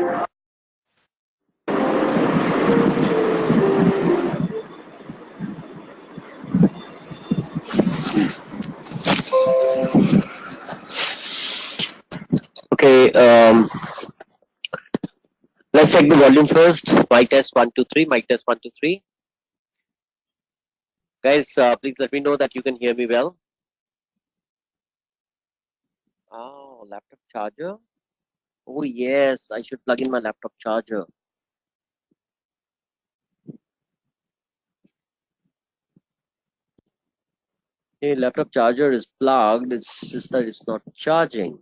Okay, let's check the volume first. Mic test 1 2 3. Mic test 1 2 3. Guys, please let me know that you can hear me well. Oh, laptop charger. Oh yes, I should plug in my laptop charger. Hey, laptop charger is plugged. It's just that it's not charging.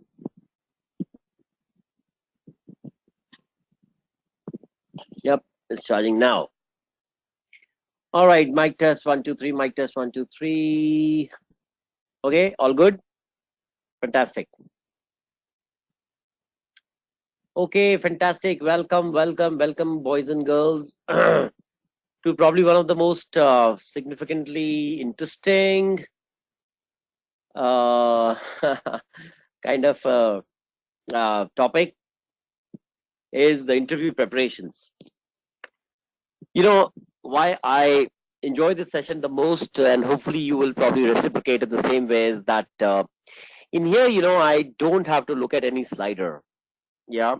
Yep, it's charging now. All right, mic test 1 2 3. Mic test 1 2 3. Okay, all good. Fantastic. Okay, fantastic. Welcome, welcome, welcome, boys and girls, to probably one of the most significantly interesting kind of topic is the interview preparations. You know, why I enjoy this session the most, and hopefully you will probably reciprocate in the same way, is that in here, I don't have to look at any slider. Yeah.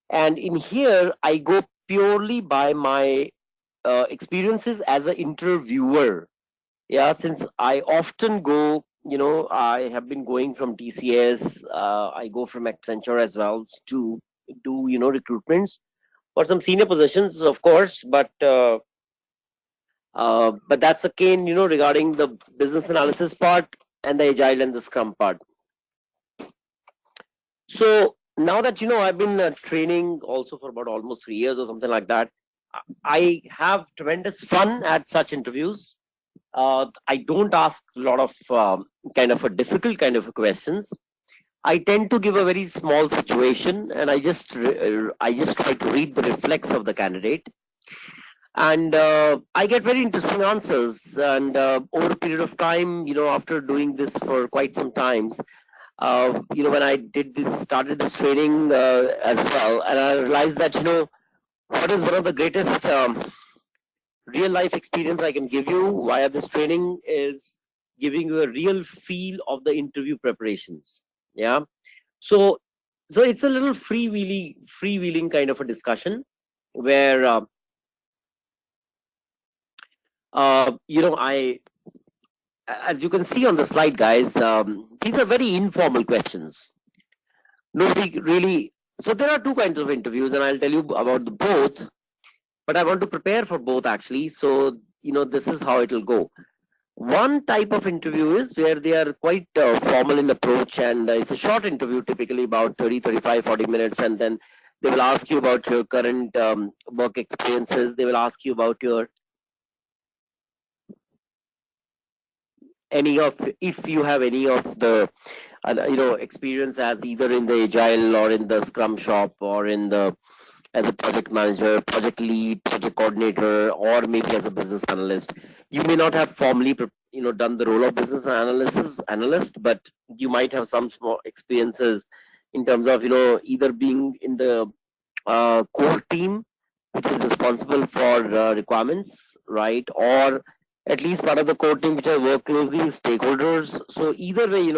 And in here, I go purely by my experiences as an interviewer. Yeah, since I often go, I have been going from TCS, I go from Accenture as well to do, recruitments for some senior positions, of course, but that's again, regarding the business analysis part and the agile and the scrum part. So now that, I've been training also for about almost 3 years or something like that, I have tremendous fun at such interviews. I don't ask a lot of kind of a difficult kind of questions. I tend to give a very small situation, and I just try to read the reflex of the candidate, and I get very interesting answers. And over a period of time, after doing this for quite some times, when I started this training as well, and I realized that what is one of the greatest real life experience I can give you via this training is giving you a real feel of the interview preparations. Yeah. So it's a little freewheeling kind of a discussion where I, as you can see on the slide, guys, these are very informal questions. Nobody really. So there are two kinds of interviews, and I'll tell you about the both. But I want to prepare for both actually. So this is how it'll go. One type of interview is where they are quite formal in approach, and it's a short interview, typically about 30, 35, 40 minutes, and then they will ask you about your current work experiences. They will ask you about your if you have any of the experience as either in the agile or in the scrum shop or in the as a project manager, project lead, project coordinator, or maybe as a business analyst. You may not have formally done the role of business analyst, but you might have some small experiences in terms of either being in the core team which is responsible for requirements, right, or at least part of the core team which I work closely with stakeholders. So either way,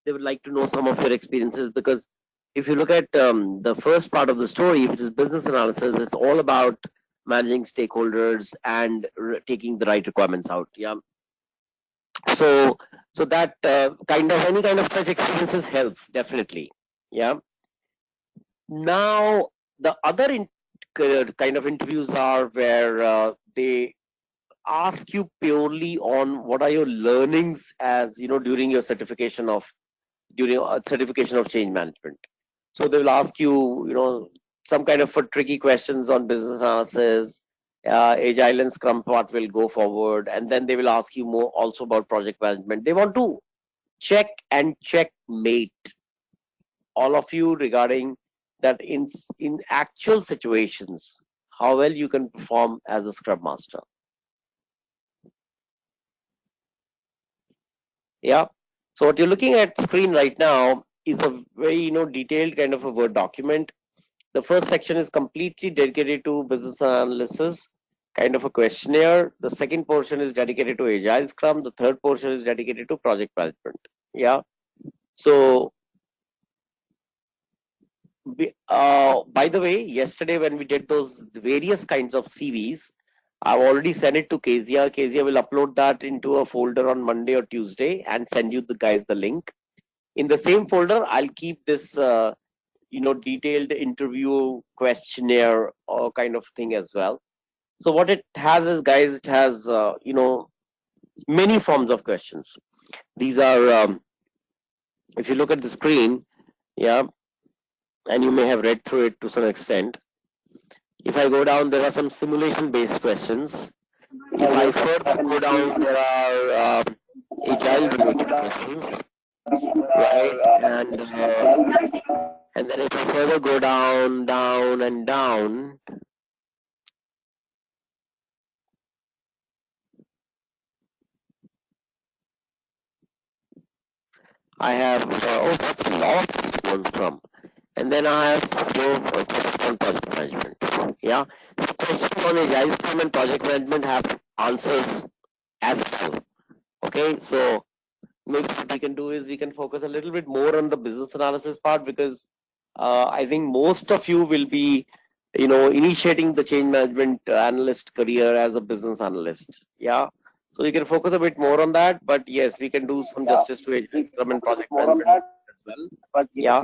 they would like to know some of your experiences, because if you look at the first part of the story, which is business analysis, it's all about managing stakeholders and taking the right requirements out. Yeah. So that any kind of such experiences helps definitely. Yeah. Now the other kind of interviews are where they ask you purely on what are your learnings as during your certification of change management. So they will ask you, some kind of tricky questions on business analysis, agile and scrum part will go forward, and then they will ask you more also about project management. They want to checkmate all of you regarding that in actual situations, how well you can perform as a scrum master. Yeah. So what you're looking at screen right now is a very detailed kind of a Word document The first section is completely dedicated to business analysis, kind of a questionnaire. The second portion is dedicated to Agile Scrum. The third portion is dedicated to project management. Yeah. So, by the way, yesterday when we did those various kinds of CVs, I've already sent it to Kezia. Kezia will upload that into a folder on Monday or Tuesday and send you the guys the link. In the same folder, I'll keep this, detailed interview questionnaire or kind of thing as well. So what it has is, guys, it has, many forms of questions. These are, if you look at the screen, yeah, and you may have read through it to some extent. If I go down, there are some simulation-based questions. If I further go down, there are agile-related questions, right? And then if I further go down, down, and down, I have that's a lot of ones from. And then I have questions on project management. Yeah, so questions on agile scrum and project management have answers as well. Okay, so maybe what we can do is we can focus a little bit more on the business analysis part, because I think most of you will be, initiating the change management analyst career as a business analyst. Yeah. So we can focus a bit more on that, but yes, we can do some justice to agile scrum and project management as well. But yeah,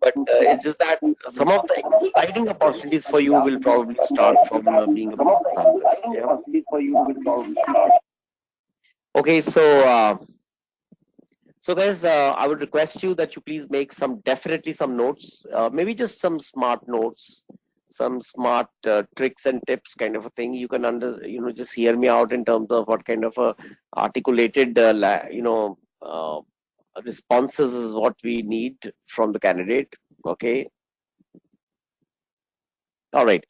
but it's just that some of the exciting opportunities for you will probably start from being a business analyst. Yeah. Okay, so guys, I would request you that you please make definitely some notes, maybe just some smart notes, some smart tricks and tips kind of a thing. You can just hear me out in terms of what kind of a articulated, responses is what we need from the candidate. Okay. All right.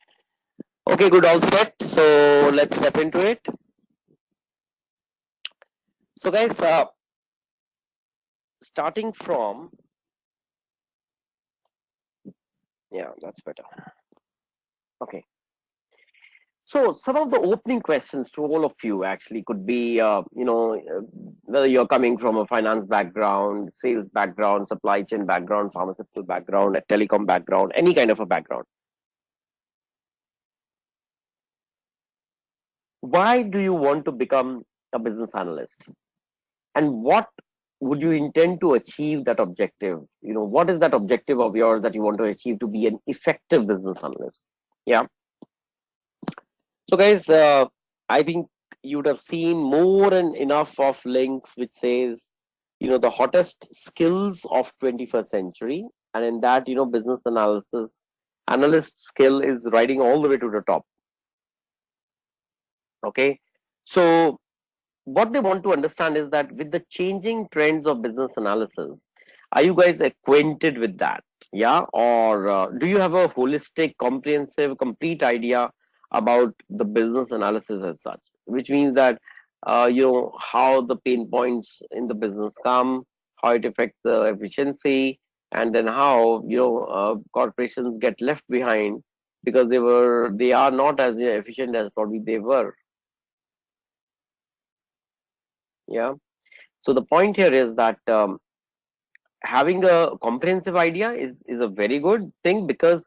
Okay, good, all set. So let's step into it. So guys, starting from, yeah, that's better. Okay. So some of the opening questions to all of you actually could be, whether you're coming from a finance background, sales background, supply chain background, pharmaceutical background, a telecom background, any kind of a background. Why do you want to become a business analyst? And what would you intend to achieve that objective? What is that objective of yours that you want to achieve to be an effective business analyst? Yeah. So guys, I think you would have seen more than enough of links which says, the hottest skills of 21st century. And in that, business analyst skill is riding all the way to the top. Okay. So what they want to understand is that with the changing trends of business analysis, are you guys acquainted with that? Yeah. Or do you have a holistic, comprehensive, complete idea about the business analysis as such, which means that how the pain points in the business come, how it affects the efficiency, and then how corporations get left behind because they are not as efficient as probably they were. Yeah. So the point here is that having a comprehensive idea is a very good thing, because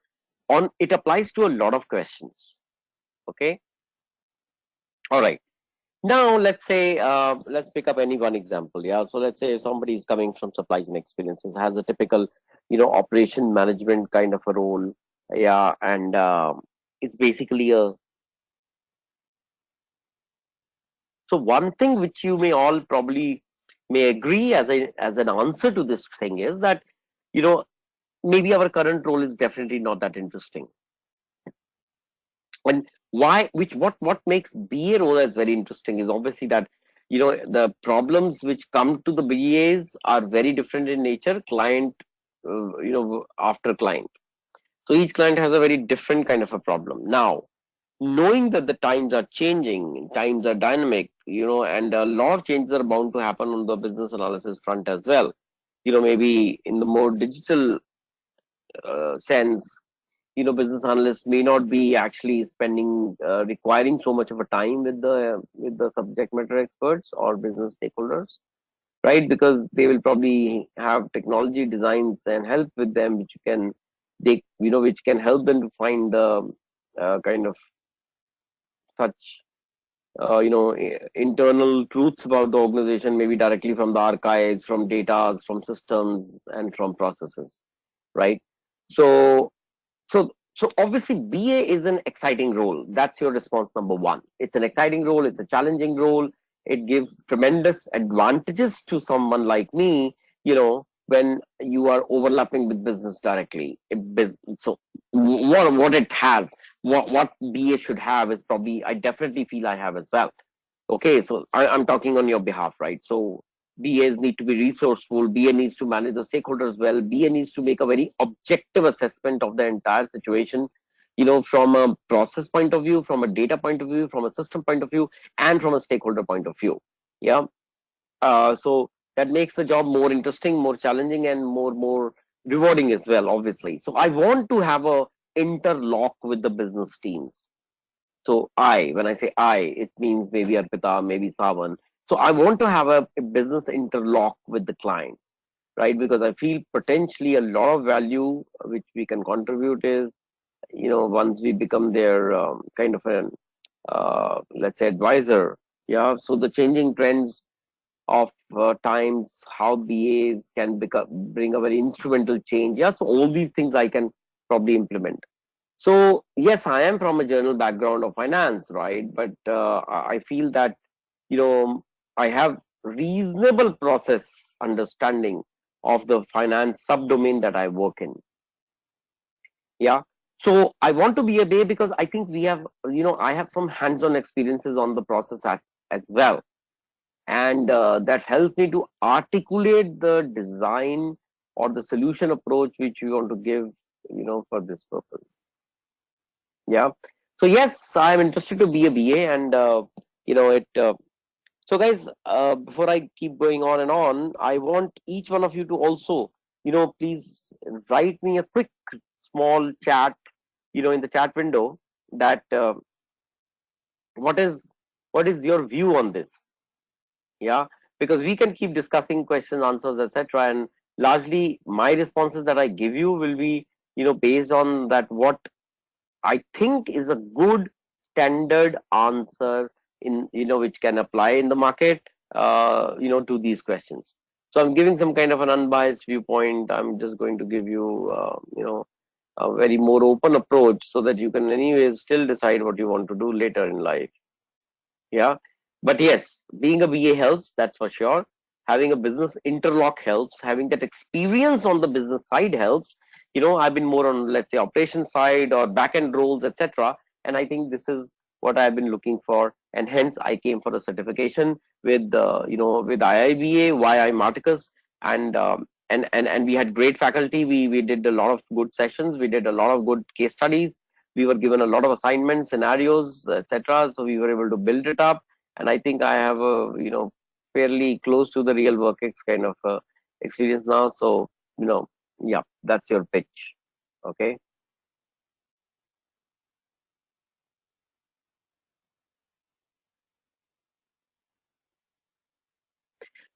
it applies to a lot of questions. Okay. All right. Now let's say let's pick up any one example. Yeah. So let's say somebody is coming from supply chain experiences, has a typical operation management kind of a role. Yeah. And it's basically so one thing which you may all probably may agree as an answer to this thing is that maybe our current role is definitely not that interesting. And what makes BA role as very interesting is obviously that the problems which come to the BAs are very different in nature, client after client. So each client has a very different kind of a problem. Now, knowing that the times are changing, times are dynamic, and a lot of changes are bound to happen on the business analysis front as well. Maybe in the more digital sense, business analysts may not be actually spending requiring so much of a time with the subject matter experts or business stakeholders, right? Because they will probably have technology designs and help with them, which can help them to find the kind of such internal truths about the organization, maybe directly from the archives, from data, from systems, and from processes, right? So so obviously BA is an exciting role. That's your response number one. It's an exciting role, it's a challenging role. It gives tremendous advantages to someone like me, when you are overlapping with business directly. So what it has, what BA should have is probably, I definitely feel I have as well. Okay, so I'm talking on your behalf, right? So BAs need to be resourceful, BA needs to manage the stakeholders well, BA needs to make a very objective assessment of the entire situation, from a process point of view, from a data point of view, from a system point of view, and from a stakeholder point of view. Yeah. So that makes the job more interesting, more challenging, and more rewarding as well, obviously. So I want to have a interlock with the business teams. So when I say it means maybe Arpita, maybe Savan. So I want to have a business interlock with the client, right? Because I feel potentially a lot of value which we can contribute is, once we become their kind of an, let's say, advisor. Yeah. So the changing trends of times, how BAs can bring a very instrumental change. Yeah. So all these things I can probably implement. So yes, I am from a journal background of finance, right? But I feel that, I have reasonable process understanding of the finance subdomain that I work in. Yeah. So I want to be a BA because I think we have, I have some hands-on experiences on the process as well. And that helps me to articulate the design or the solution approach which we want to give, for this purpose. Yeah. So yes, I'm interested to be a BA, and it. So guys, before I keep going on and on, I want each one of you to also, please write me a quick small chat, in the chat window, that what is your view on this? Yeah, because we can keep discussing questions, answers, etc. And largely, my responses that I give you will be, based on that what I think is a good standard answer in, which can apply in the market, to these questions. So I'm giving some kind of an unbiased viewpoint. I'm just going to give you, a very more open approach so that you can anyways still decide what you want to do later in life. Yeah. But yes, being a BA helps, that's for sure. Having a business interlock helps. Having that experience on the business side helps. I've been more on, let's say, operation side or back end roles, etc. And I think this is what I've been looking for. And hence I came for a certification with with IIBA, YI Marticus, and and we had great faculty. We did a lot of good sessions, we did a lot of good case studies, we were given a lot of assignments, scenarios, etc. So we were able to build it up, and I think I have a fairly close to the real work kind of experience now. So yeah, that's your pitch. Okay.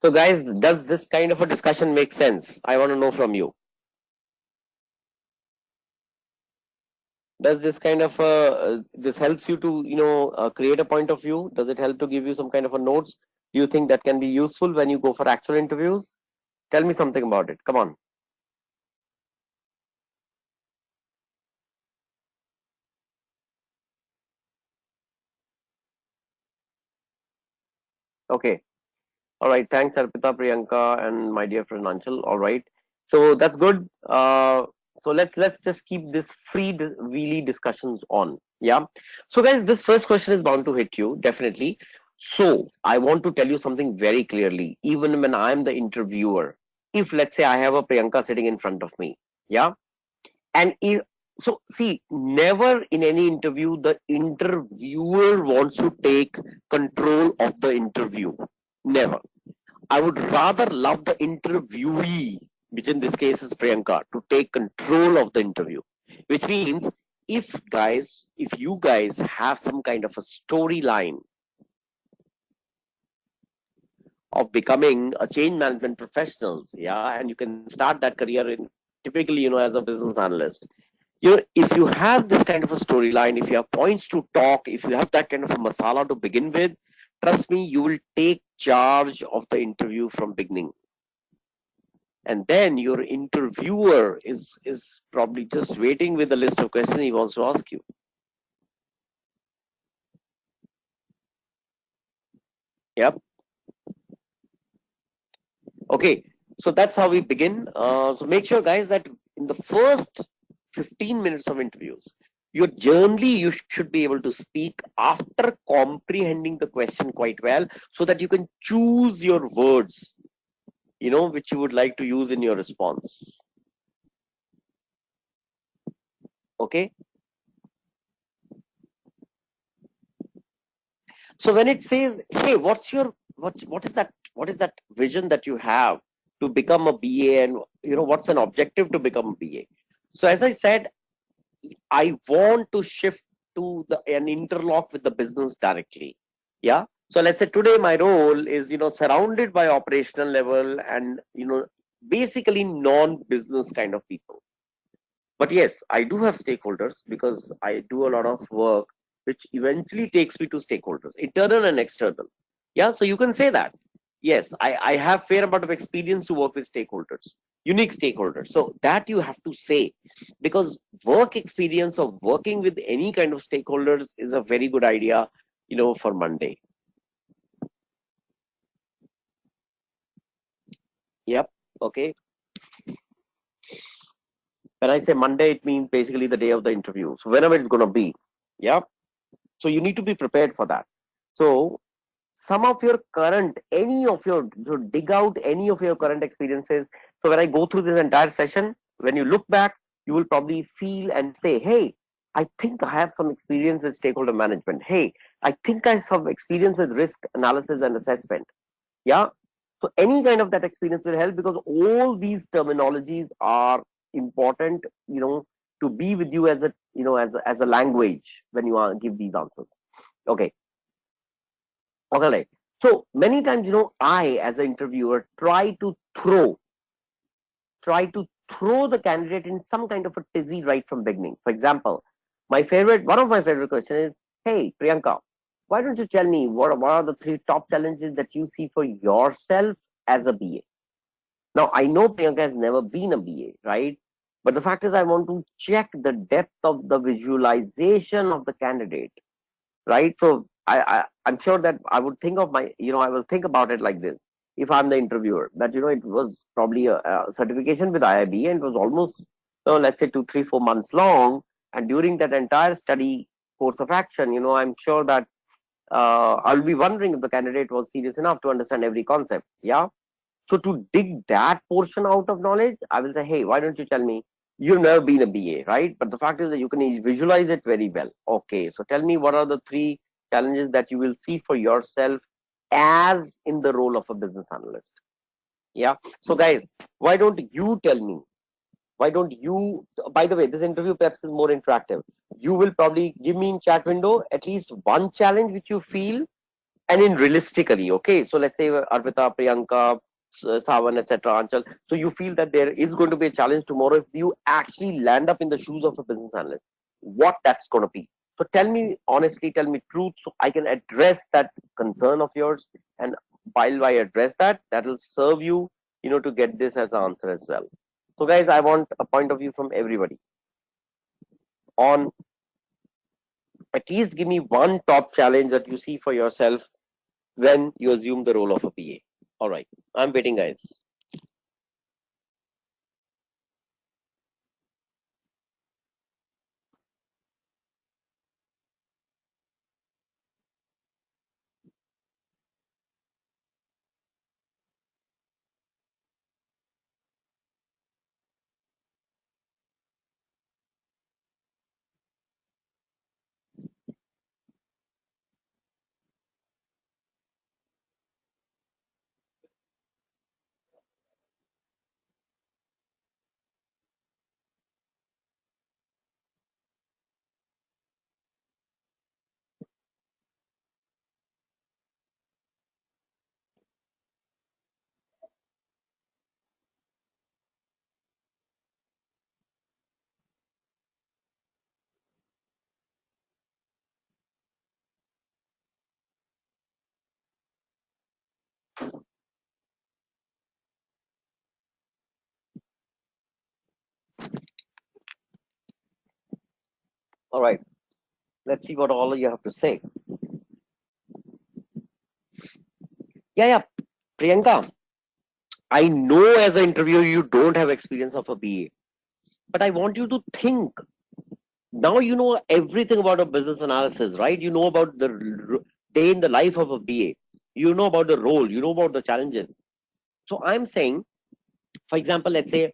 So guys, does this kind of a discussion make sense? I want to know from you. Does this kind of this helps you to create a point of view? Does it help to give you some kind of a notes? Do you think that can be useful when you go for actual interviews? Tell me something about it. Come on. Okay. All right. Thanks, Arpita, Priyanka, and my dear friend Anchal. All right. So that's good. So let's just keep this free wheelie discussions on. Yeah. So guys, this first question is bound to hit you definitely. So I want to tell you something very clearly. Even when I'm the interviewer, if let's say I have a Priyanka sitting in front of me, yeah, and if, so see, never in any interview the interviewer wants to take control of the interview. Never. I would rather love the interviewee, which in this case is Priyanka, to take control of the interview. Which means if you guys have some kind of a storyline of becoming a change management professionals, yeah, and you can start that career in typically, as a business analyst. If you have this kind of a storyline, if you have points to talk, if you have that kind of a masala to begin with, trust me, you will take charge of the interview from beginning. And then your interviewer is probably just waiting with a list of questions he wants to ask you. Yep. Okay, so that's how we begin. So make sure, guys, that in the first 15 minutes of interviews, you should be able to speak after comprehending the question quite well, so that you can choose your words, which you would like to use in your response. Okay. So when it says, "Hey, what is that vision that you have to become a BA, and what's an objective to become a BA?" So as I said, I want to shift to an interlock with the business directly. Yeah. So let's say today my role is, surrounded by operational level and, basically non-business kind of people. But yes, I do have stakeholders because I do a lot of work which eventually takes me to stakeholders, internal and external. Yeah. So you can say that. Yes, I have fair amount of experience to work with stakeholders, unique stakeholders. So that you have to say, because work experience of working with any kind of stakeholders is a very good idea, for Monday. Yep. Okay. When I say Monday, it means basically the day of the interview. So whenever it's going to be. Yeah. So you need to be prepared for that. So some of your current, any of your, to dig out any of your current experiences. So when I go through this entire session, when you look back, you will probably feel and say, "Hey, I think I have some experience with stakeholder management. Hey, I think I have some experience with risk analysis and assessment." Yeah. So any kind of that experience will help, because all these terminologies are important, to be with you as a language when you give these answers. Okay. Okay. Right. So many times, I as an interviewer try to throw the candidate in some kind of a tizzy right from beginning. For example, one of my favorite questions is, "Hey, Priyanka, why don't you tell me what are the three top challenges that you see for yourself as a BA?" Now, I know Priyanka has never been a BA, right? But the fact is, I want to check the depth of the visualization of the candidate, right? So I'm sure that I will think about it like this. If I'm the interviewer, that it was probably a certification with IIB, and it was almost, let's say 2, 3, 4 months long. And during that entire study course of action, I'm sure that I'll be wondering if the candidate was serious enough to understand every concept. Yeah. So to dig that portion out of knowledge, I will say, "Hey, why don't you tell me? You've never been a BA, right? But the fact is that you can visualize it very well. Okay, so tell me, what are the three challenges that you will see for yourself as in the role of a business analyst?" Yeah. So guys, why don't you tell me? Why don't you? By the way, this interview perhaps is more interactive. You will probably give me in chat window at least one challenge which you feel, and in realistically. Okay, so let's say Arpita, Priyanka, Savan, etc., Anchal. So you feel that there is going to be a challenge tomorrow if you actually land up in the shoes of a business analyst, what that's going to be. So tell me honestly, tell me truth, so I can address that concern of yours. And while I address that, that will serve you, to get this as an answer as well. So guys, I want a point of view from everybody on, at least give me one top challenge that you see for yourself when you assume the role of a PA. All right, I'm waiting, guys. All right. Let's see what all you have to say. Yeah. Priyanka, I know as an interviewer you don't have experience of a BA, but I want you to think. Now you know everything about a business analysis, right? You know about the day in the life of a BA. You know about the role. You know about the challenges. So I'm saying, for example, let's say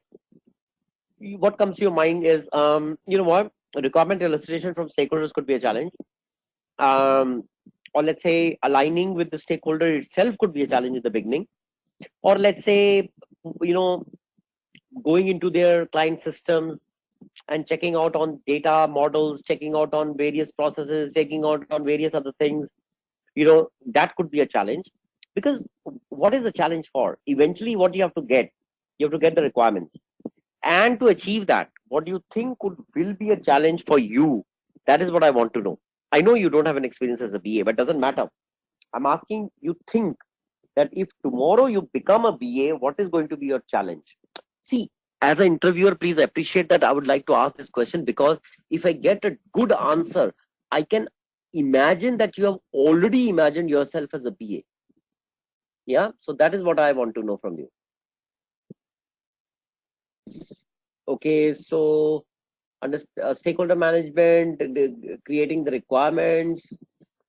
what comes to your mind is, you know what, a requirement illustration from stakeholders could be a challenge. Um, or let's say aligning with the stakeholder itself could be a challenge in the beginning. Or let's say, you know, going into their client systems and checking out on data models, checking out on various processes, checking out on various other things, you know, that could be a challenge. Because what is the challenge for? Eventually, what you have to get the requirements. And to achieve that, what do you think will be a challenge for you? That is what I want to know. I know you don't have an experience as a BA, but doesn't matter. I'm asking you think that if tomorrow you become a BA, what is going to be your challenge? See, as an interviewer, please appreciate that I would like to ask this question, because if I get a good answer, I can imagine that you have already imagined yourself as a BA. Yeah, so that is what I want to know from you. Okay, so under stakeholder management, creating the requirements,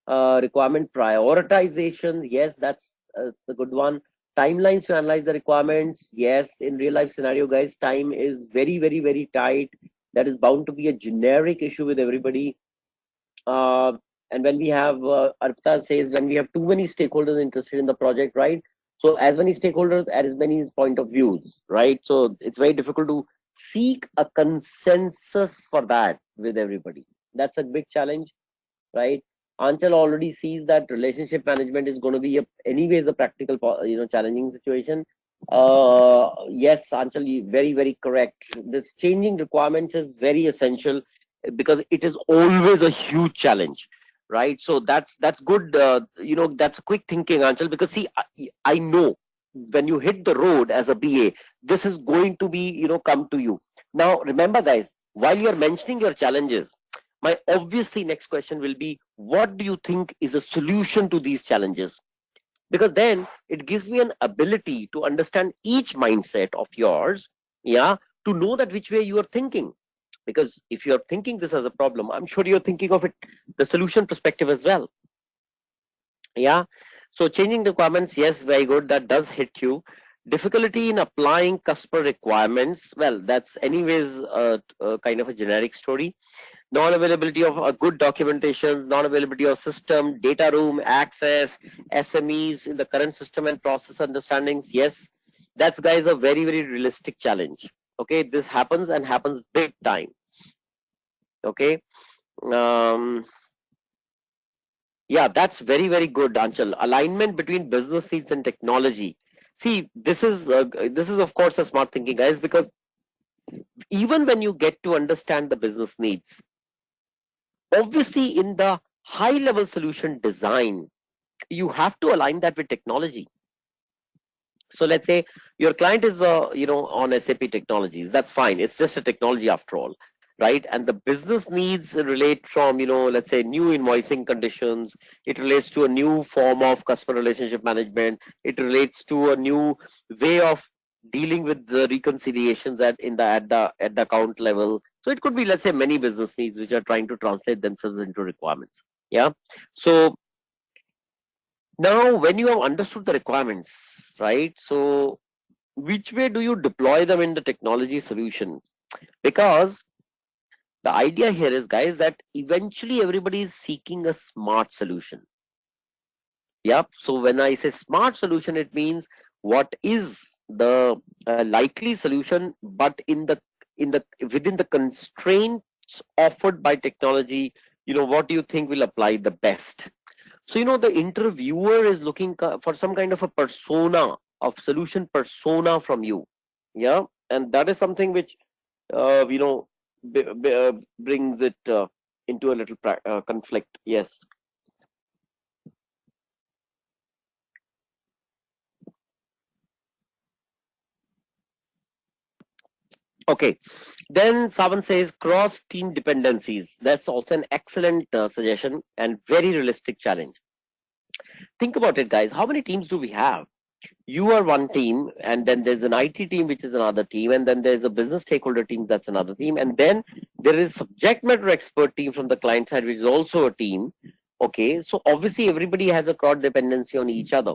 requirement prioritization. Yes, that's a good one. Timelines to analyze the requirements. Yes, in real life scenario, guys, time is very tight. That is bound to be a generic issue with everybody. uh, and when we have, Arpita says, when we have too many stakeholders interested in the project, right? So as many stakeholders, as many point of views, right? So it's very difficult to seek a consensus for that with everybody. That's a big challenge, right? Anchal already sees that relationship management is going to be anyways a practical, challenging situation. Yes, Anchal, very correct. This changing requirements is very essential, because it is always a huge challenge, right? So that's good. That's quick thinking, Anchal, because see, I know when you hit the road as a BA, this is going to be, come to you. Now, remember, guys, while you're mentioning your challenges, my obviously next question will be, what do you think is a solution to these challenges? Because then it gives me an ability to understand each mindset of yours, yeah, to know that which way you are thinking. Because if you're thinking this as a problem, I'm sure you're thinking of it the solution perspective as well. Yeah. So changing requirements, yes, very good, that does hit you. Difficulty in applying customer requirements, well, that's anyways a kind of a generic story. Non-availability of a good documentation, non-availability of system, data room access, SMEs in the current system and process understandings. Yes, that's, guys, a very realistic challenge. Okay, this happens and happens big time. Okay. um yeah, that's very good, Anchal. Alignment between business needs and technology. See, this is of course a smart thinking, guys, because even when you get to understand the business needs, obviously in the high level solution design, you have to align that with technology. So let's say your client is on SAP technologies. That's fine, it's just a technology after all, right? And the business needs relate from, let's say, new invoicing conditions. It relates to a new form of customer relationship management. It relates to a new way of dealing with the reconciliations at the account level. So it could be, let's say, many business needs which are trying to translate themselves into requirements. Yeah. So now, when you have understood the requirements, right? So, which way do you deploy them in the technology solutions? Because the idea here is, guys, that eventually everybody is seeking a smart solution. Yep. So, when I say smart solution, it means what is the likely solution, but in the within the constraints offered by technology. What do you think will apply the best? So, the interviewer is looking for some kind of a persona, of solution persona from you. Yeah. And that is something which, uh, you know, brings it into a little conflict. Yes. Okay. Then someone says cross team dependencies. That's also an excellent suggestion and very realistic challenge. Think about it, guys. How many teams do we have? You are one team, and then there's an IT team, which is another team, and then there's a business stakeholder team, that's another team, and then there is subject matter expert team from the client side, which is also a team. Okay, so obviously everybody has a cross dependency on each other.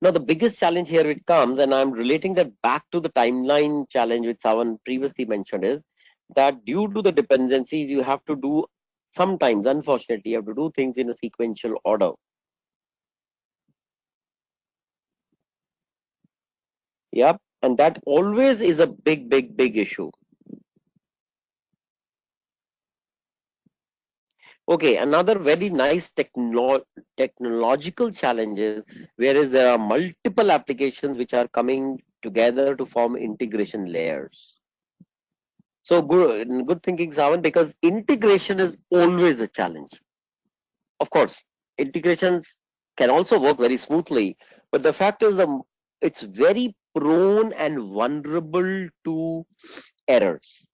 Now, the biggest challenge here it comes, and I'm relating that back to the timeline challenge which someone previously mentioned, is that due to the dependencies, you have to do sometimes, unfortunately, you have to do things in a sequential order. Yep, and that always is a big issue. Okay, another very nice technological challenge is whereas there are multiple applications which are coming together to form integration layers. So good thinking, Savan, because integration is always a challenge. Of course, integrations can also work very smoothly, but the fact is it's very prone and vulnerable to errors.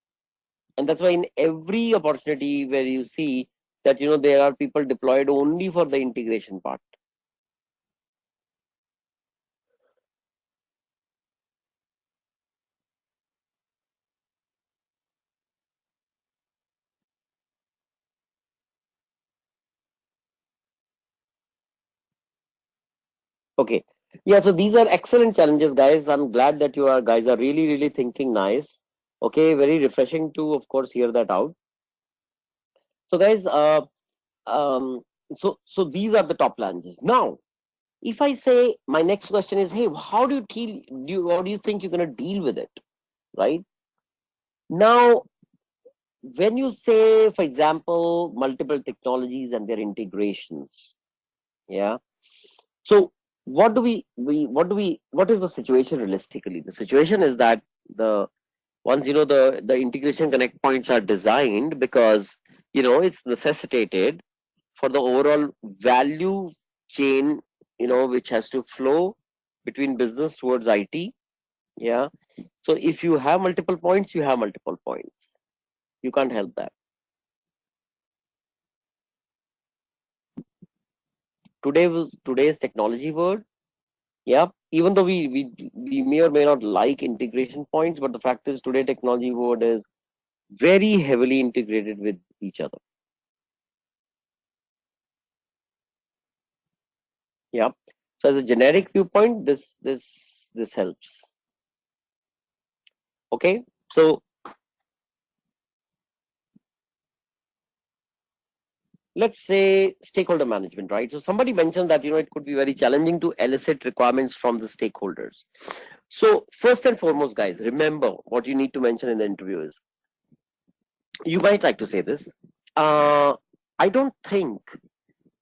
And that's why in every opportunity where you see that there are people deployed only for the integration part. Okay. Yeah, so these are excellent challenges, guys. I'm glad that you are guys are really thinking nice. Okay, very refreshing to of course hear that out. So guys, um so these are the top challenges. Now, if I say my next question is, hey, how do you how do you think you're going to deal with it, right? Now, when you say, for example, multiple technologies and their integrations, yeah. So what is the situation realistically? The situation is that the once the integration connect points are designed because it's necessitated for the overall value chain, which has to flow between business towards IT. Yeah. So if you have multiple points, you have multiple points. You can't help that. Today's technology world. Yeah. Even though we may or may not like integration points, but the fact is today technology world is very heavily integrated with each other. Yeah. So as a generic viewpoint, this helps. Okay. So let's say stakeholder management, right? So somebody mentioned that it could be very challenging to elicit requirements from the stakeholders. So first and foremost, guys, remember what you need to mention in the interview is you might like to say this. I don't think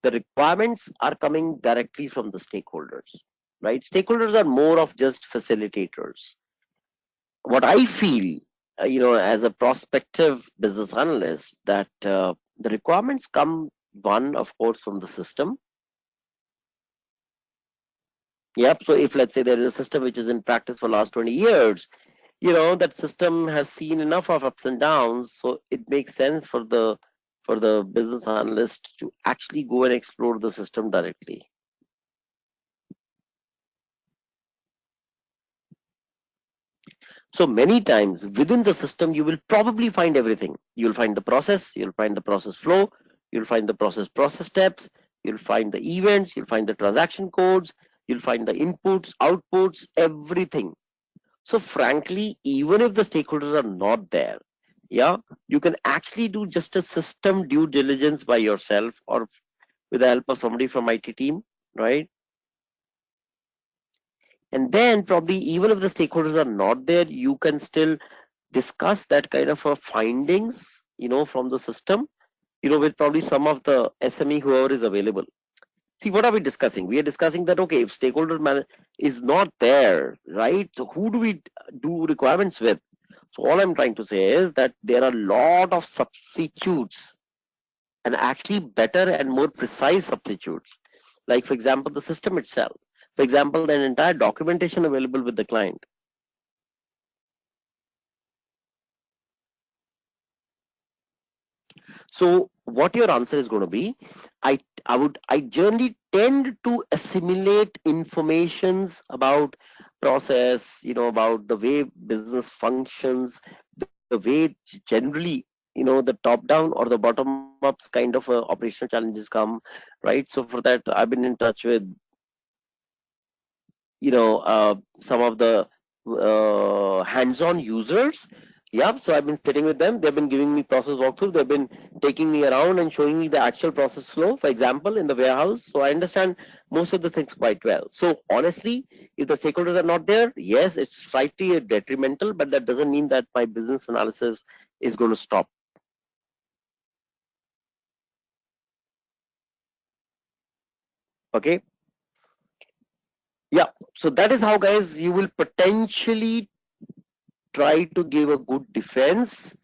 the requirements are coming directly from the stakeholders, right? Stakeholders are more of just facilitators. What I feel, as a prospective business analyst, that the requirements come, one, of course, from the system. Yep. So if let's say there is a system which is in practice for last 20 years, that system has seen enough of ups and downs, so it makes sense for the business analyst to actually go and explore the system directly. So many times within the system, you will probably find everything. You'll find the process, you'll find the process flow, you'll find the process steps, you'll find the events, you'll find the transaction codes, you'll find the inputs, outputs, everything. So frankly, even if the stakeholders are not there, yeah, you can actually do just a system due diligence by yourself or with the help of somebody from IT team, right? And then probably even if the stakeholders are not there, you can still discuss that kind of findings, from the system, with probably some of the SME, whoever is available. See, what are we discussing? We are discussing that, okay, if is not there, right? So who do we do requirements with? So all I'm trying to say is that there are a lot of substitutes and actually better and more precise substitutes. Like, for example, the system itself. For example, an entire documentation available with the client. So what your answer is going to be, I generally tend to assimilate informations about process, about the way business functions, the way generally, the top down or the bottom ups kind of operational challenges come, right? So for that, I've been in touch with some of the hands-on users. Yeah, so I've been sitting with them. They've been giving me process walkthrough. They've been taking me around and showing me the actual process flow, for example, in the warehouse. So I understand most of the things quite well. So honestly, if the stakeholders are not there, yes, it's slightly detrimental, but that doesn't mean that my business analysis is going to stop. Okay. Yeah. So that is how, guys, you will potentially try to give a good defense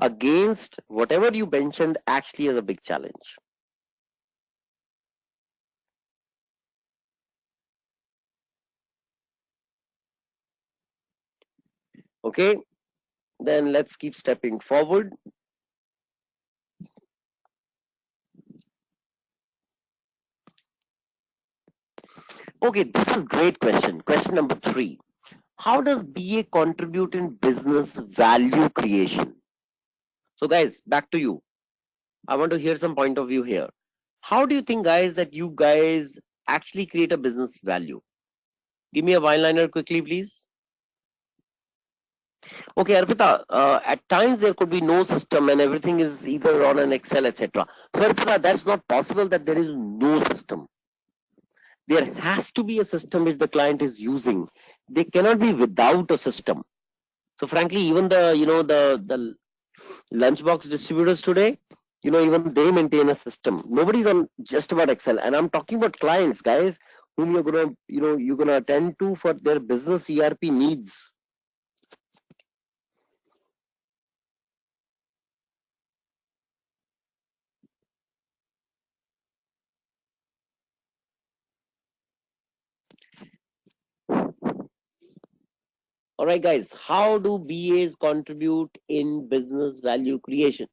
against whatever you mentioned actually as a big challenge. Okay, then let's keep stepping forward. Okay, this is great question. Question number 3. How does BA contribute in business value creation? So guys, back to you. I want to hear some point of view here. How do you think, guys, that you guys actually create a business value? Give me a one liner quickly, please. Okay, Arpita, at times there could be no system and everything is either on an Excel, etc. So, Arpita, that's not possible that there is no system. There has to be a system which the client is using. They cannot be without a system. So, frankly, even the lunchbox distributors today, even they maintain a system. Nobody's on just about Excel, and I'm talking about clients, guys, whom you're gonna attend to for their business ERP needs. All right, guys, how do BAs contribute in business value creation?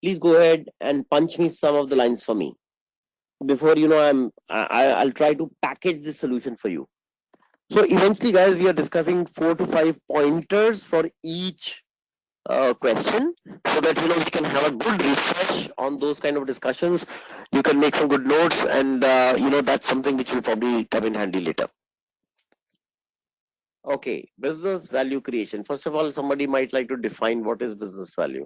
Please go ahead and punch me some of the lines for me. Before I'll try to package this solution for you. So eventually, guys, we are discussing 4 to 5 pointers for each question, so that we can have a good research on those kind of discussions. You can make some good notes, and that's something which will probably come in handy later. Okay, business value creation. First of all, somebody might like to define what is business value.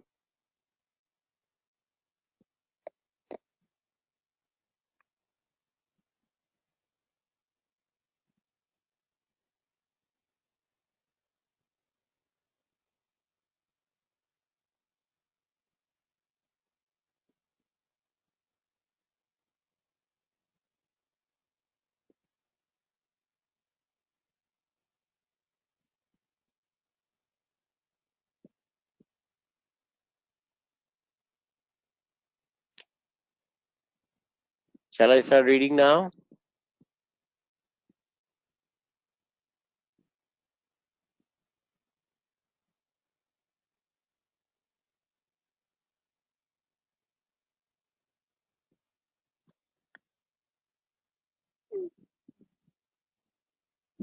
Shall I start reading now?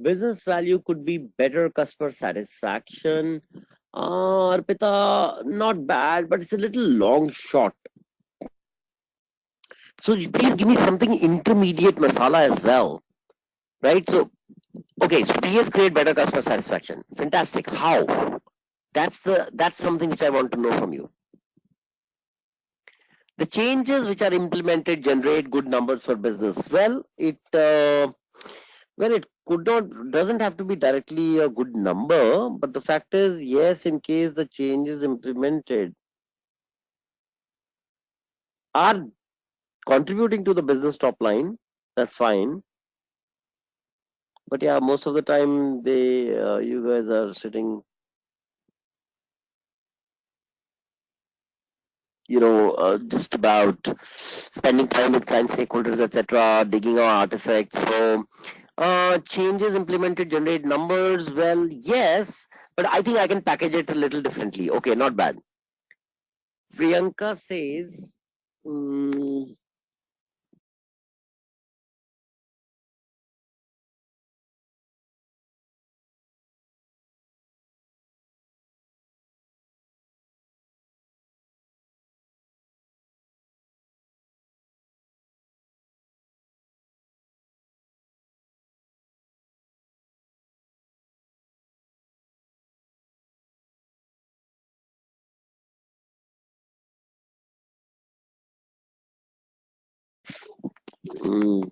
Business value could be better customer satisfaction. Arpita, not bad, but it's a little long shot. So please give me something intermediate masala as well, right? So, okay, so PS create better customer satisfaction. Fantastic. How? That's something which I want to know from you. The changes which are implemented generate good numbers for business. It could not doesn't have to be directly a good number, but the fact is, yes, in case the changes implemented are contributing to the business top line, that's fine. But yeah, most of the time you guys are sitting, just about spending time with client stakeholders, etc., digging out artifacts. So changes implemented generate numbers. Well, yes, but I think I can package it a little differently. Okay, not bad. Priyanka says, mm, mm,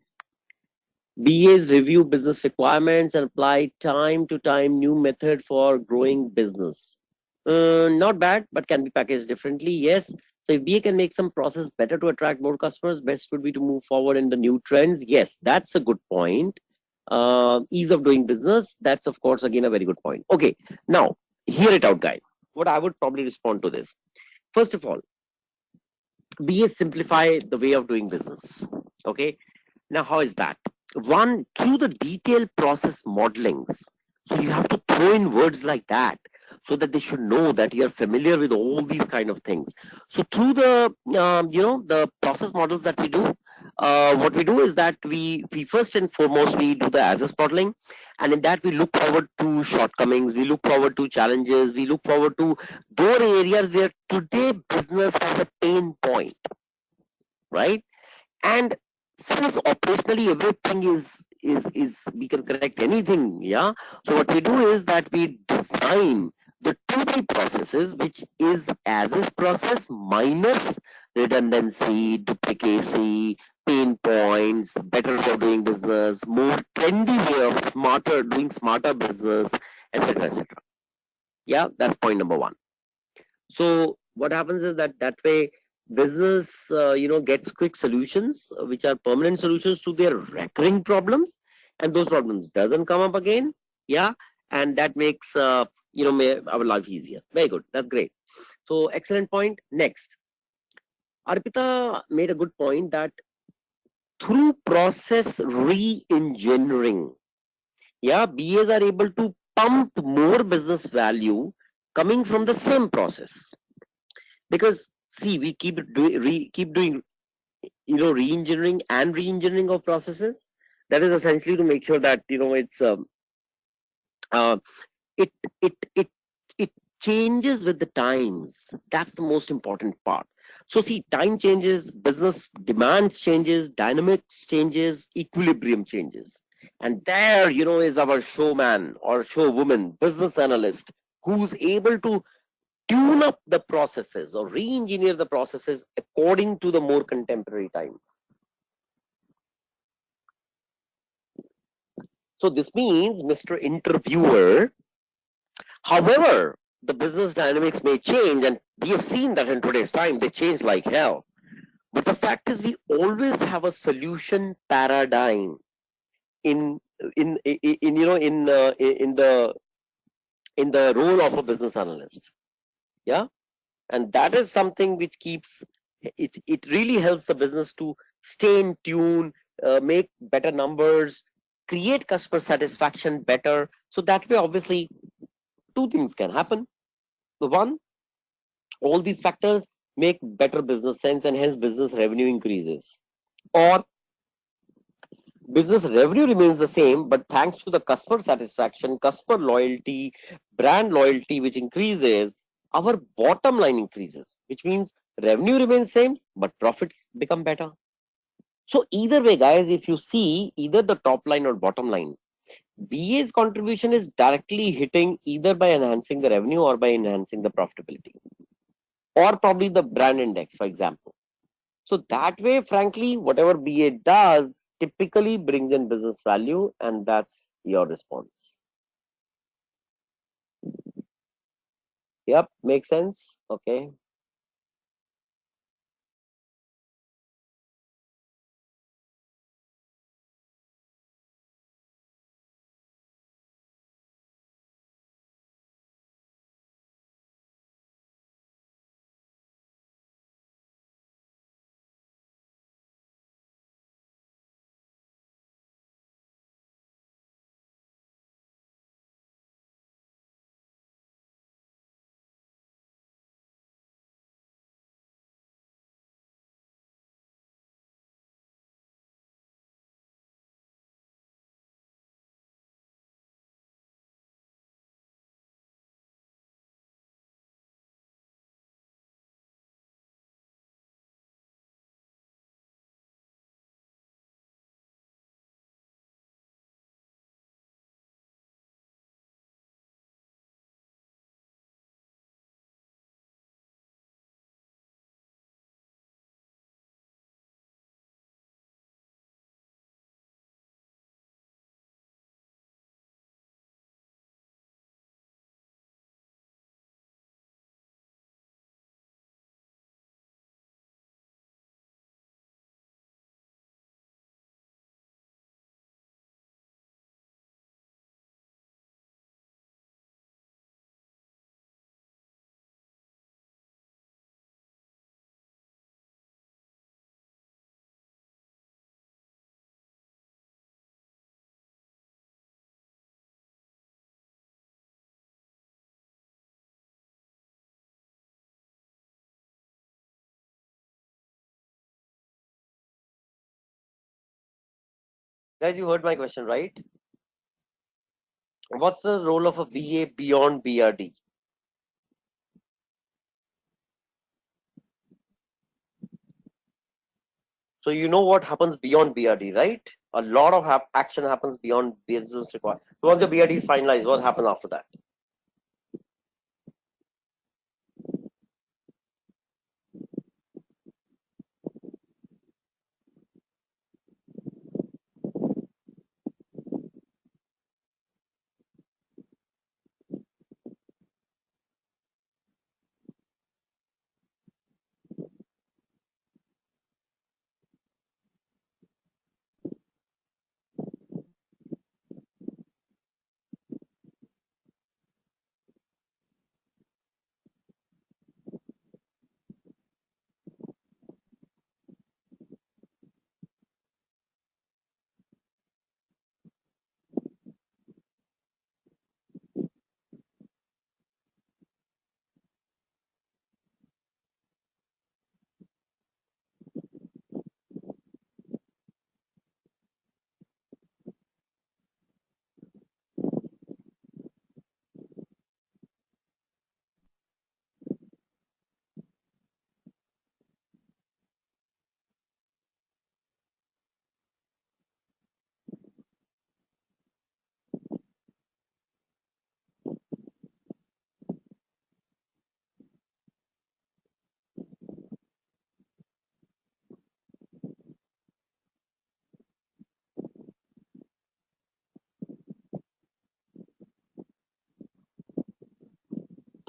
BAs review business requirements and apply time to time new method for growing business. Not bad, but can be packaged differently. Yes. So if BA can make some process better to attract more customers, best would be to move forward in the new trends. Yes, that's a good point. Ease of doing business. That's of course again a very good point. Okay, now hear it out, guys. What I would probably respond to this. First of all, BA simplify the way of doing business. Okay, now, how is that? One, through the detailed process modelings. So you have to throw in words like that so that they should know that you're familiar with all these kind of things. So through the the process models that we do, what we do is that we first and foremost we do the as is modeling, and in that we look forward to shortcomings, we look forward to challenges, we look forward to those areas where today business has a pain point, right? And since operationally everything is we can correct anything, yeah. So what we do is that we design the 2D processes, which is as is process minus redundancy, duplicacy, pain points, better for doing business, more trendy way of smarter doing smarter business, etc., etc. Yeah, that's point number one. So what happens is that that way business gets quick solutions, which are permanent solutions to their recurring problems, and those problems doesn't come up again. Yeah, and that makes our life easier. Very good. That's great. So excellent point. Next, Arpita made a good point that through process re-engineering, yeah, BAs are able to pump more business value coming from the same process. Because see, we keep doing re-engineering and re-engineering of processes. That is essentially to make sure that it's uh, it it it it changes with the times. That's the most important part. So see, time changes, business demands changes, dynamics changes, equilibrium changes, and there is our showman or showwoman, business analyst, who's able to tune up the processes or re-engineer the processes according to the more contemporary times. So this means, Mr. Interviewer, however, the business dynamics may change, and we have seen that in today's time they change like hell. But the fact is, we always have a solution paradigm in in the role of a business analyst. Yeah, and that is something which keeps it really helps the business to stay in tune, make better numbers, create customer satisfaction better. So that way obviously two things can happen. The one, all these factors make better business sense and hence business revenue increases, or business revenue remains the same, but thanks to the customer satisfaction, customer loyalty, brand loyalty, which increases, our bottom line increases, which means revenue remains same, but profits become better. So either way, guys, if you see either the top line or bottom line, BA's contribution is directly hitting either by enhancing the revenue or by enhancing the profitability, or probably the brand index, for example. So that way, frankly, whatever BA does typically brings in business value, and that's your response. Yep, makes sense. Okay. Guys, you heard my question, right? What's the role of a BA beyond BRD? So you know what happens beyond BRD, right? A lot of action happens beyond business requirement. So once the BRD is finalized, what happens after that?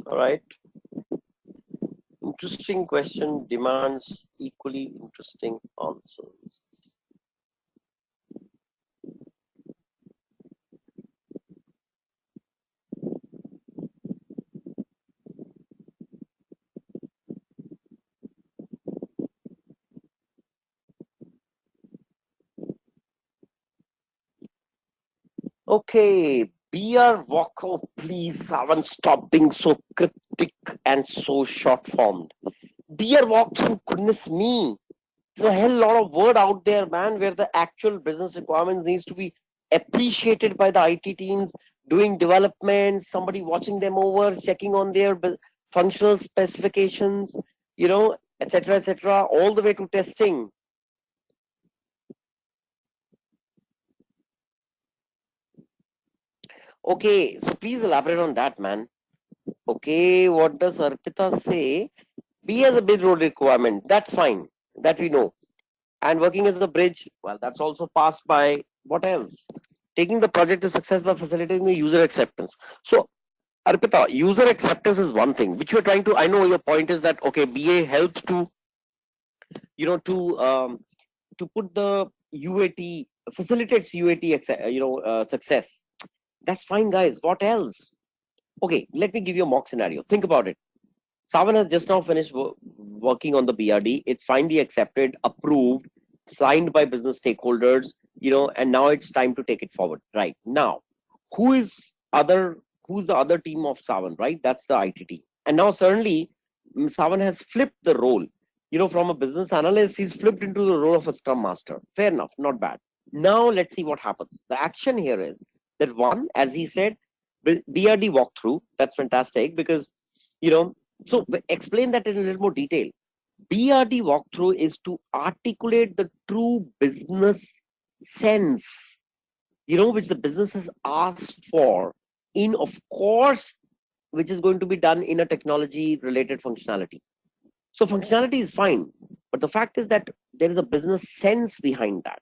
All right. Interesting question demands equally interesting answers. Okay, BR Walker, please, Savan, stop being so cryptic and so short formed. BR walkthrough, goodness me. There's a hell lot of word out there, man, where the actual business requirements needs to be appreciated by the IT teams, doing development, somebody watching them over, checking on their functional specifications, etc., all the way to testing. Okay, so please elaborate on that, man. Okay, what does Arpita say? B has a big role requirement. That's fine. That we know. And working as a bridge, well, that's also passed by what else? Taking the project to success by facilitating the user acceptance. So, Arpita, user acceptance is one thing which you're trying to. I know your point is that okay, BA helps to you know to put the UAT facilitates UAT success. That's fine, guys. What else? Okay, let me give you a mock scenario. Think about it. Savan has just now finished working on the BRD. It's finally accepted, approved, signed by business stakeholders, and now it's time to take it forward. Right now, who is other? Who's the other team of Savan? Right, that's the IT team. And now suddenly, Savan has flipped the role. From a business analyst, he's flipped into the role of a Scrum Master. Fair enough, not bad. Now let's see what happens. The action here is that one, as he said, BRD walkthrough. That's fantastic because you know so explain that in a little more detail. BRD walkthrough is to articulate the true business sense, which the business has asked for in, of course, which is going to be done in a technology related functionality. So functionality is fine, but the fact is that there is a business sense behind that.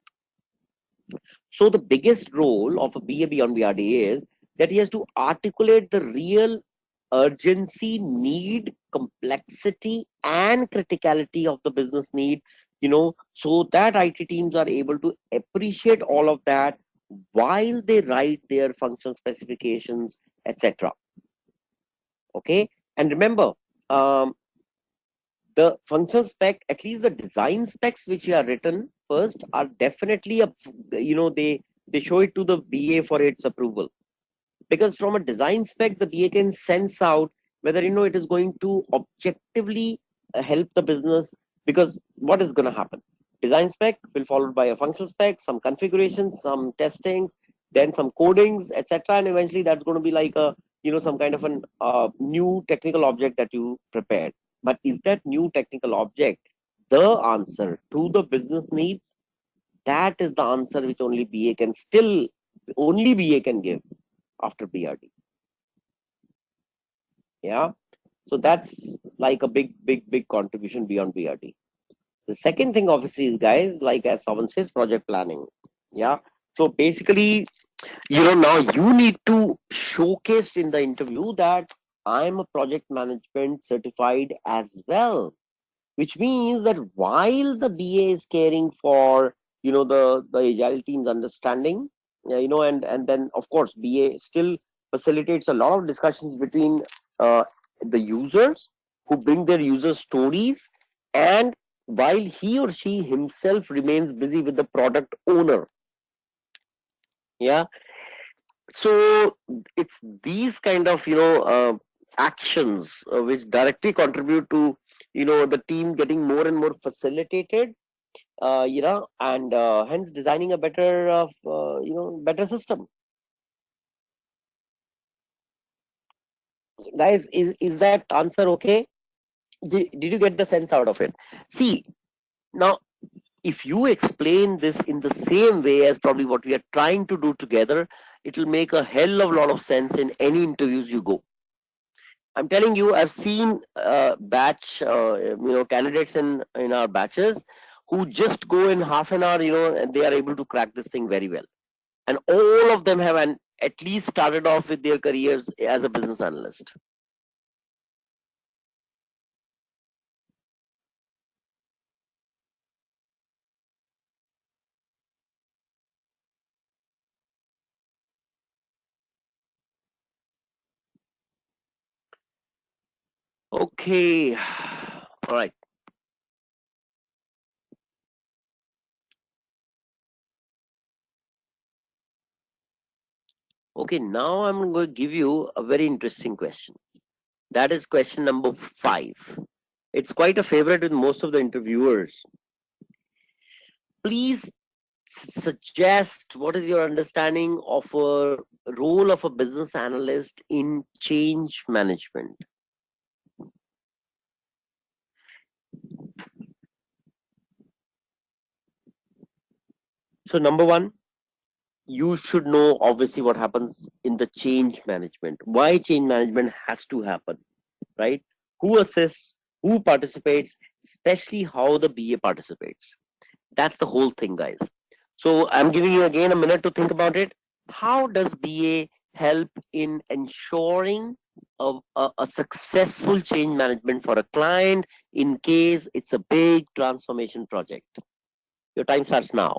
So the biggest role of a BA on BRD is that he has to articulate the real urgency, need, complexity, and criticality of the business need, so that IT teams are able to appreciate all of that while they write their functional specifications, etc. Okay, and remember, um, the functional spec, at least the design specs which are written first, are definitely they show it to the BA for its approval, because from a design spec the BA can sense out whether it is going to objectively help the business. Because what is going to happen? design spec will followed by a functional spec, some configurations, some testings, then some codings, etc. And eventually that's going to be like a, some kind of an new technical object that you prepared. But is that new technical object the answer to the business needs? That is the answer which only BA can give after BRD. Yeah. So that's like a big contribution beyond BRD. The second thing obviously is, guys, like as someone says, project planning. Yeah. So basically, now you need to showcase in the interview that I'm a project management certified as well, which means that while the BA is caring for, the agile team's understanding, yeah, and then of course BA still facilitates a lot of discussions between uh, the users who bring their user stories, and while he or she himself remains busy with the product owner. Yeah. So it's these kind of actions which directly contribute to the team getting more and more facilitated, and hence designing a better system. Guys, is that answer okay? Did you get the sense out of it? See, now if you explain this in the same way as probably what we are trying to do together, it will make a hell of a lot of sense in any interviews you go. I'm telling you, I've seen batch, candidates in our batches who just go in half an hour, and they are able to crack this thing very well. And all of them have at least started off with their careers as a business analyst. Okay, all right. Okay, now I'm going to give you a very interesting question. That is question number 5. It's quite a favorite with most of the interviewers. Please suggest what is your understanding of a role of a business analyst in change management. So number 1, you should know obviously what happens in the change management, why change management has to happen, right? Who assists, who participates, especially how the BA participates. That's the whole thing, guys. So I'm giving you again a minute to think about it. How does BA help in ensuring a successful change management for a client in case it's a big transformation project? Your time starts now.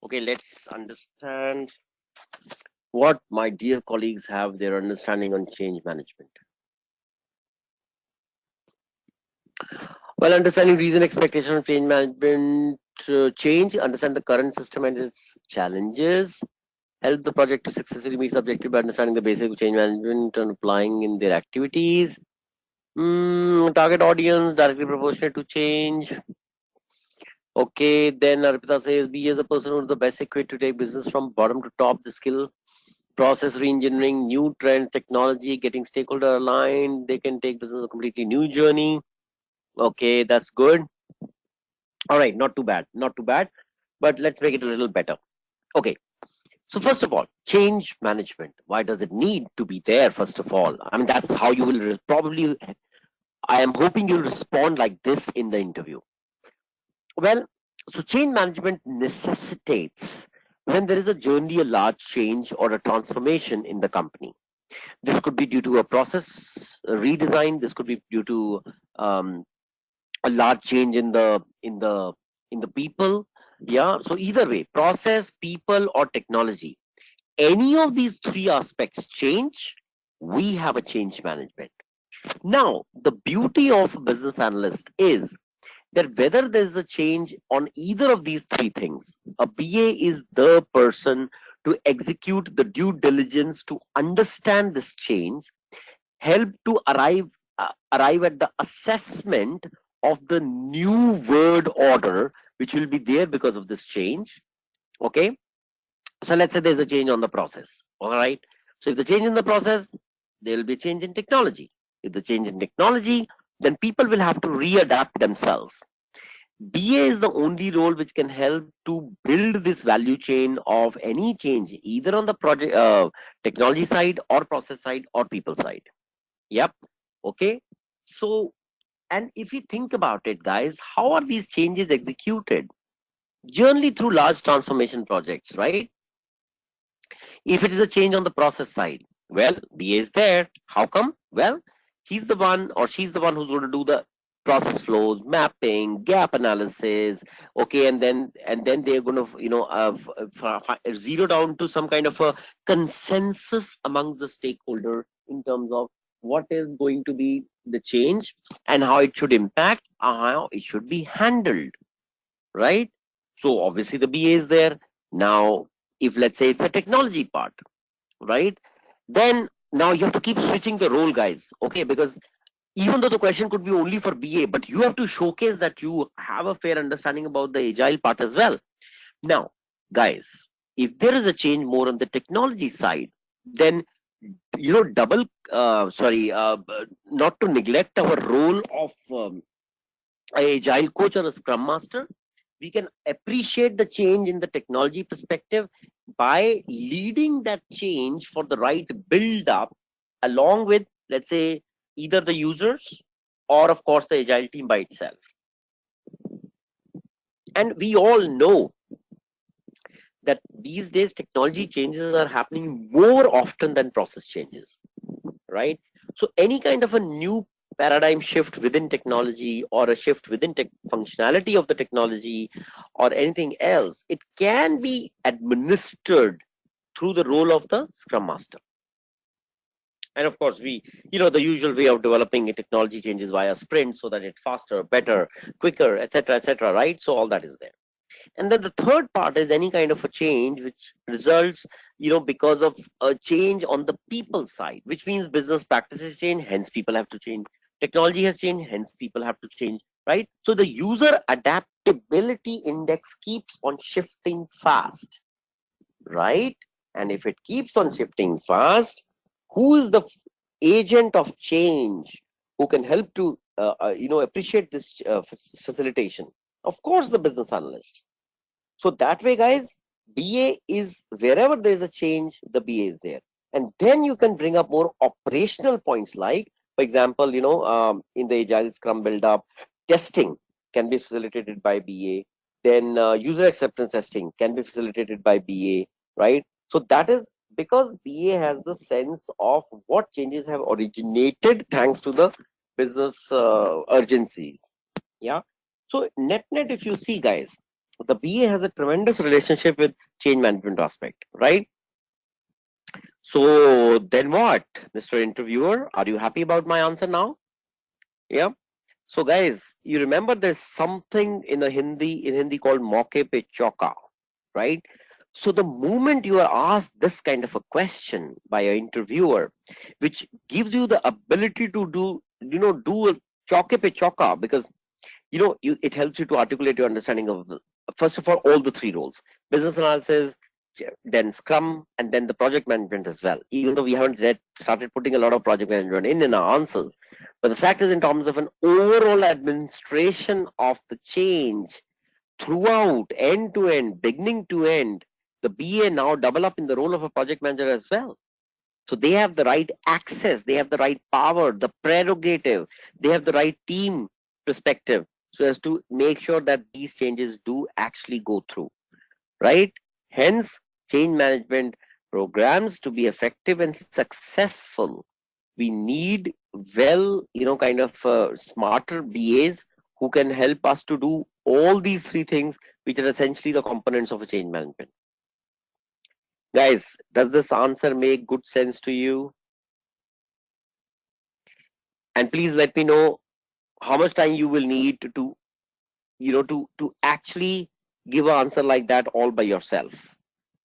Okay, let's understand what my dear colleagues have their understanding on change management. Well, understanding reason, expectation of change management, change, understand the current system and its challenges, help the project to successfully meet objective by understanding the basic of change management and applying in their activities. Target audience directly proportionate to change. Okay, then Arpita says, be as a person who is the best equipped to take business from bottom to top. The skill, process reengineering, new trends, technology, getting stakeholder aligned. They can take business a completely new journey. Okay, that's good. All right, not too bad, not too bad. But let's make it a little better. Okay, so first of all, change management. Why does it need to be there? First of all, I mean that's how you will probably. I am hoping you'll respond like this in the interview. Well, so change management necessitates when there is a generally a large change or a transformation in the company. This could be due to a process redesign. This could be due to a large change in the people. Yeah. So either way, process, people, or technology. Any of these three aspects change, we have a change management. Now, the beauty of a business analyst is that whether there's a change on either of these three things, a BA is the person to execute the due diligence to understand this change, help to arrive at the assessment of the new word order which will be there because of this change. Okay, so let's say there's a change on the process. All right, so if the change in the process, there will be a change in technology. If the change in technology, then people will have to readapt themselves. BA is the only role which can help to build this value chain of any change, either on the project technology side or process side or people side. Yep. Okay. So, and if you think about it, guys, how are these changes executed? Generally through large transformation projects, right? If it is a change on the process side, well, BA is there. How come? Well, he's the one or she's the one who's going to do the process flows, mapping, gap analysis. Okay, and then they're going to zero down to some kind of a consensus amongst the stakeholder in terms of what is going to be the change and how it should impact, how it should be handled, right? So obviously the BA is there. Now, if let's say it's a technology part, right? Then now you have to keep switching the role, guys. Okay, because even though the question could be only for BA, but you have to showcase that you have a fair understanding about the agile part as well. Now, guys, if there is a change more on the technology side, then double not to neglect our role of a agile coach or a scrum master, we can appreciate the change in the technology perspective by leading that change for the right build up along with, let's say, either the users or of course the agile team by itself. And we all know that these days technology changes are happening more often than process changes, right? So any kind of a new paradigm shift within technology or a shift within functionality of the technology or anything else, it can be administered through the role of the scrum master. And of course, the usual way of developing a technology changes via sprint so that it's faster, better, quicker, etc., right? So all that is there. And then the third part is any kind of a change which results, because of a change on the people side, which means business practices change, hence people have to change. Technology has changed, hence people have to change, right? So the user adaptability index keeps on shifting fast, right? And if it keeps on shifting fast, who is the agent of change who can help to, appreciate this facilitation? Of course, the business analyst. So that way, guys, BA is wherever there is a change, the BA is there. And then you can bring up more operational points like, for example, in the Agile Scrum build-up, testing can be facilitated by BA. Then user acceptance testing can be facilitated by BA, right? So that is because BA has the sense of what changes have originated thanks to the business urgencies. Yeah. So net, if you see, guys, the BA has a tremendous relationship with change management aspect, right? So then what, Mr. Interviewer? Are you happy about my answer now? Yeah. So guys, you remember there's something in the Hindi called "Mauke pe chauka," right? So the moment you are asked this kind of a question by an interviewer, which gives you the ability to do a "chauke pe chauka," because it helps you to articulate your understanding of first of all the three roles: business analysis, then scrum, and then the project management as well, even though we haven't yet started putting a lot of project management in our answers. But the fact is, in terms of an overall administration of the change throughout, end to end, beginning to end, the BA now double up in the role of a project manager as well. So they have the right access, they have the right power, the prerogative, they have the right team perspective, so as to make sure that these changes do actually go through, right? Hence, change management programs to be effective and successful, we need well, kind of smarter BAs who can help us to do all these three things, which are essentially the components of a change management. Guys, does this answer make good sense to you? And please let me know how much time you will need to actually give an answer like that all by yourself.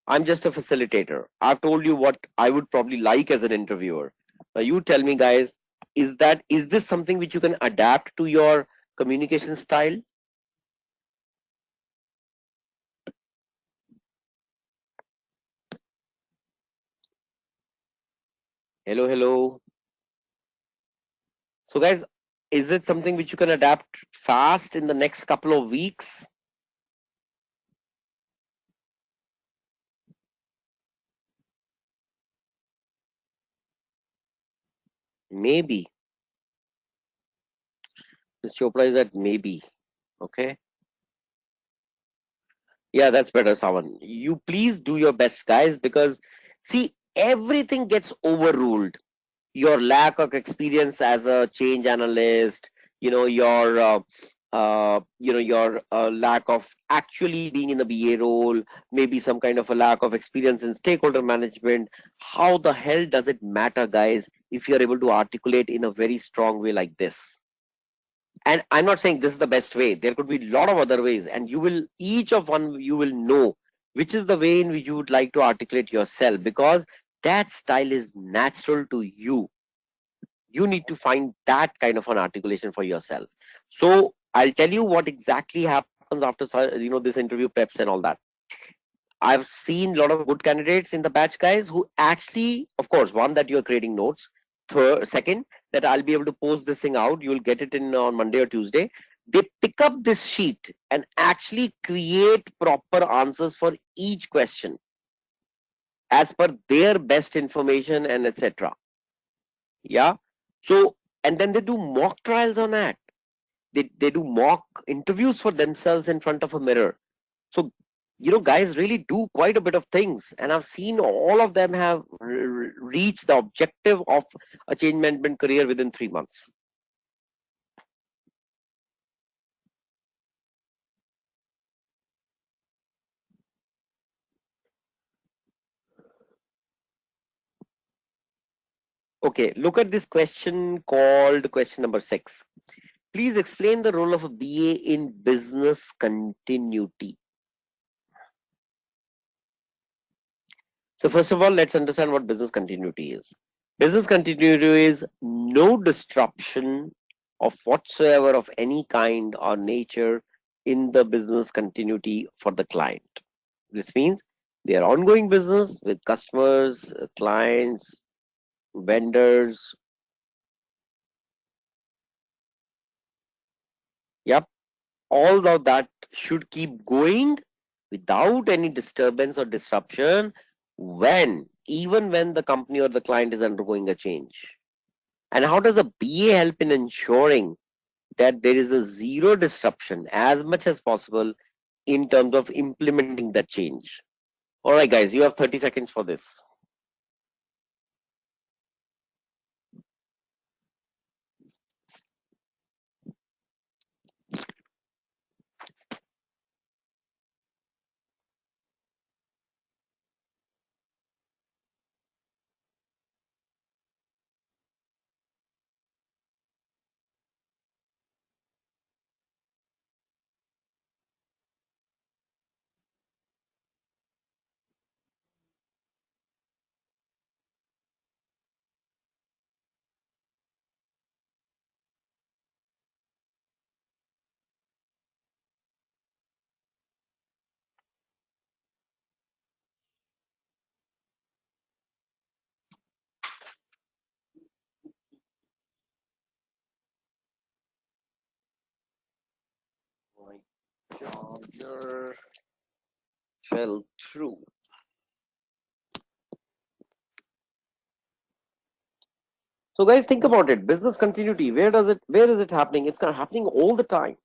I'm just a facilitator. I've told you what I would probably like as an interviewer. Now you tell me, guys, is this something which you can adapt to your communication style? Hello, hello. So guys, is it something which you can adapt fast in the next couple of weeks? Maybe. Ms. Chopra is at maybe. Okay. Yeah, that's better, Sawan. You please do your best, guys, because see, everything gets overruled. Your lack of experience as a change analyst, your lack of actually being in the BA role, maybe some kind of a lack of experience in stakeholder management. How the hell does it matter, guys, if you're able to articulate in a very strong way like this? And I'm not saying this is the best way. There could be a lot of other ways, and each of one you will know which is the way in which you would like to articulate yourself, because that style is natural to you. You need to find that kind of an articulation for yourself. So I'll tell you what exactly happens after this interview preps and all that. I've seen a lot of good candidates in the batch, guys, who actually, of course, one, that you're creating notes. Third, second, that I'll be able to post this thing out. You'll get it in on Monday or Tuesday. They pick up this sheet and actually create proper answers for each question as per their best information and etc. Yeah. So, and then they do mock trials on that. They do mock interviews for themselves in front of a mirror. So, guys really do quite a bit of things, and I've seen all of them have reached the objective of a change management career within 3 months. Okay, look at this question called question number 6. Please explain the role of a BA in business continuity. So first of all, let's understand what business continuity is. Business continuity is no disruption of whatsoever of any kind or nature in the business continuity for the client. This means their ongoing business with customers, clients, vendors. Yep, all of that should keep going without any disturbance or disruption even when the company or the client is undergoing a change. And how does a BA help in ensuring that there is a zero disruption as much as possible in terms of implementing that change? All right, guys, you have 30 seconds for this. user fell through. So guys, think about it. Business continuity. Where is it happening? It's kind of happening all the time.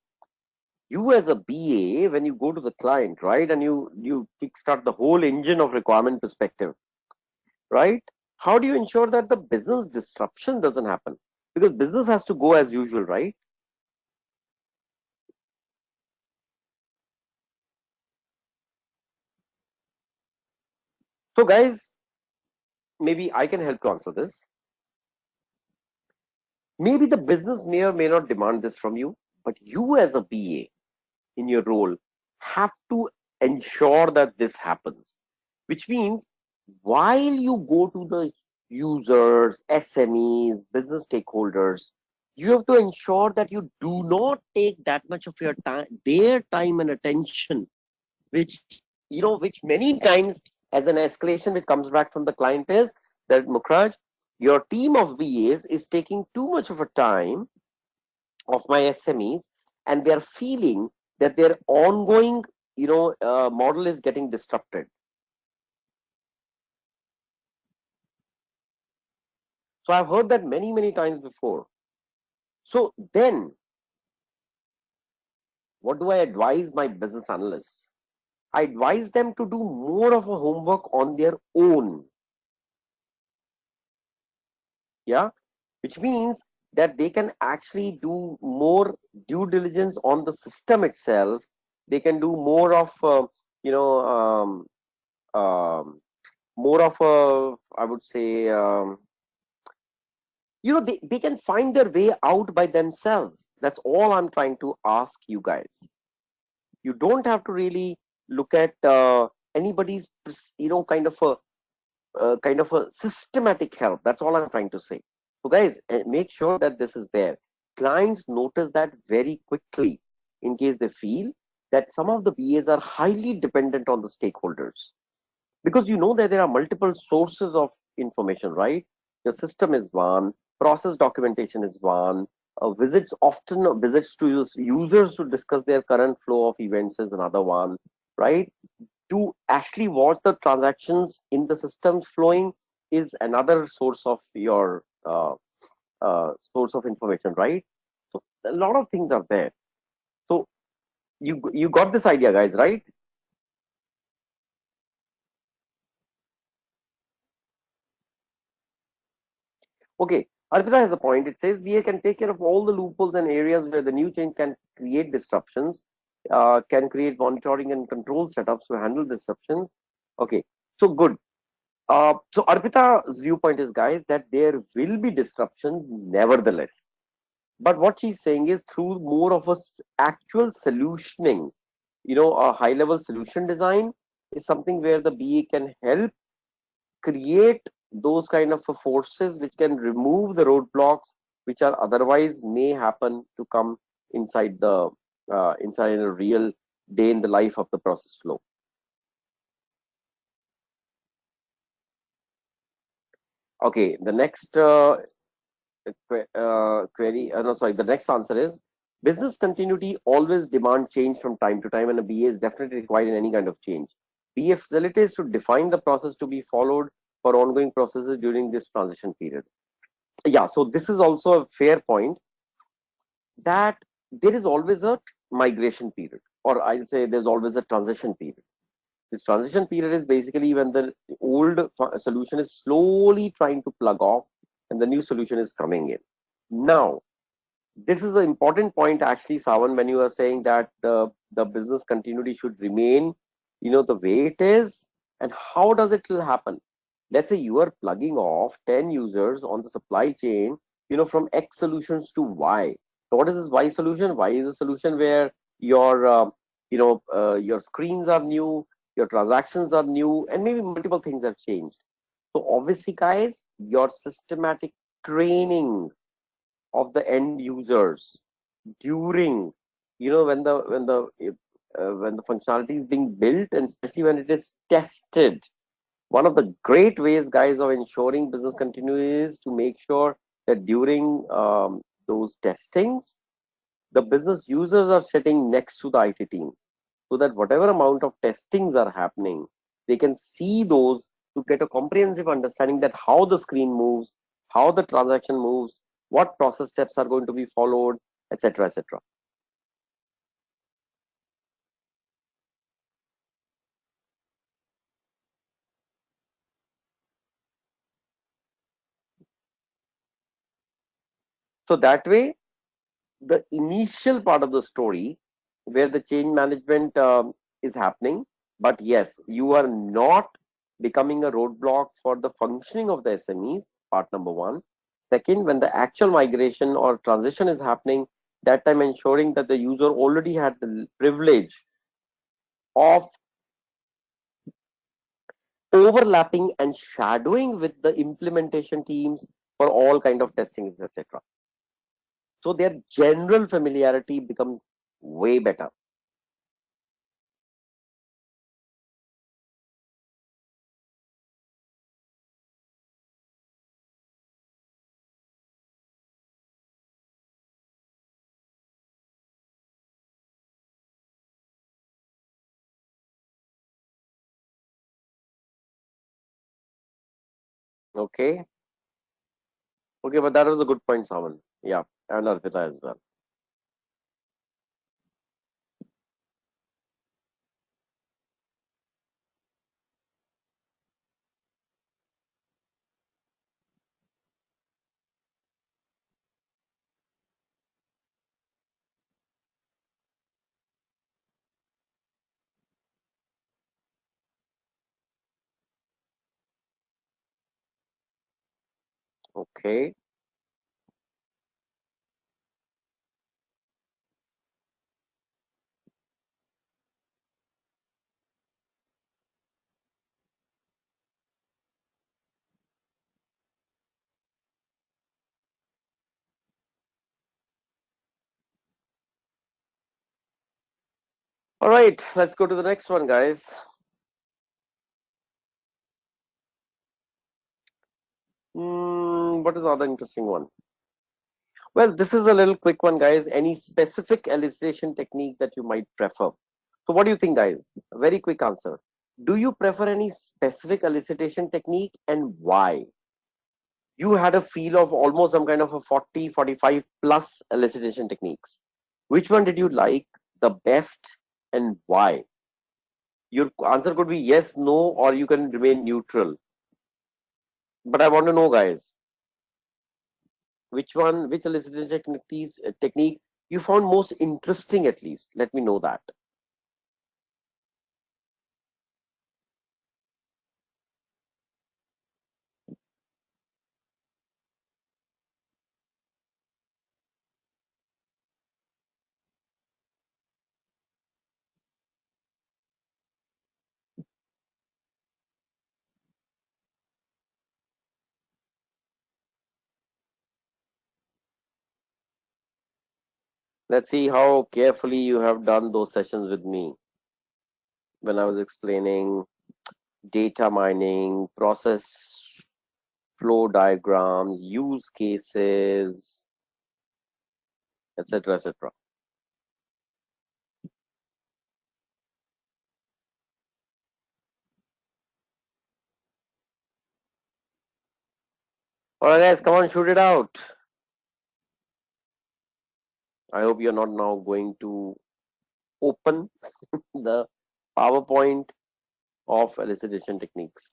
You as a BA, when you go to the client, right, and you kickstart the whole engine of requirement perspective, right? How do you ensure that the business disruption doesn't happen? Because business has to go as usual, right? So guys, maybe I can help to answer this. Maybe the business may or may not demand this from you, but you as a BA in your role have to ensure that this happens, which means while you go to the users, SMEs, business stakeholders, you have to ensure that you do not take that much of your time, their time and attention, which which many times as an escalation which comes back from the client is that Mukraj, your team of BAs is taking too much of a time of my SMEs, and they're feeling that their ongoing model is getting disrupted. So I've heard that many times before. So then what do I advise my business analysts? I advise them to do more of a homework on their own. Yeah, which means that they can actually do more due diligence on the system itself. They can do more of you know more of a, I would say, they can find their way out by themselves. That's all I'm trying to ask you guys. You don't have to really look at anybody's kind of a systematic help. That's all I'm trying to say. So guys, make sure that this is there. Clients notice that very quickly in case they feel that some of the BAs are highly dependent on the stakeholders, because you know that there are multiple sources of information, right? Your system is one, process documentation is one, visits to users to discuss their current flow of events is another one, right? To actually watch the transactions in the systems flowing is another source of your source of information, right? So a lot of things are there. So you got this idea, guys, right? Okay, Arpita has a point. It says BA can take care of all the loopholes and areas where the new change can create disruptions, can create monitoring and control setups to handle disruptions. Okay, so good. So Arpita's viewpoint is, guys, that there will be disruptions nevertheless. But what she's saying is through more of a actual solutioning, a high level solution design is something where the BA can help create those kind of forces which can remove the roadblocks which are otherwise may happen to come inside the inside a real day in the life of the process flow. Okay, the next query, no, sorry, the next answer is business continuity always demand change from time to time, and a BA is definitely required in any kind of change. BA facilitates to define the process to be followed for ongoing processes during this transition period. Yeah, so this is also a fair point, that there is always a migration period, or I'll say there's always a transition period. This transition period is basically when the old solution is slowly trying to plug off and the new solution is coming in. Now, this is an important point actually, Savan, when you are saying that the business continuity should remain, the way it is. And how does it will happen? Let's say you are plugging off 10 users on the supply chain, from X solutions to Y. So what is this Y solution? Y is a solution where your screens are new, your transactions are new, and maybe multiple things have changed. So obviously, guys, your systematic training of the end users during, when the functionality is being built, and especially when it is tested. One of the great ways, guys, of ensuring business continuity is to make sure that during those testings, the business users are sitting next to the IT teams. so that whatever amount of testings are happening, they can see those to get a comprehensive understanding that how the screen moves, how the transaction moves, what process steps are going to be followed, etc., etc. So that way, the initial part of the story where the change management is happening, but yes, you are not becoming a roadblock for the functioning of the SMEs, part number one. Second, when the actual migration or transition is happening, that time ensuring that the user already had the privilege of overlapping and shadowing with the implementation teams for all kind of testings, etc. So their general familiarity becomes way better. Okay. Okay, but that was a good point, Saman. Yeah, and Arpita as well. Okay. All right, let's go to the next one, guys. What is the other interesting one? Well, this is a little quick one, guys. Any specific elicitation technique that you might prefer? So, what do you think, guys? A very quick answer. Do you prefer any specific elicitation technique and why? You had a feel of almost some kind of a 40, 45 plus elicitation techniques. Which one did you like the best and why? Your answer could be yes, no, or you can remain neutral. But I want to know, guys, which one, which elicitation technique you found most interesting at least. Let me know that. Let's see how carefully you have done those sessions with me when I was explaining data mining, process flow diagrams, use cases, etc., etc. All right, guys, come on, shoot it out. I hope you're not now going to open the PowerPoint of elicitation techniques.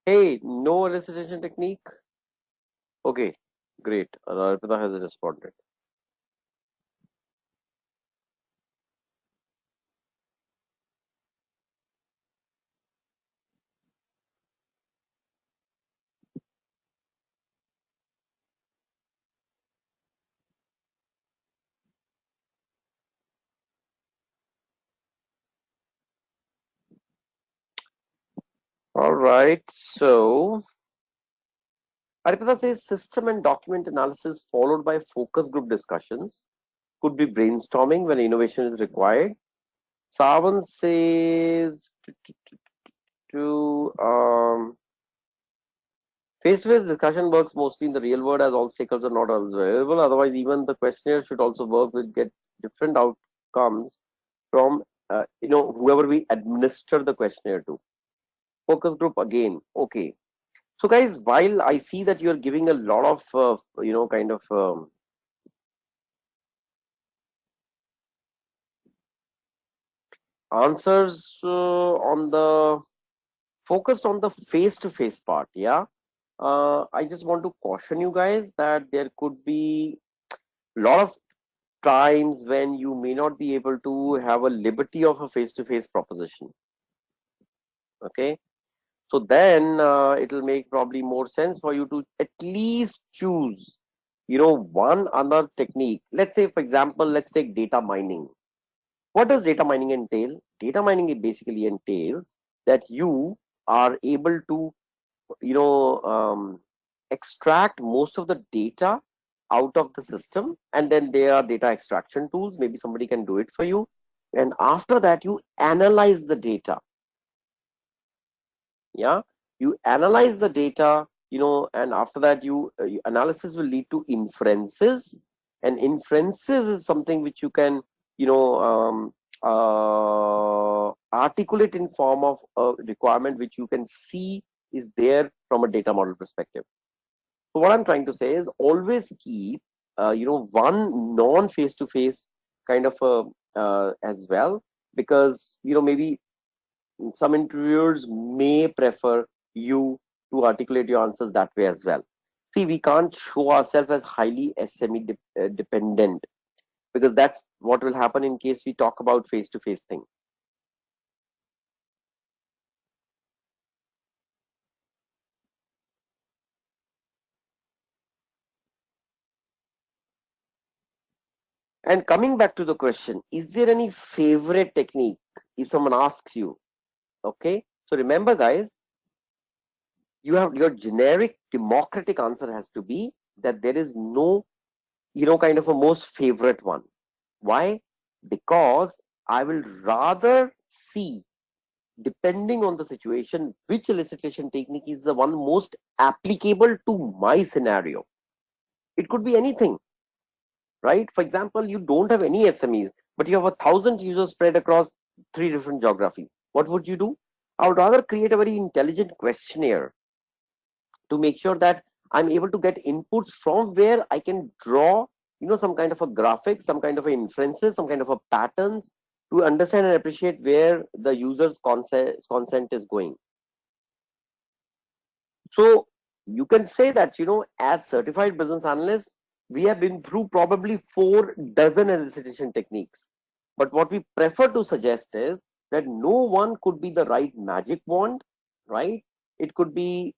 Hey, no elicitation technique? Okay, great. Arpita has responded. All right. So Arpita says system and document analysis followed by focus group discussions. Could be brainstorming when innovation is required. Savan says to face-to-face discussion works mostly in the real world as all stakeholders are not always available. Otherwise, even the questionnaire should also work with get different outcomes from whoever we administer the questionnaire to. Focus group again. Okay. So guys, while I see that you're giving a lot of kind of answers on the focused on the face-to-face part, yeah. I just want to caution you guys that there could be a lot of times when you may not be able to have a liberty of a face-to-face proposition. Okay, so then it'll make probably more sense for you to at least choose, one other technique. Let's say, for example, let's take data mining. What does data mining entail? Data mining it basically entails that you are able to you know um, extract most of the data out of the system, and then there are data extraction tools. Maybe somebody can do it for you, and after that you analyze the data. Yeah, you analyze the data, and after that analysis will lead to inferences, and inferences is something which you can you know articulate in form of a requirement which you can see is there from a data model perspective. So what I'm trying to say is always keep one non face to face kind of a as well, because maybe some interviewers may prefer you to articulate your answers that way as well. See, we can't show ourselves as highly dependent, because that's what will happen in case we talk about face to face thing. And coming back to the question, is there any favorite technique if someone asks you? Okay, so remember guys, you have your generic democratic answer has to be that there is no kind of a most favorite one. Why? Because I will rather see, depending on the situation, which elicitation technique is the one most applicable to my scenario. It could be anything, right? For example, you don't have any SMEs, but you have 1,000 users spread across 3 different geographies. What would you do? I would rather create a very intelligent questionnaire to make sure that I'm able to get inputs from where I can draw, some kind of a graphic, some kind of a inferences, some kind of a patterns to understand and appreciate where the user's consent is going. So you can say that, as certified business analysts, we have been through probably 4 dozen elicitation techniques. But what we prefer to suggest is that no one could be the right magic wand, right? It could be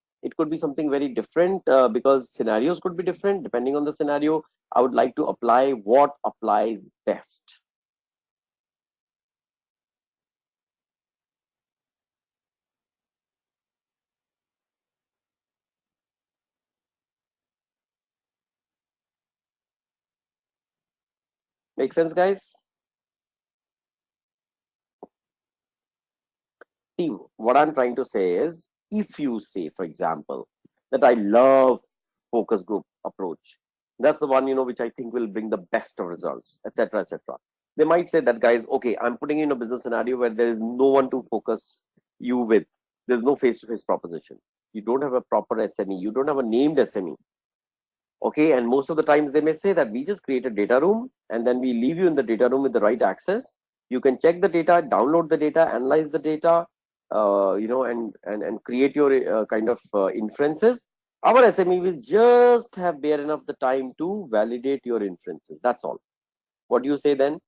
something very different, because scenarios could be different depending on the scenario. I would like to apply what applies best. Make sense, guys? See, what I'm trying to say is, if you say, for example, that I love focus group approach, that's the one, which I think will bring the best of results, etc., etc. They might say that, guys, okay, I'm putting in a business scenario where there is no one to focus you with. There's no face-to-face proposition. You don't have a proper SME. You don't have a named SME. Okay, and most of the times they may say that we just create a data room and then we leave you in the data room with the right access. You can check the data, download the data, analyze the data, and create your kind of inferences. Our SME will just have bare enough the time to validate your inferences. That's all. What do you say then?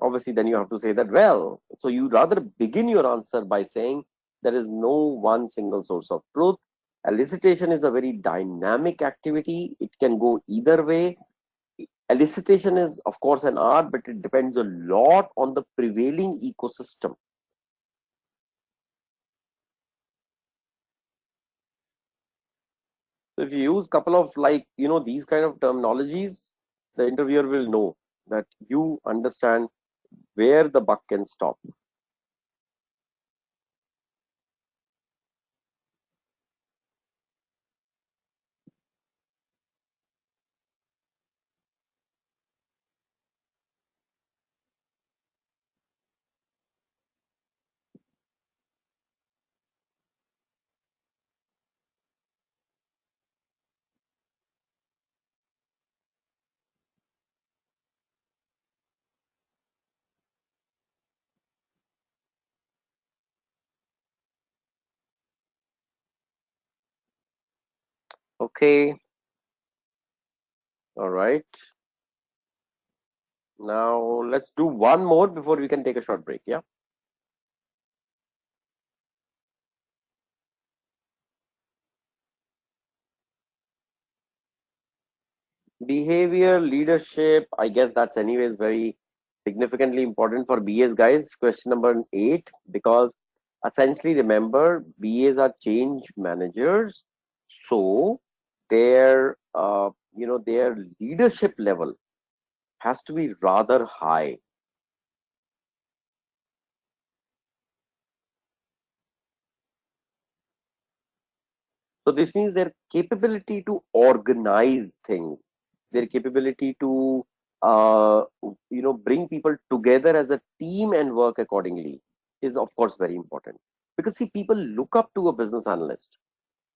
Obviously, then you have to say that, well, so you rather begin your answer by saying there is no one single source of truth. Elicitation is a very dynamic activity. It can go either way. Elicitation is, of course, an art, but it depends a lot on the prevailing ecosystem. So if you use couple of like, these kind of terminologies, the interviewer will know that you understand where the buck can stop. Okay, all right. Now let's do one more before we can take a short break. Yeah. Behavior, leadership, I guess that's anyways very significantly important for BAs, guys. Question number 8, because essentially remember BAs are change managers, so their leadership level has to be rather high. So this means their capability to organize things, their capability to bring people together as a team and work accordingly is of course very important. Because see, people look up to a business analyst,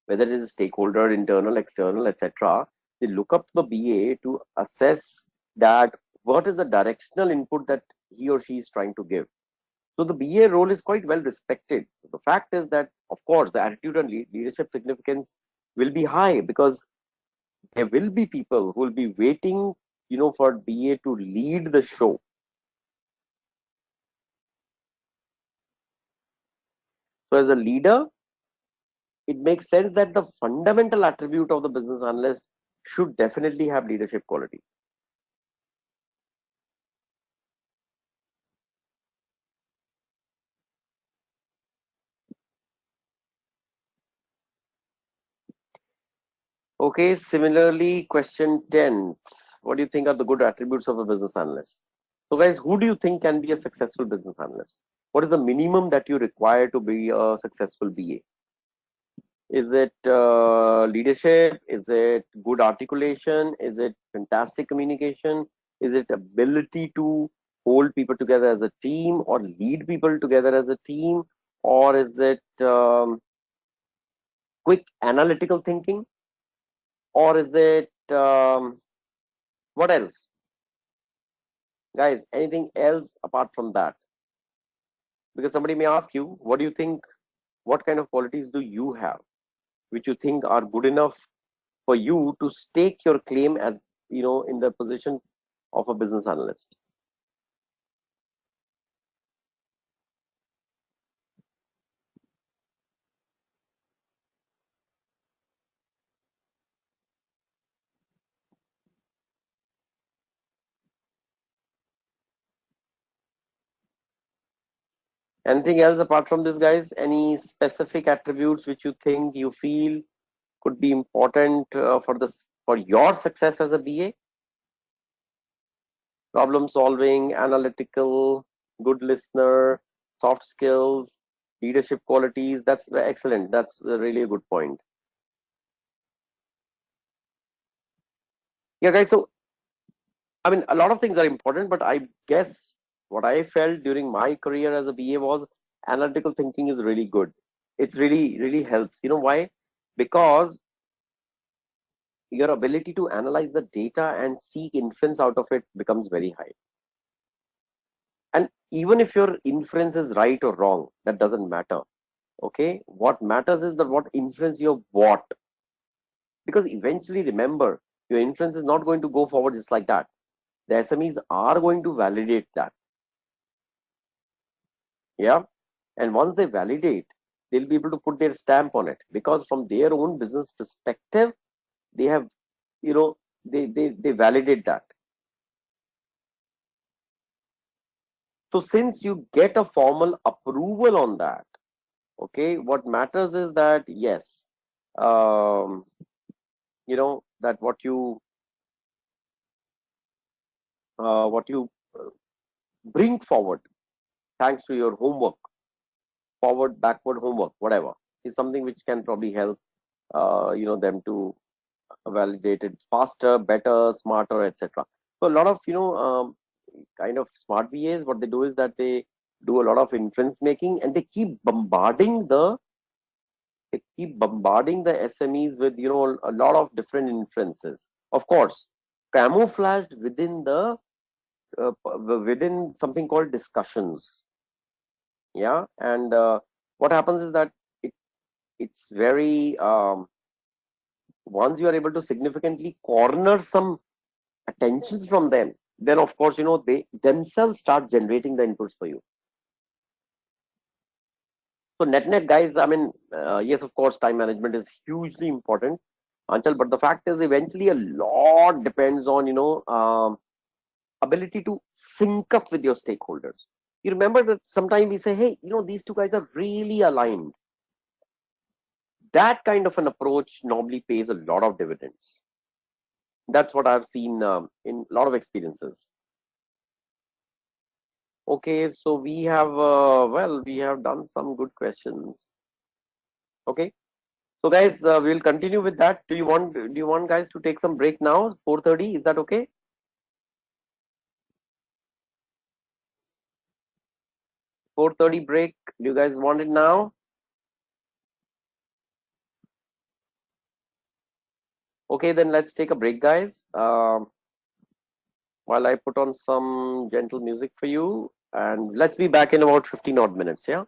whether it is a stakeholder, internal, external, etc. They look up to the BA to assess that what is the directional input that he or she is trying to give. So the BA role is quite well respected. The fact is that, of course, the attitude and leadership significance will be high because there will be people who will be waiting, for BA to lead the show. So as a leader, it makes sense that the fundamental attribute of the business analyst should definitely have leadership quality. Okay, similarly, question 10. What do you think are the good attributes of a business analyst? So, guys, who do you think can be a successful business analyst? What is the minimum that you require to be a successful BA? Is it leadership? Is it good articulation? Is it fantastic communication? Is it ability to hold people together as a team or lead people together as a team? Or is it quick analytical thinking? Or is it what else? Guys, anything else apart from that? Because somebody may ask you, what do you think? What kind of qualities do you have which you think are good enough for you to stake your claim as in the position of a business analyst? Anything else apart from this, guys? Any specific attributes which you think you feel could be important for your success as a BA? Problem solving, analytical, good listener, soft skills, leadership qualities. That's excellent. That's really a good point. Yeah, guys. So, I mean, a lot of things are important, but I guess what I felt during my career as a BA was analytical thinking is really good. It's really, really helps. You know why? Because your ability to analyze the data and seek inference out of it becomes very high. And even if your inference is right or wrong, that doesn't matter. Okay, what matters is that what inference you have bought, because eventually remember your inference is not going to go forward just like that. The SMEs are going to validate that. Yeah, and once they validate, they'll be able to put their stamp on it, because from their own business perspective they have, you know they validate that. So since you get a formal approval on that, okay, what matters is that yes, um, that what you bring forward thanks to your homework, forward, backward homework, whatever, is something which can probably help them to validate it faster, better, smarter, etc. So a lot of kind of smart VAs, what they do is that they do a lot of inference making, and they keep bombarding the SMEs with a lot of different inferences. Of course, camouflaged within something called discussions. Yeah, and what happens is that it's very once you are able to significantly corner some attentions from them, then of course they themselves start generating the inputs for you. So net guys, I mean, yes, of course, time management is hugely important, Anchal, but the fact is eventually a lot depends on ability to sync up with your stakeholders. You remember that sometimes we say, hey, these two guys are really aligned. That kind of an approach normally pays a lot of dividends. That's what I've seen in a lot of experiences. Okay, so we have done some good questions. Okay, so guys, we'll continue with that. Do you want guys to take some break now? 4:30, is that okay? 4:30 break. Do you guys want it now? Okay, then let's take a break, guys. While I put on some gentle music for you, and let's be back in about 15 odd minutes. Yeah.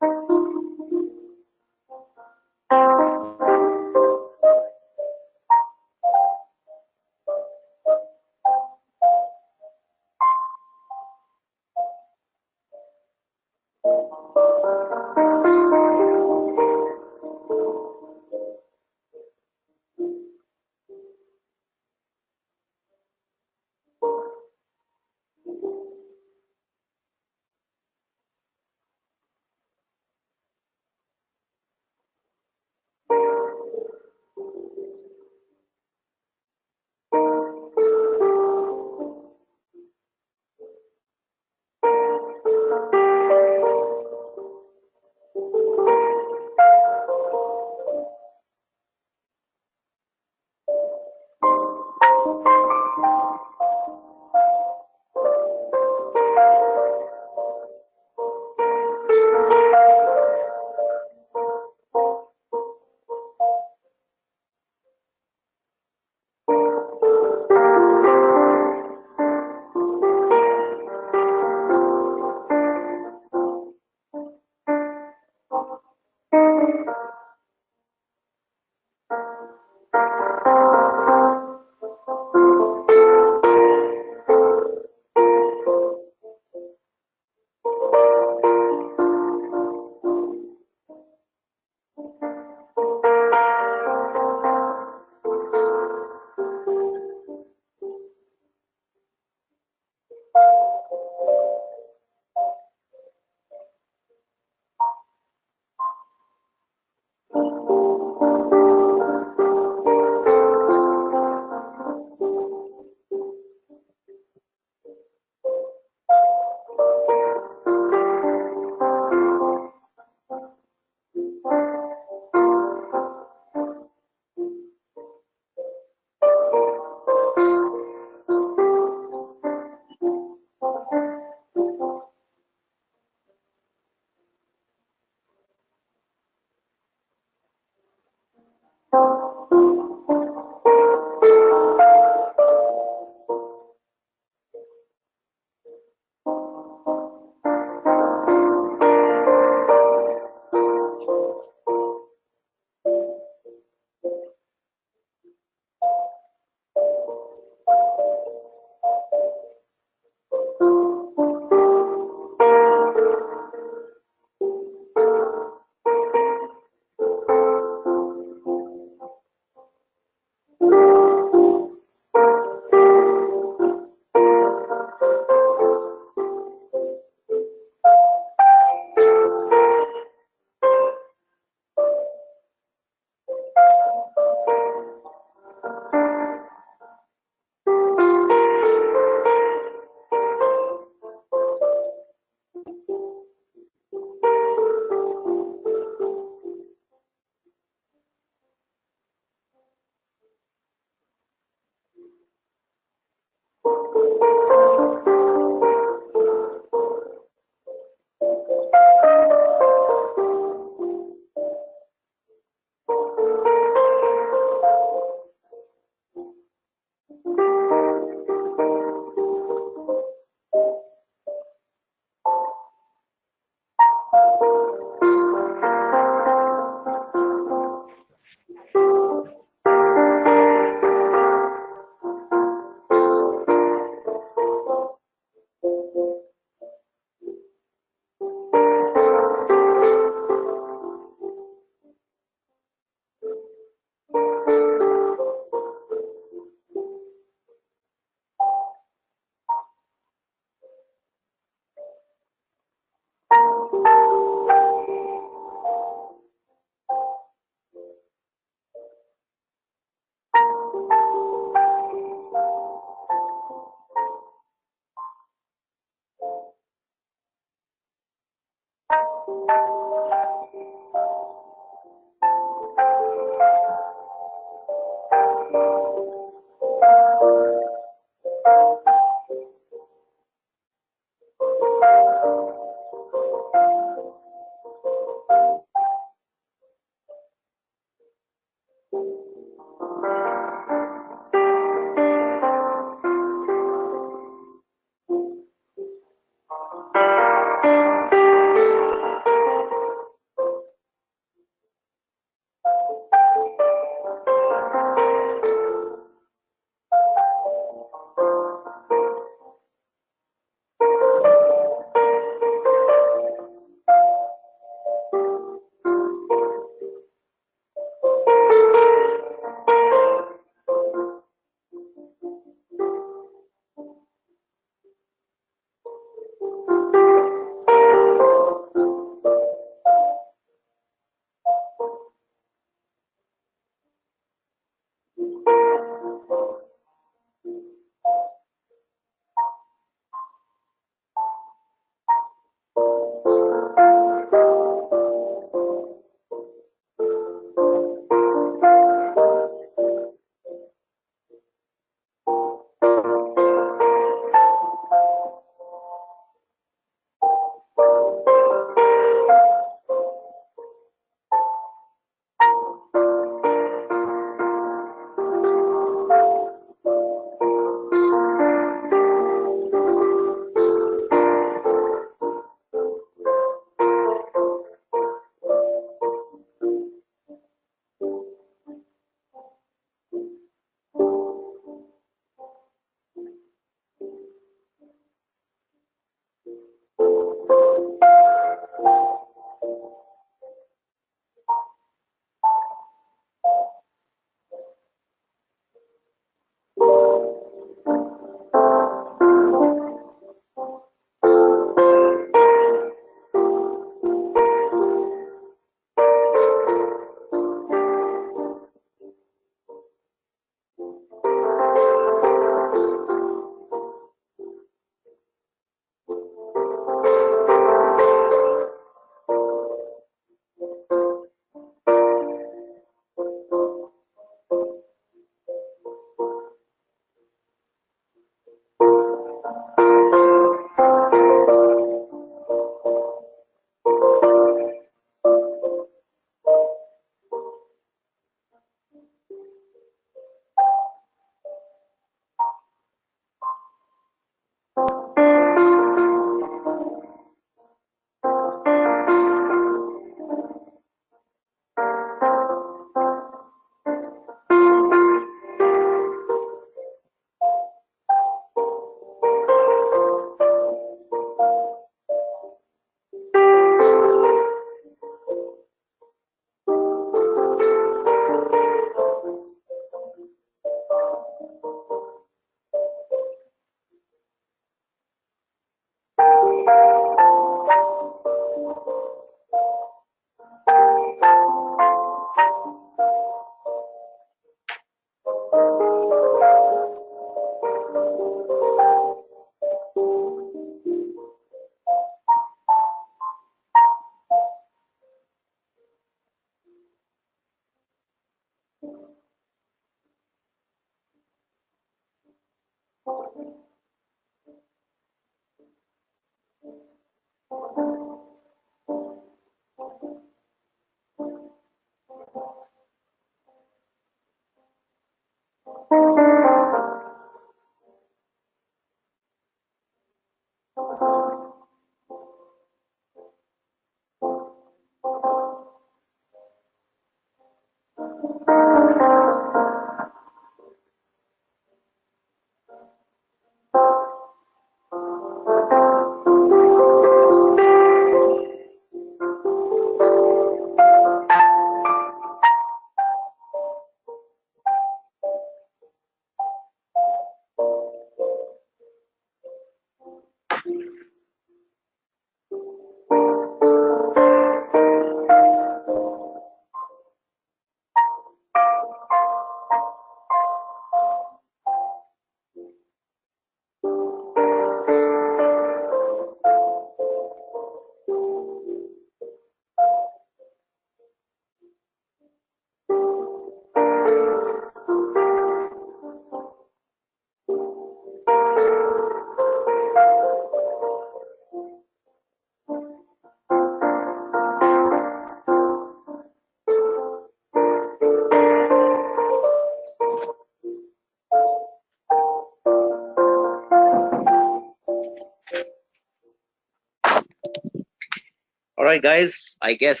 right, guys, I guess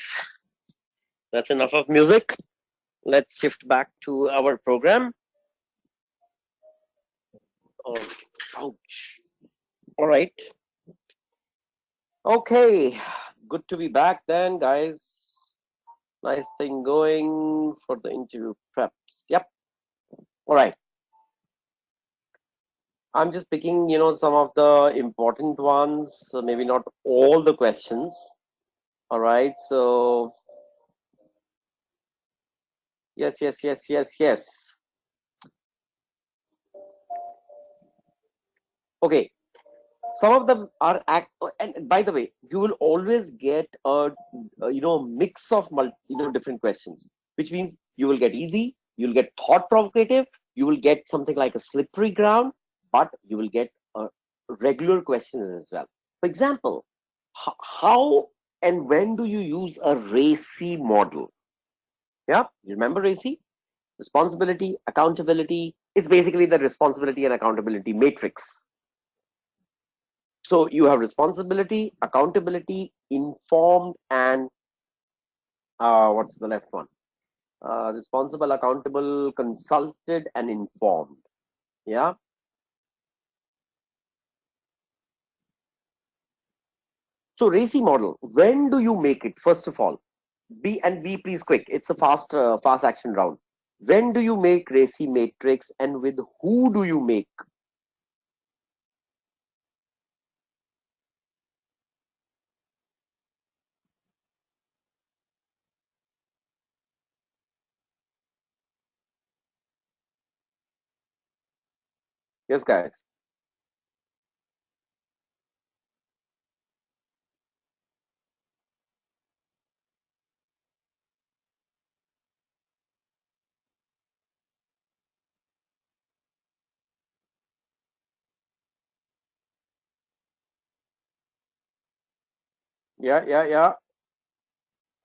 that's enough of music. Let's shift back to our program. Oh, ouch. All right. Okay. Good to be back then, guys. Nice thing going for the interview preps. Yep. All right. I'm just picking, some of the important ones, so maybe not all the questions. All right. So, yes, yes, yes, yes, yes. Okay. Some of them are and by the way, you will always get a mix of different questions, which means you will get easy, you'll get thought provocative, you will get something like a slippery ground, but you will get regular questions as well. For example, how and when do you use a RACI model? Yeah, you remember RACI? Responsibility, accountability. It's basically the responsibility and accountability matrix. So you have responsibility, accountability, informed, and what's the left one? Responsible, accountable, consulted, and informed. Yeah. So RACI model. When do you make it? First of all, be please quick. It's a fast action round. When do you make RACI matrix, and with who do you make? Yes, guys. Yeah, yeah, yeah.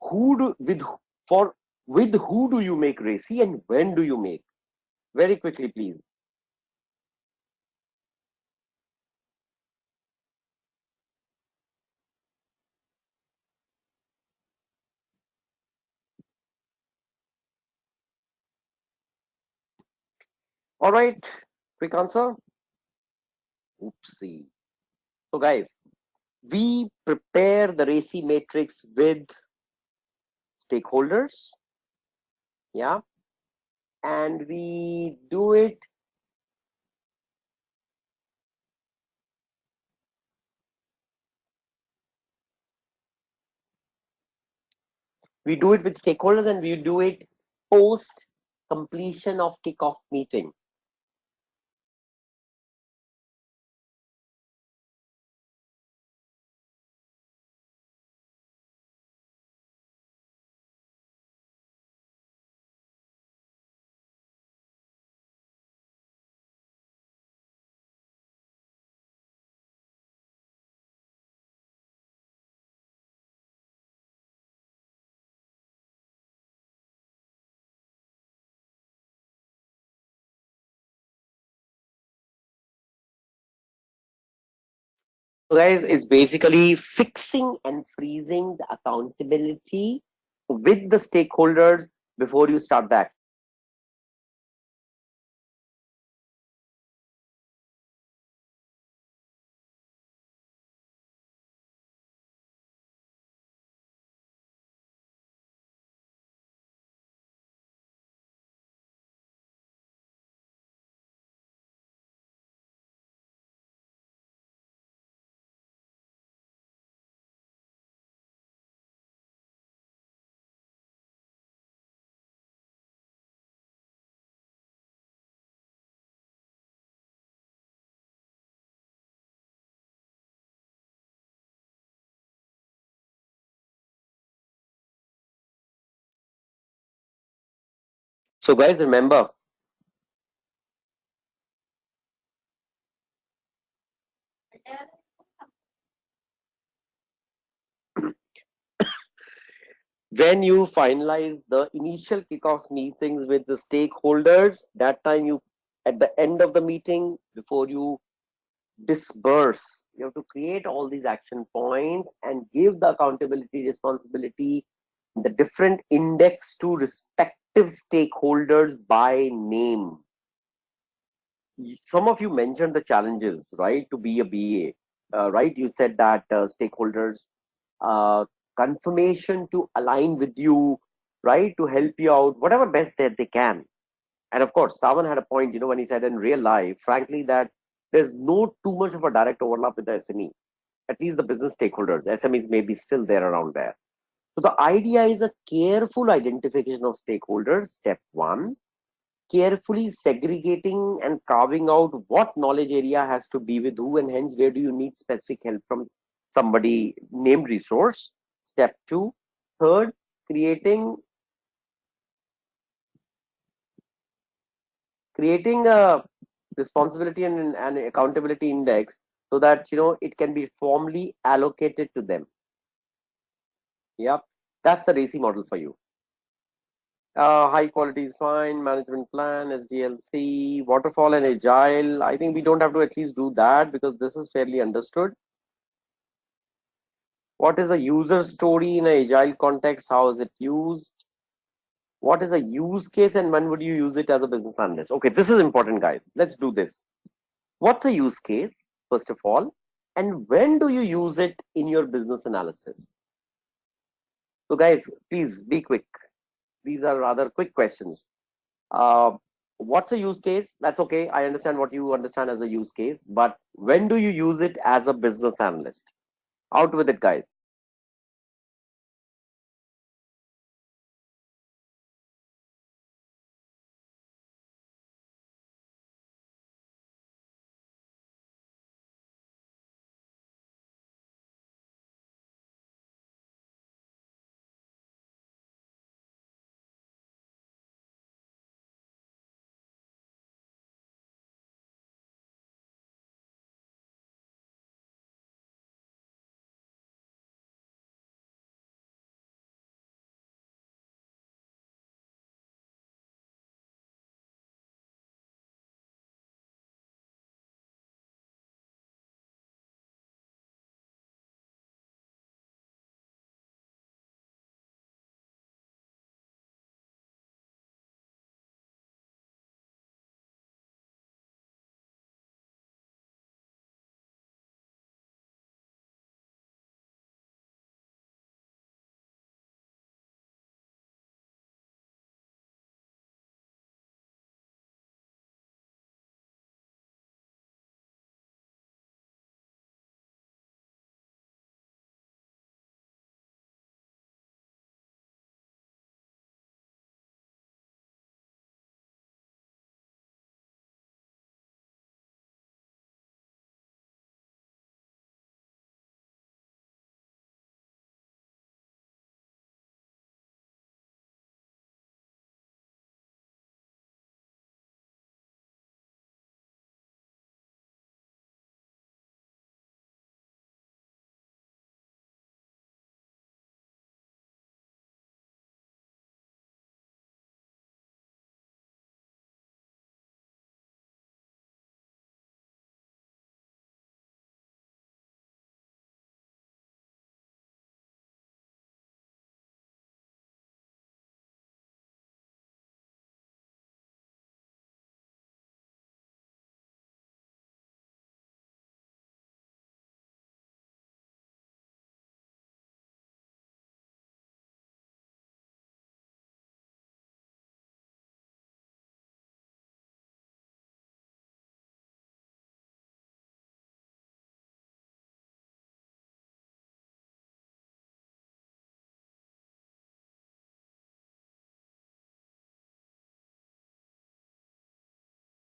Who do with for with who do you make RACI, and when do you make? Very quickly, please. All right. Quick answer. Oopsie. So, guys, we prepare the RACI matrix with stakeholders, yeah, and we do it with stakeholders, and we do it post completion of kickoff meeting. So, guys, it's basically fixing and freezing the accountability with the stakeholders before you start that. So, guys, remember, when you finalize the initial kickoff meetings with the stakeholders, that time you, at the end of the meeting, before you disperse You have to create all these action points and give the accountability, responsibility, the different index to respective stakeholders by name. Some of you mentioned the challenges, right, to be a BA, right? You said that stakeholders, uh, confirmation to align with you, right, to help you out, whatever best that they can. And of course, Savan had a point, when he said in real life, frankly, that there's no too much of a direct overlap with the SME, at least the business stakeholders. SMEs may be still there around there. So the idea is a careful identification of stakeholders, step one, carefully segregating and carving out what knowledge area has to be with who, and hence where do you need specific help from somebody named resource. Step two. Third, creating a responsibility and an accountability index so that it can be formally allocated to them. Yep, that's the RACI model for you. High quality is fine, management plan, SDLC, waterfall and agile. I think we don't have to at least do that because this is fairly understood. What is a user story in an agile context? How is it used? What is a use case and when would you use it as a business analyst? Okay, this is important, guys. Let's do this. What's a use case, first of all, and when do you use it in your business analysis? So, guys, please be quick. These are rather quick questions. Uh, what's a use case? That's okay. I understand what you understand as a use case, but when do you use it as a business analyst? Out with it, guys.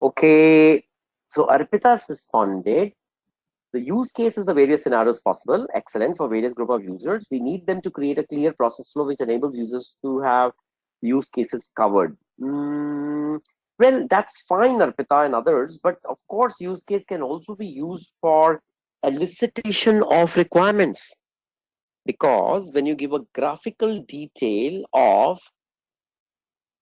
Okay, so Arpita responded. The use case is the various scenarios possible. Excellent for various group of users. We need them to create a clear process flow which enables users to have use cases covered. Well, that's fine, Arpita and others, but of course, use case can also be used for elicitation of requirements, because when you give a graphical detail of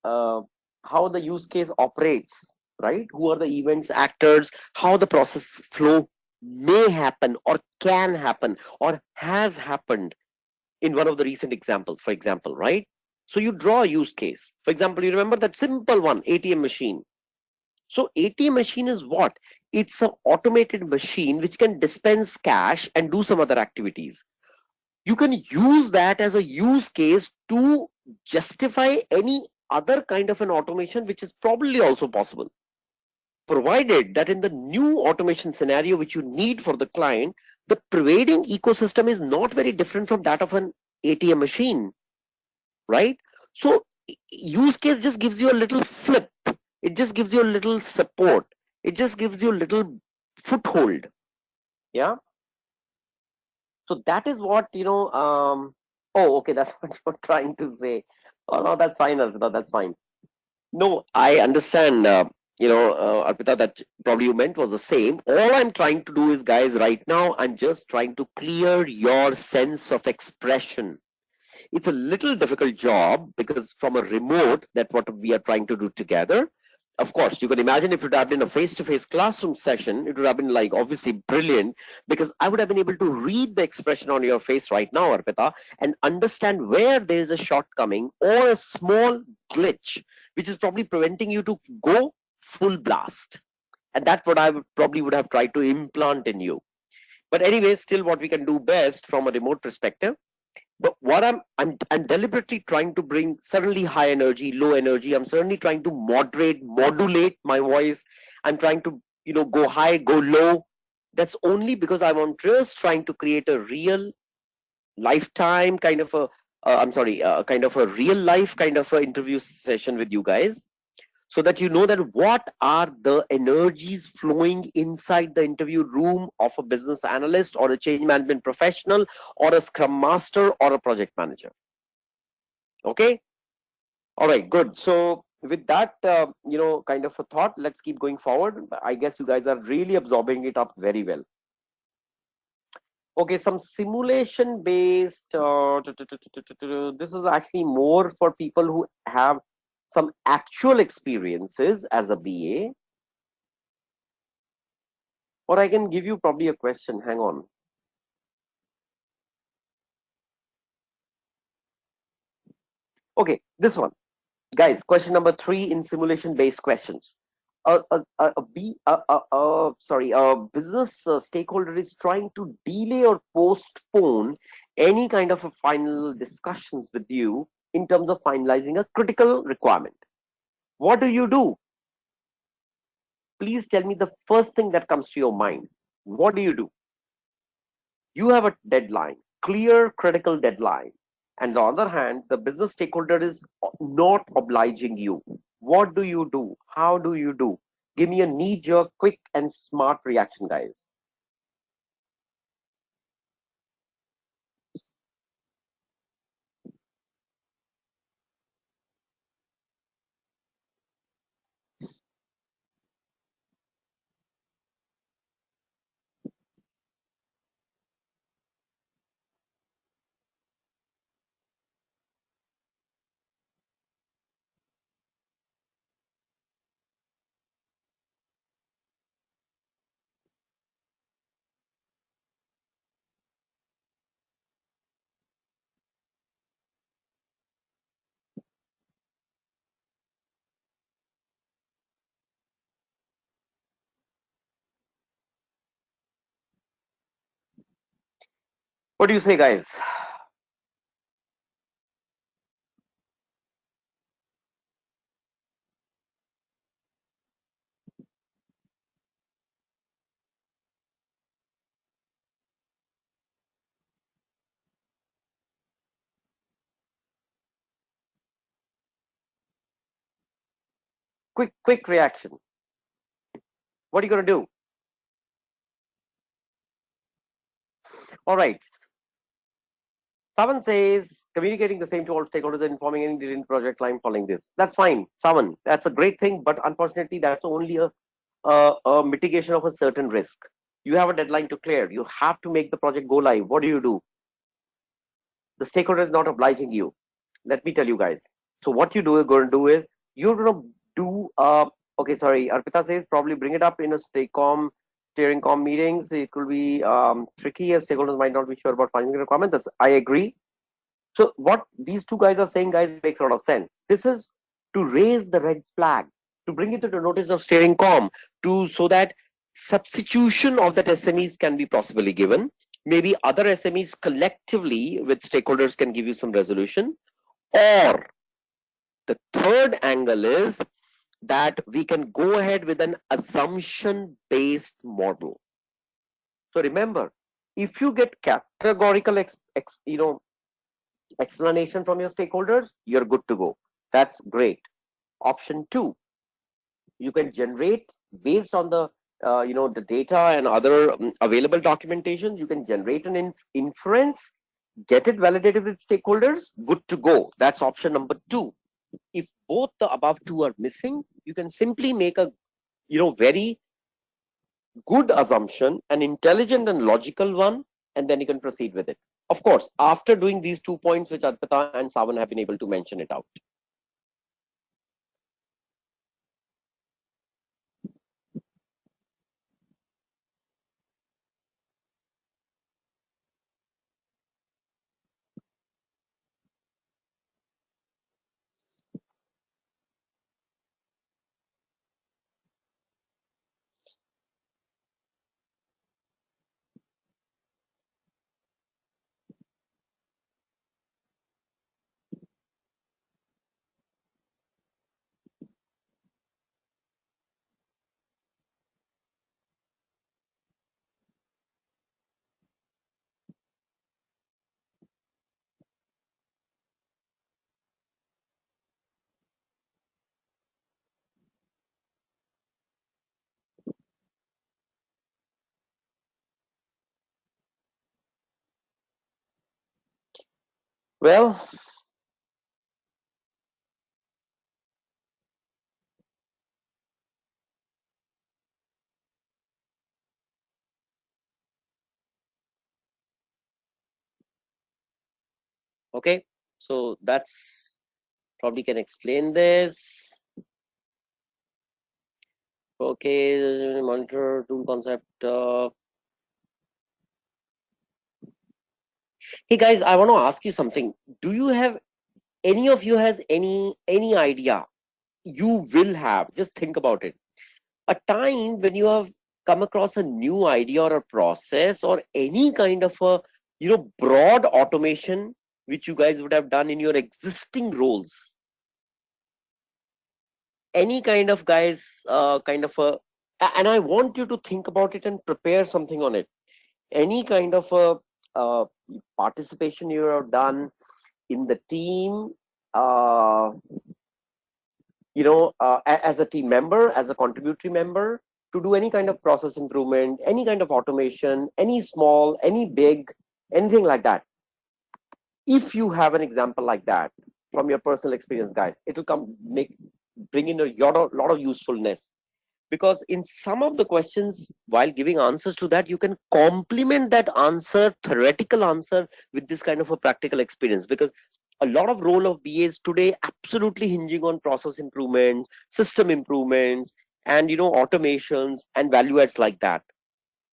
uh, how the use case operates, right? Who are the events, actors, how the process flow may happen or can happen or has happened in one of the recent examples, for example, right? So you draw a use case. For example, you remember that simple one, ATM machine. So ATM machine is what? It's an automated machine which can dispense cash and do some other activities. You can use that as a use case to justify any other kind of an automation which is probably also possible, provided that in the new automation scenario which you need for the client, the prevailing ecosystem is not very different from that of an ATM machine, right? So use case just gives you a little flip, it just gives you a little support, it just gives you a little foothold. Yeah, so that is what oh, okay, that's what you're trying to say. Oh no, that's fine, Arpita, that's fine. No, I understand. Arpita, that probably you meant was the same. All I'm trying to do is, guys, right now, I'm just trying to clear your sense of expression. It's a little difficult job because from a remote, that what we are trying to do together. Of course, you can imagine if it had been a face-to-face classroom session, it would have been like obviously brilliant because I would have been able to read the expression on your face right now, Arpita, and understand where there is a shortcoming or a small glitch, which is probably preventing you to go full blast. And that's what I would probably would have tried to implant in you. But anyway, still what we can do best from a remote perspective, but what I'm deliberately trying to bring suddenly high energy, low energy. I'm certainly trying to modulate my voice. I'm trying to go high, go low. That's only because I'm just trying to create a real lifetime kind of a I'm sorry, kind of a real life kind of a interview session with you guys, so that you know that what are the energies flowing inside the interview room of a business analyst or a change management professional or a scrum master or a project manager. Okay, all right, good. So with that kind of a thought, let's keep going forward. I guess you guys are really absorbing it up very well. Okay, some simulation based this is actually more for people who have some actual experiences as a BA. Or I can give you probably a question. Hang on. Okay, this one. Guys, question number 3 in simulation based questions. A business stakeholder is trying to delay or postpone any kind of a final discussions with you in terms of finalizing a critical requirement. What do you do? Please tell me the first thing that comes to your mind. What do you do? You have a deadline, clear critical deadline. And on the other hand, the business stakeholder is not obliging you. What do you do? How do you do? Give me a knee jerk, quick and smart reaction, guys. What do you say, guys? Quick reaction. What are you going to do? All right. Savan says communicating the same to all stakeholders and informing any delayed project line following this. That's fine, Savan. That's a great thing, but unfortunately, that's only a mitigation of a certain risk. You have a deadline to clear. You have to make the project go live. What do? The stakeholder is not obliging you. Let me tell you guys. So what you do going to do is you're going to do okay, sorry, Arpita says probably bring it up in a staycom steering com meetings, it will be tricky as stakeholders might not be sure about finding requirements. That's, I agree. So what these two guys are saying, guys, makes a lot of sense. This is to raise the red flag, to bring it to the notice of steering com, to so that substitution of that SMEs can be possibly given. Maybe other SMEs collectively with stakeholders can give you some resolution. Or the third angle is that we can go ahead with an assumption based model. So remember, if you get categorical explanation from your stakeholders, you're good to go. That's great. Option two, you can generate based on the the data and other available documentation. You can generate an inference, get it validated with stakeholders. Good to go. That's option number two. If both the above two are missing, you can simply make a very good assumption, an intelligent and logical one, and then you can proceed with it. Of course, after doing these 2 points, which Arpita and Savan have been able to mention it out. Well, okay. So that's probably can explain this. Okay, monitor tool concept. Hey guys, I want to ask you something. Do you have any of you has any idea? You will have. Just think about it. A time when you have come across a new idea or a process or any kind of a broad automation which you guys would have done in your existing roles. Any kind of guys, kind of and I want you to think about it and prepare something on it. Any kind of a participation you have done in the team, uh, as a team member, as a contributory member, to do any kind of process improvement, any kind of automation, any small, any big, anything like that. If you have an example like that from your personal experience, guys, it will bring in a lot of usefulness, because in some of the questions, while giving answers to that, you can complement that answer, theoretical answer, with this kind of a practical experience. Because a lot of role of BAs today absolutely hinging on process improvements, system improvements, and automations and value adds like that.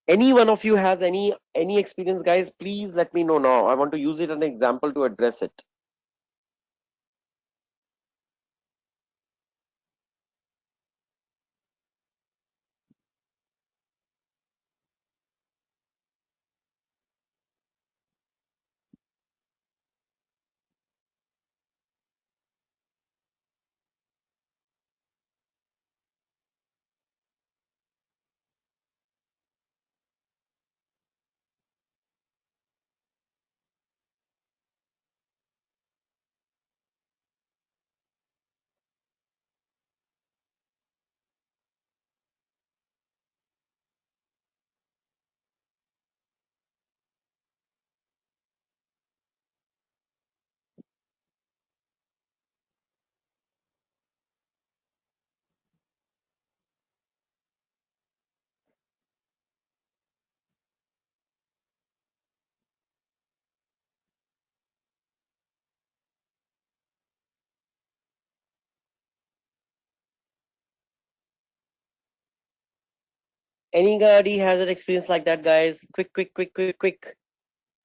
Any one of you has any experience, guys? Please let me know now. I want to use it as an example to address it. Anybody has an experience like that, guys? Quick.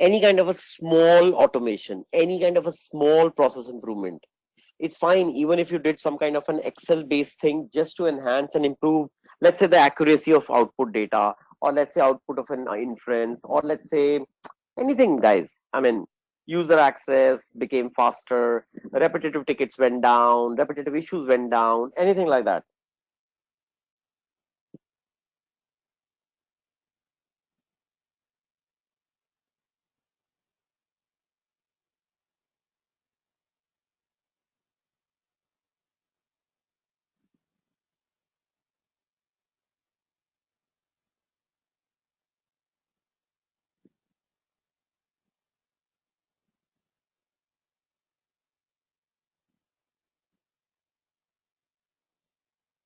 Any kind of a small automation, any kind of a small process improvement. It's fine, even if you did some kind of an Excel based thing just to enhance and improve, let's say, the accuracy of output data, or let's say output of an inference, or let's say anything, guys. I mean, user access became faster, repetitive tickets went down, repetitive issues went down, anything like that.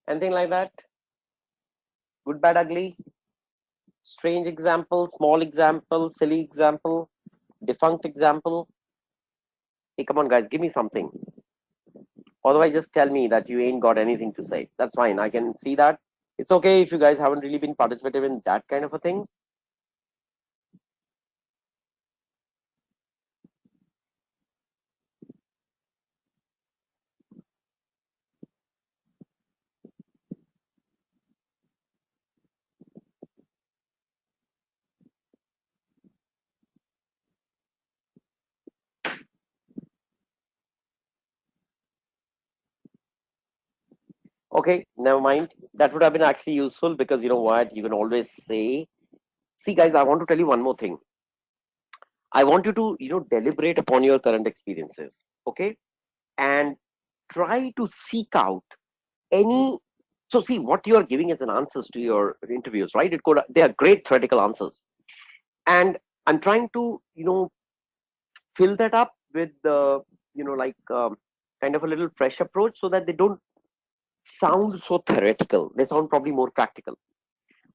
Anything like that? Good, bad, ugly, strange example, small example, silly example, defunct example. Hey, come on, guys, give me something. Otherwise, just tell me that you ain't got anything to say. That's fine. I can see that. It's okay if you guys haven't really been participative in that kind of a things. Okay, never mind. That would have been actually useful because you know what? You can always say, see, guys, I want to tell you one more thing. I want you to, deliberate upon your current experiences. Okay. And try to seek out any. So, see what you are giving as an answers to your interviews, right? They are great theoretical answers. And I'm trying to, fill that up with the, like kind of a little fresh approach so that they don't sound so theoretical. They sound probably more practical.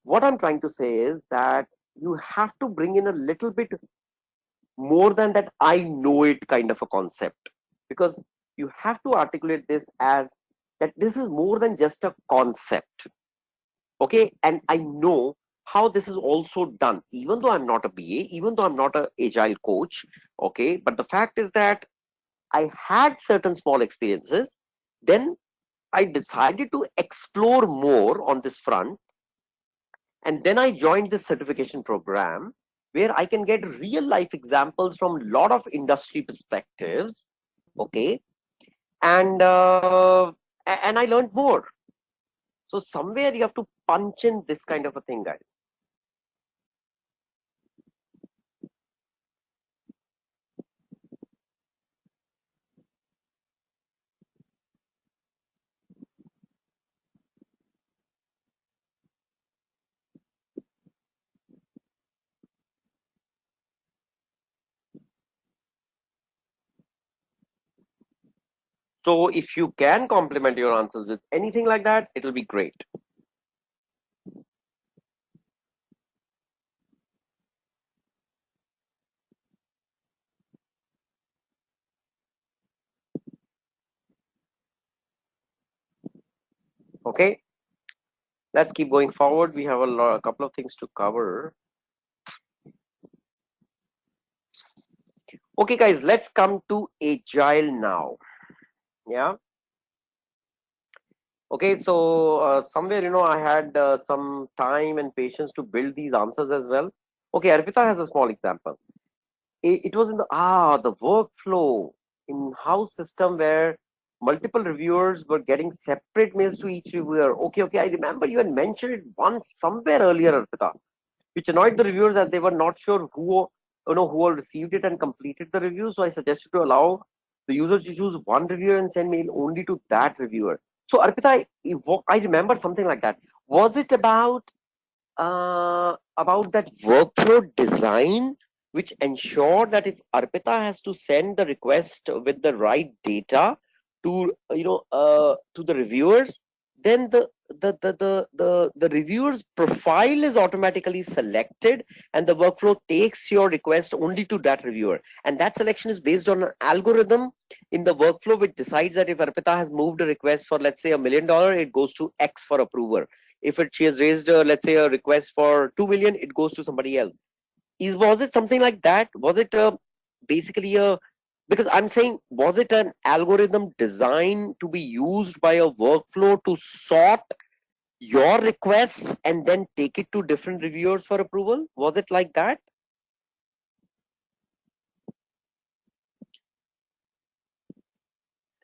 What I'm trying to say is that you have to bring in a little bit more than that I know it kind of a concept, because you have to articulate this as that this is more than just a concept. Okay, and I know how this is also done, even though I'm not a BA, even though I'm not a agile coach. Okay, but the fact is that I had certain small experiences. Then I decided to explore more on this front. And then I joined this certification program where I can get real life examples from a lot of industry perspectives. Okay. And I learned more. So somewhere you have to punch in this kind of a thing, guys. So if you can complement your answers with anything like that, it'll be great. Okay. Let's keep going forward. We have a couple of things to cover. Okay, guys, let's come to agile now. Yeah. Okay, so somewhere, I had some time and patience to build these answers as well. Okay, Arpita has a small example. It was in the workflow in-house system where multiple reviewers were getting separate mails to each reviewer. Okay, I remember you had mentioned it once somewhere earlier, Arpita, which annoyed the reviewers as they were not sure who all received it and completed the review. So I suggested to allow the users to choose one reviewer and send mail only to that reviewer. So Arpita, I remember something like that. Was it about that workflow design which ensured that if Arpita has to send the request with the right data to to the reviewers, then the reviewer's profile is automatically selected and the workflow takes your request only to that reviewer, and that selection is based on an algorithm in the workflow which decides that if Arpita has moved a request for, let's say, $1 million, it goes to X for approver. If she has raised, let's say, a request for 2 million, it goes to somebody else. Was it something like that? Was it basically a, because I'm saying, was it an algorithm designed to be used by a workflow to sort your requests and then take it to different reviewers for approval? Was it like that?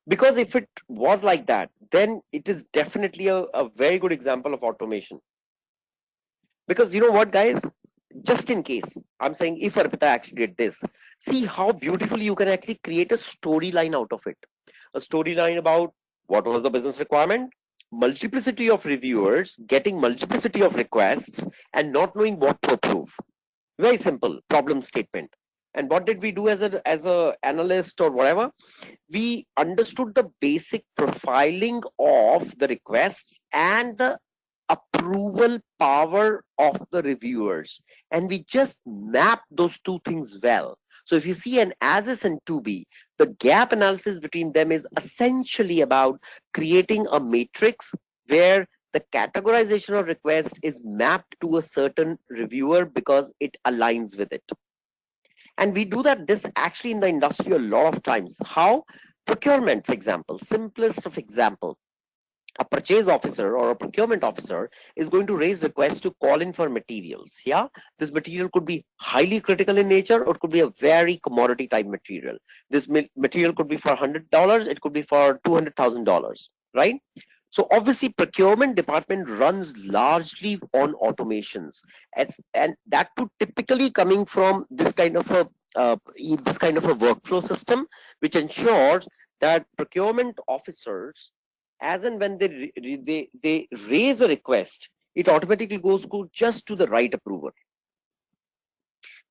Because if it was like that, then it is definitely a very good example of automation. Because you know what, guys, just in case, I'm saying if Arpita actually did this, see how beautifully you can actually create a storyline out of it. A storyline about what was the business requirement, multiplicity of reviewers, getting multiplicity of requests, and not knowing what to approve. Very simple problem statement. And what did we do as a analyst or whatever? We understood the basic profiling of the requests and the approval power of the reviewers, and we just map those two things well. So if you see an as-is and to-be, the gap analysis between them is essentially about creating a matrix where the categorization of request is mapped to a certain reviewer because it aligns with it. And we do that this actually in the industry a lot of times. How? Procurement, for example, simplest of example. A purchase officer or a procurement officer is going to raise requests to call in for materials. Yeah, this material could be highly critical in nature, or it could be a very commodity type material. This material could be for $100, it could be for $200,000, right? So obviously procurement department runs largely on automations, and that too typically coming from this kind of a workflow system, which ensures that procurement officers, as and when they raise a request, it automatically goes to just to the right approver.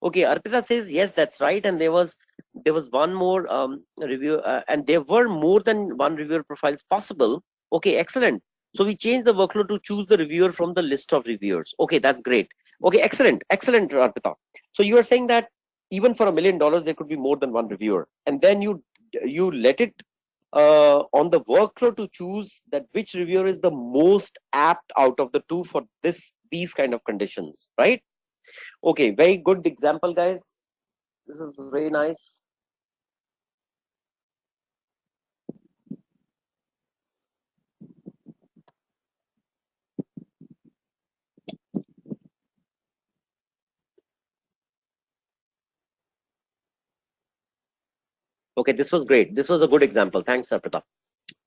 Okay, Arpita says yes, that's right, and there was one more review, and there were more than one reviewer profiles possible. Okay, excellent. So we changed the workflow to choose the reviewer from the list of reviewers. Okay, that's great. Okay, excellent, excellent, Arpita. So you are saying that even for $1 million, there could be more than one reviewer, and then you let it on the workflow to choose that which reviewer is the most apt out of the two for these kind of conditions, right? Okay, very good example, guys. This is very nice. Okay, this was great. This was a good example. Thanks, Arpita.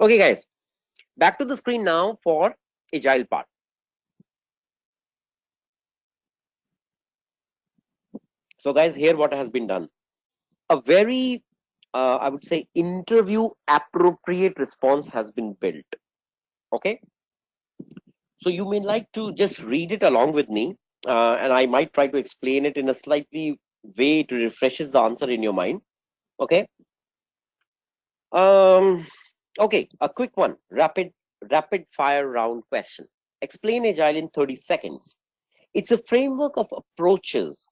Okay, guys, back to the screen now for agile part. So, guys, here what has been done. A very, I would say, interview appropriate response has been built. Okay, so you may like to just read it along with me, and I might try to explain it in a slightly way to refreshes the answer in your mind. Okay. Um, okay, a quick one, rapid fire round question. Explain agile in 30 seconds. It's a framework of approaches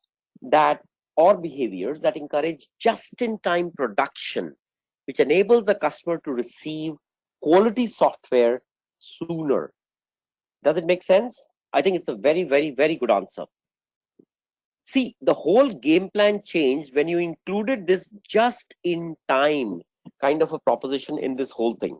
that or behaviors that encourage just-in-time production, which enables the customer to receive quality software sooner. Does it make sense? I think it's a very, very, very good answer. See, the whole game plan changed when you included this just-in-time kind of a proposition in this whole thing.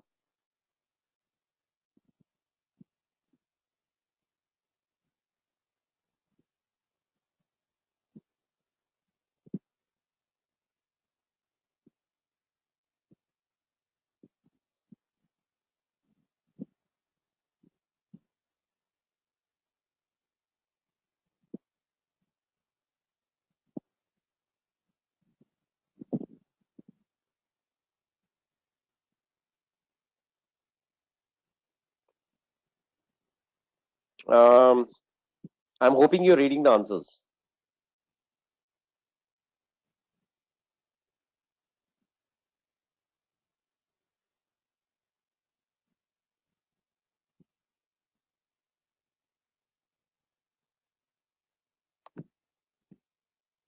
Um, I'm hoping you're reading the answers.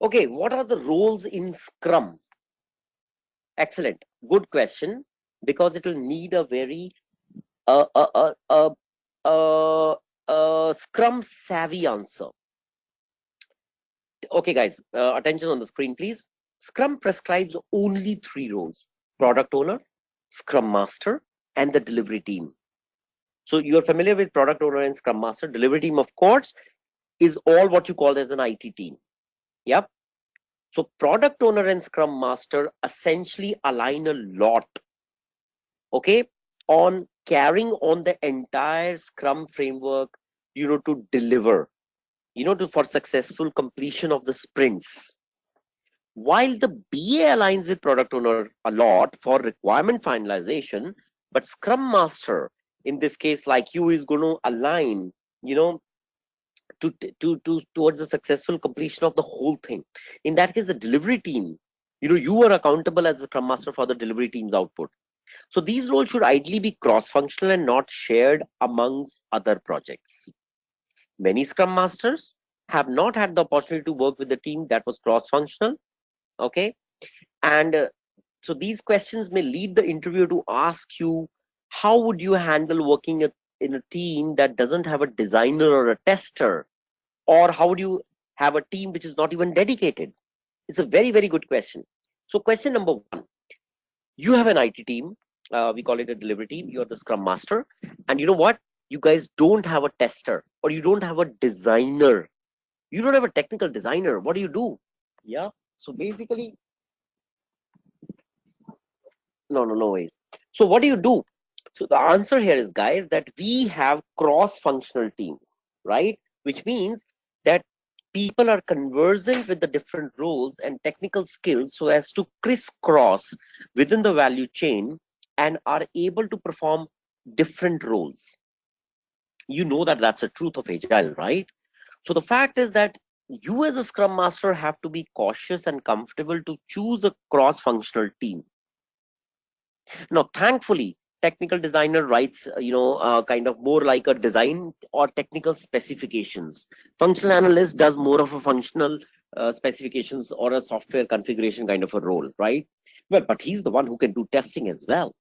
Okay, what are the roles in Scrum? Excellent, good question, because it will need a very uh, uh, uh, uh, Scrum savvy answer. Okay, guys, attention on the screen, please. Scrum prescribes only three roles: product owner, Scrum master, and the delivery team. So you're familiar with product owner and Scrum master. Delivery team, of course, is all what you call as an IT team. Yep. So product owner and Scrum master essentially align a lot, okay, on carrying on the entire Scrum framework, to deliver, for successful completion of the sprints. While the BA aligns with product owner a lot for requirement finalization, but Scrum Master, in this case, like you, is going to align, towards the successful completion of the whole thing. In that case, the delivery team, you are accountable as a Scrum Master for the delivery team's output. So these roles should ideally be cross-functional and not shared amongst other projects. Many Scrum Masters have not had the opportunity to work with the team that was cross-functional. Okay, and so these questions may lead the interviewer to ask you, how would you handle working in a team that doesn't have a designer or a tester, or how would you have a team which is not even dedicated? It's a very, very good question. So question number one: you have an IT team, we call it a delivery team, you're the Scrum Master, and you know what, you guys don't have a tester, or you don't have a designer, you don't have a technical designer. What do you do? Yeah, so basically, no ways. So what do you do? So the answer here is, guys, that we have cross-functional teams, right? Which means that people are conversant with the different roles and technical skills so as to crisscross within the value chain and are able to perform different roles. You know that that's the truth of Agile, right? So the fact is that you as a Scrum Master have to be cautious and comfortable to choose a cross-functional team. Now, thankfully, technical designer writes, kind of more like a design or technical specifications. Functional analyst does more of a functional specifications or a software configuration kind of a role, right? Well, but he's the one who can do testing as well.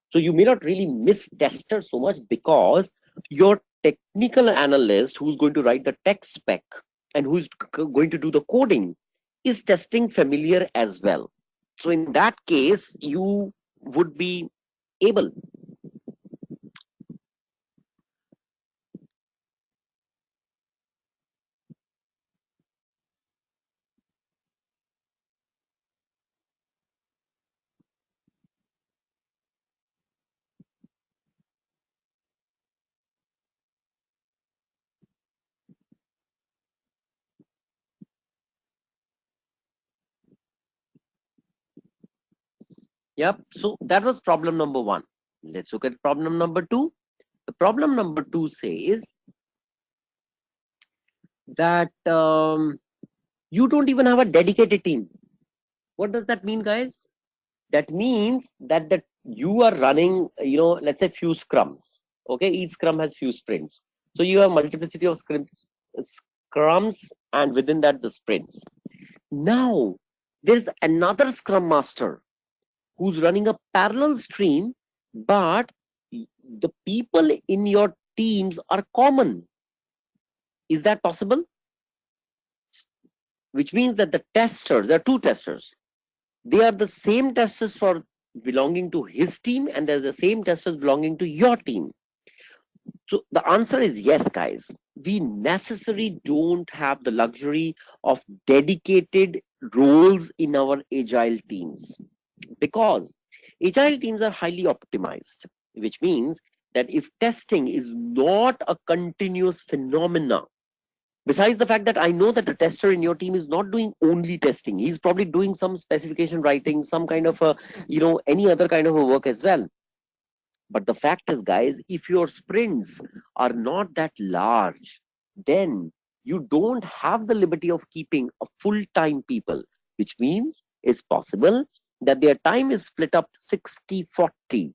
So you may not really miss tester so much because your technical analyst who's going to write the tech spec and who's going to do the coding is testing familiar as well. So in that case, you would be able. Yep. So that was problem number one. Let's look at problem number two. The problem number two says that you don't even have a dedicated team. What does that mean, guys? That means that you are running, let's say few scrums. Okay, each scrum has few sprints. So you have multiplicity of scrums, and within that the sprints. Now there's another scrum master who's running a parallel stream, but the people in your teams are common. Is that possible? Which means that the testers, there are two testers. They are the same testers for belonging to his team, and they're the same testers belonging to your team. So the answer is yes, guys. We necessarily don't have the luxury of dedicated roles in our agile teams, because agile teams are highly optimized, which means that if testing is not a continuous phenomena, besides the fact that I know that the tester in your team is not doing only testing, he's probably doing some specification writing, some kind of a, any other kind of a work as well. But the fact is, guys, if your sprints are not that large, then you don't have the liberty of keeping a full-time people, which means it's possible that their time is split up 60-40.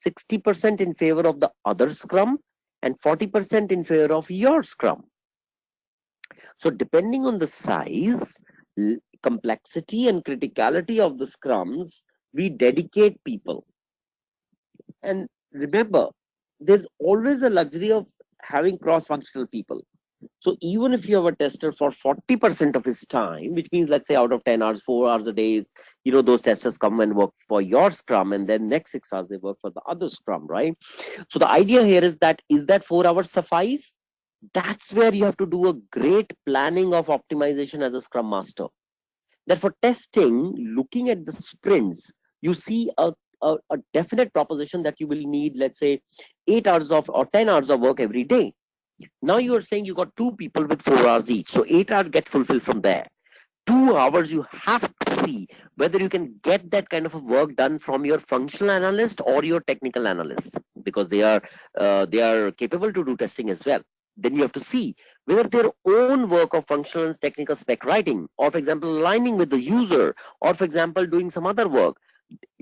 60% in favor of the other scrum and 40% in favor of your scrum. So depending on the size, complexity and criticality of the scrums, we dedicate people. And remember, there's always a luxury of having cross-functional people. So even if you have a tester for 40% of his time, which means let's say out of 10 hours, 4 hours a day is, those testers come and work for your scrum, and then next 6 hours they work for the other scrum, right? So the idea here is that 4 hours suffice? That's where you have to do a great planning of optimization as a scrum master. That for testing, looking at the sprints, you see a definite proposition that you will need, let's say, 8 hours of or 10 hours of work every day. Now you are saying you got two people with 4 hours each, so 8 hours get fulfilled from there. 2 hours you have to see whether you can get that kind of a work done from your functional analyst or your technical analyst, because they are capable to do testing as well. Then you have to see whether their own work of functional and technical spec writing, or for example aligning with the user, or for example doing some other work,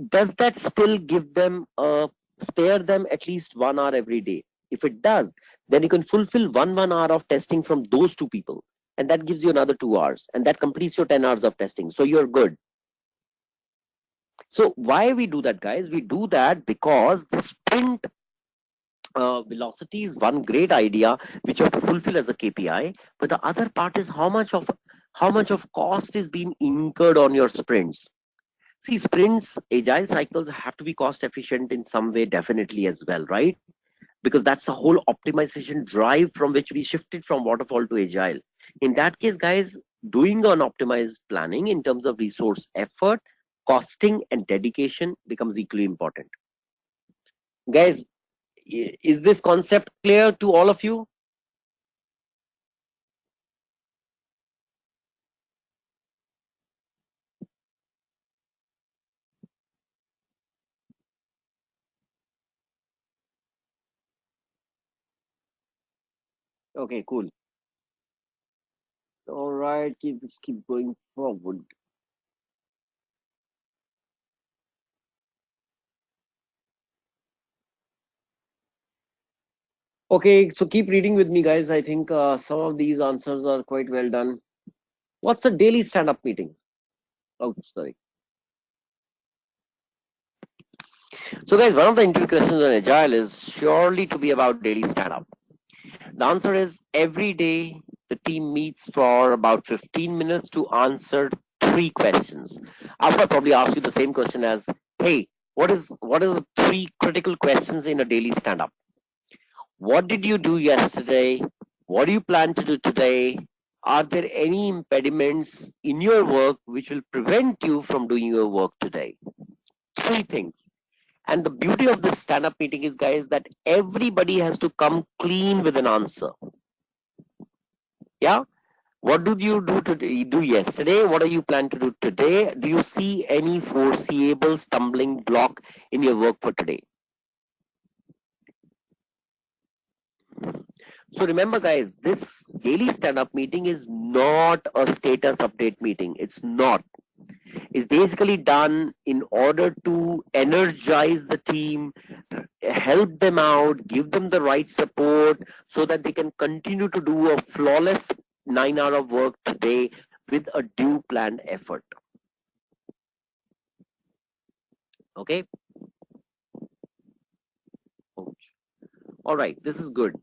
does that still give them spare them at least 1 hour every day? If it does, then you can fulfill one hour of testing from those two people, and that gives you another 2 hours, and that completes your 10 hours of testing, so you're good. So why we do that, guys? We do that because the sprint velocity is one great idea which you have to fulfill as a KPI, but the other part is how much of cost is being incurred on your sprints. See, sprints, agile cycles have to be cost efficient in some way, definitely as well, right? Because that's the whole optimization drive from which we shifted from waterfall to agile. In that case, guys, doing an optimized planning in terms of resource effort, costing, and dedication becomes equally important. Guys, is this concept clear to all of you? Okay, cool. All right, keep going forward. Okay, so keep reading with me, guys. I think some of these answers are quite well done. What's a daily stand-up meeting? Oh, sorry. So, guys, one of the interview questions on Agile is surely to be about daily stand-up. The answer is every day the team meets for about 15 minutes to answer three questions. I will probably ask you the same question as, hey, what are the three critical questions in a daily stand-up? What did you do yesterday? What do you plan to do today? Are there any impediments in your work which will prevent you from doing your work today? Three things. And the beauty of this stand-up meeting is, guys, that everybody has to come clean with an answer. Yeah. What did you do today? Do yesterday? What are you plan to do today? Do you see any foreseeable stumbling block in your work for today? So remember, guys, this daily stand-up meeting is not a status update meeting. It's not. It's basically done in order to energize the team, help them out, give them the right support so that they can continue to do a flawless 9 hour of work today with a due planned effort. Okay. All right. This is good.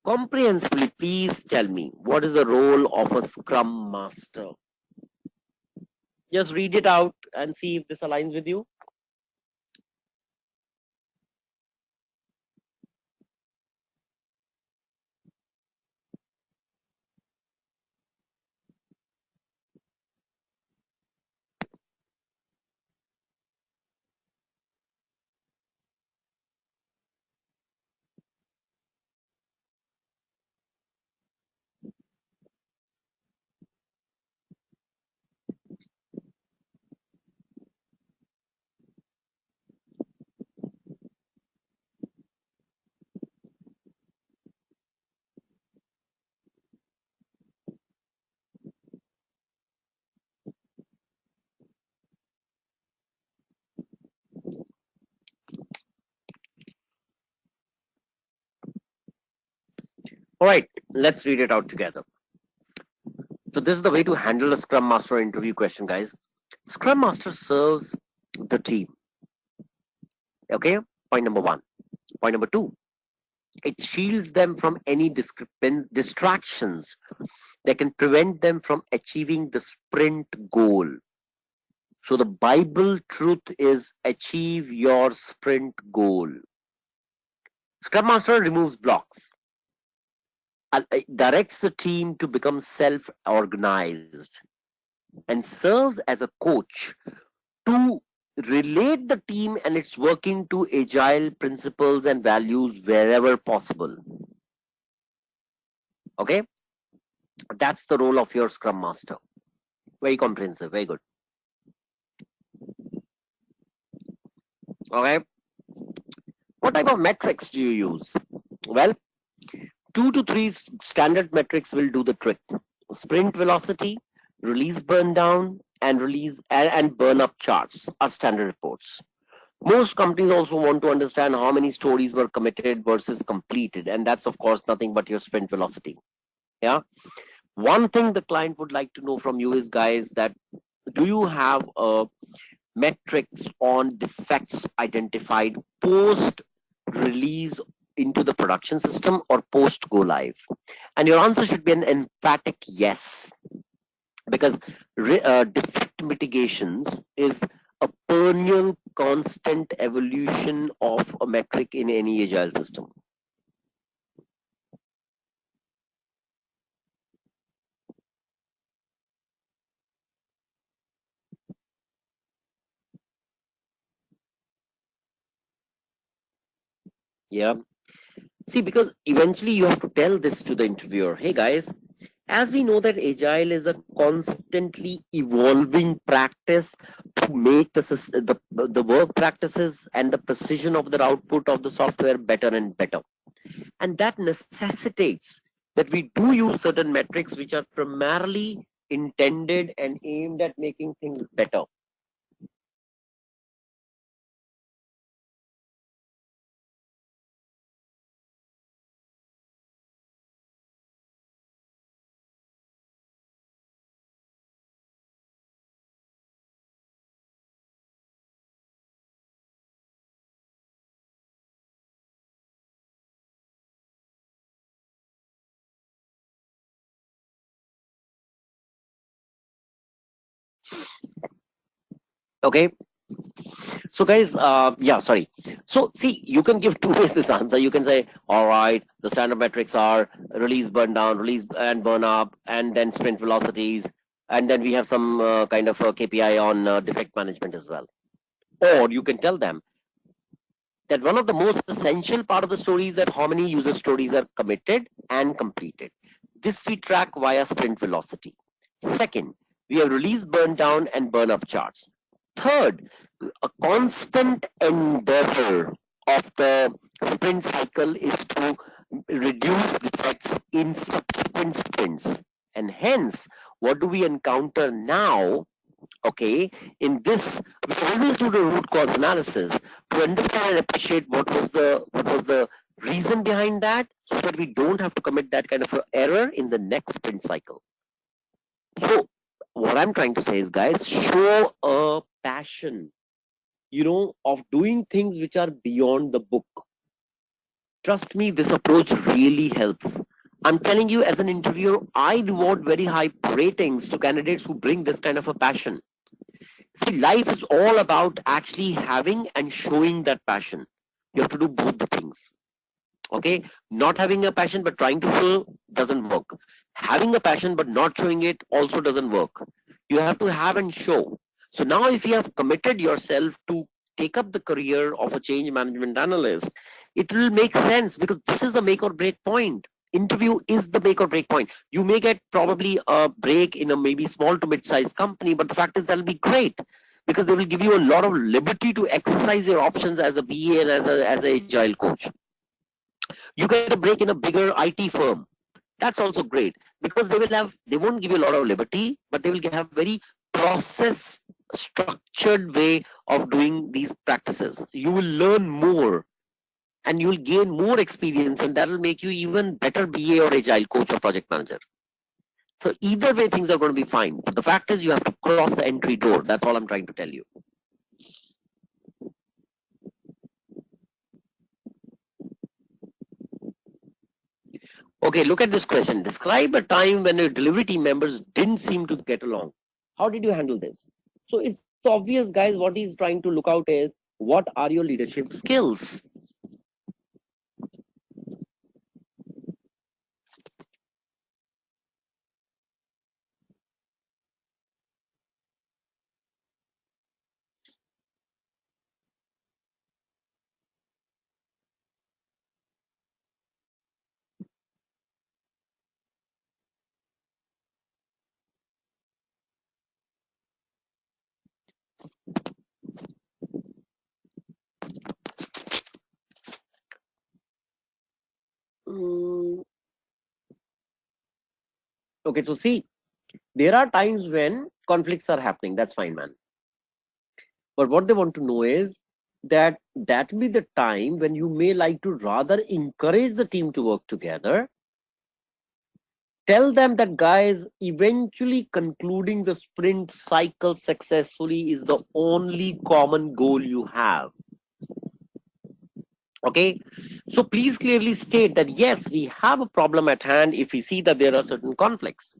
Comprehensively, please tell me what is the role of a scrum master? Just read it out and see if this aligns with you. All right, let's read it out together. So this is the way to handle a Scrum Master interview question, guys. Scrum Master serves the team. Okay, point number one. Point number two, It shields them from any distractions that can prevent them from achieving the sprint goal. So the Bible truth is achieve your sprint goal. Scrum Master removes blocks, directs the team to become self-organized, and serves as a coach to relate the team and its working to agile principles and values wherever possible. Okay, that's the role of your Scrum Master. Very comprehensive, very good. Okay, what type of metrics do you use? Well, 2 to 3 standard metrics will do the trick. Sprint velocity, release burn down, and burn up charts are standard reports. Most companies also want to understand how many stories were committed versus completed, and that's of course nothing but your sprint velocity. Yeah. One thing the client would like to know from you is, guys, that do you have metrics on defects identified post release into the production system or post go live? And your answer should be an emphatic yes, because defect mitigations is a perennial constant evolution of a metric in any agile system. Yeah. See, because eventually you have to tell this to the interviewer. Hey guys, as we know that agile is a constantly evolving practice to make the work practices and the precision of the output of the software better and better. And that necessitates that we do use certain metrics which are primarily intended and aimed at making things better. Okay. So guys, yeah, sorry. So see, you can give two ways this answer. You can say, all right, the standard metrics are release, burn down, release and burn up, and then sprint velocities, and then we have some kind of a KPI on defect management as well. Or you can tell them that one of the most essential part of the story is that how many user stories are committed and completed. This we track via sprint velocity. Second, we have release, burn down, and burn up charts. Third, a constant endeavor of the sprint cycle is to reduce defects in subsequent sprints. And hence, what do we encounter now? Okay, in this, we always do the root cause analysis to understand and appreciate what was the reason behind that, so that we don't have to commit that kind of an error in the next sprint cycle. So what I'm trying to say is, guys, show a passion, of doing things which are beyond the book. Trust me, this approach really helps. I'm telling you, as an interviewer, I reward very high ratings to candidates who bring this kind of a passion. See, life is all about actually having and showing that passion. You have to do both the things. Okay, not having a passion but trying to show doesn't work. Having a passion but not showing it also doesn't work. You have to have and show. So now if you have committed yourself to take up the career of a change management analyst, it will make sense, because this is the make or break point. Interview is the make or break point. You may get probably a break in a maybe small to mid-sized company, but the fact is that'll be great, because they will give you a lot of liberty to exercise your options as a BA and as a agile coach. You get a break in a bigger IT firm. That's also great, because they won't give you a lot of liberty, but they will have very process structured way of doing these practices. You will learn more and you will gain more experience, and that will make you even better BA or agile coach or project manager. So either way, things are going to be fine. But the fact is, you have to cross the entry door. That's all I'm trying to tell you. Okay, look at this question. Describe a time when your delivery team members didn't seem to get along. How did you handle this? So it's obvious, guys, what he's trying to look out is what are your leadership skills? Mm, okay, so see, there are times when conflicts are happening. That's fine, man. But what they want to know is that be the time when you may like to rather encourage the team to work together. Tell them that, guys, eventually concluding the sprint cycle successfully is the only common goal you have. Okay, so please clearly state that yes, we have a problem at hand if we see that there are certain conflicts.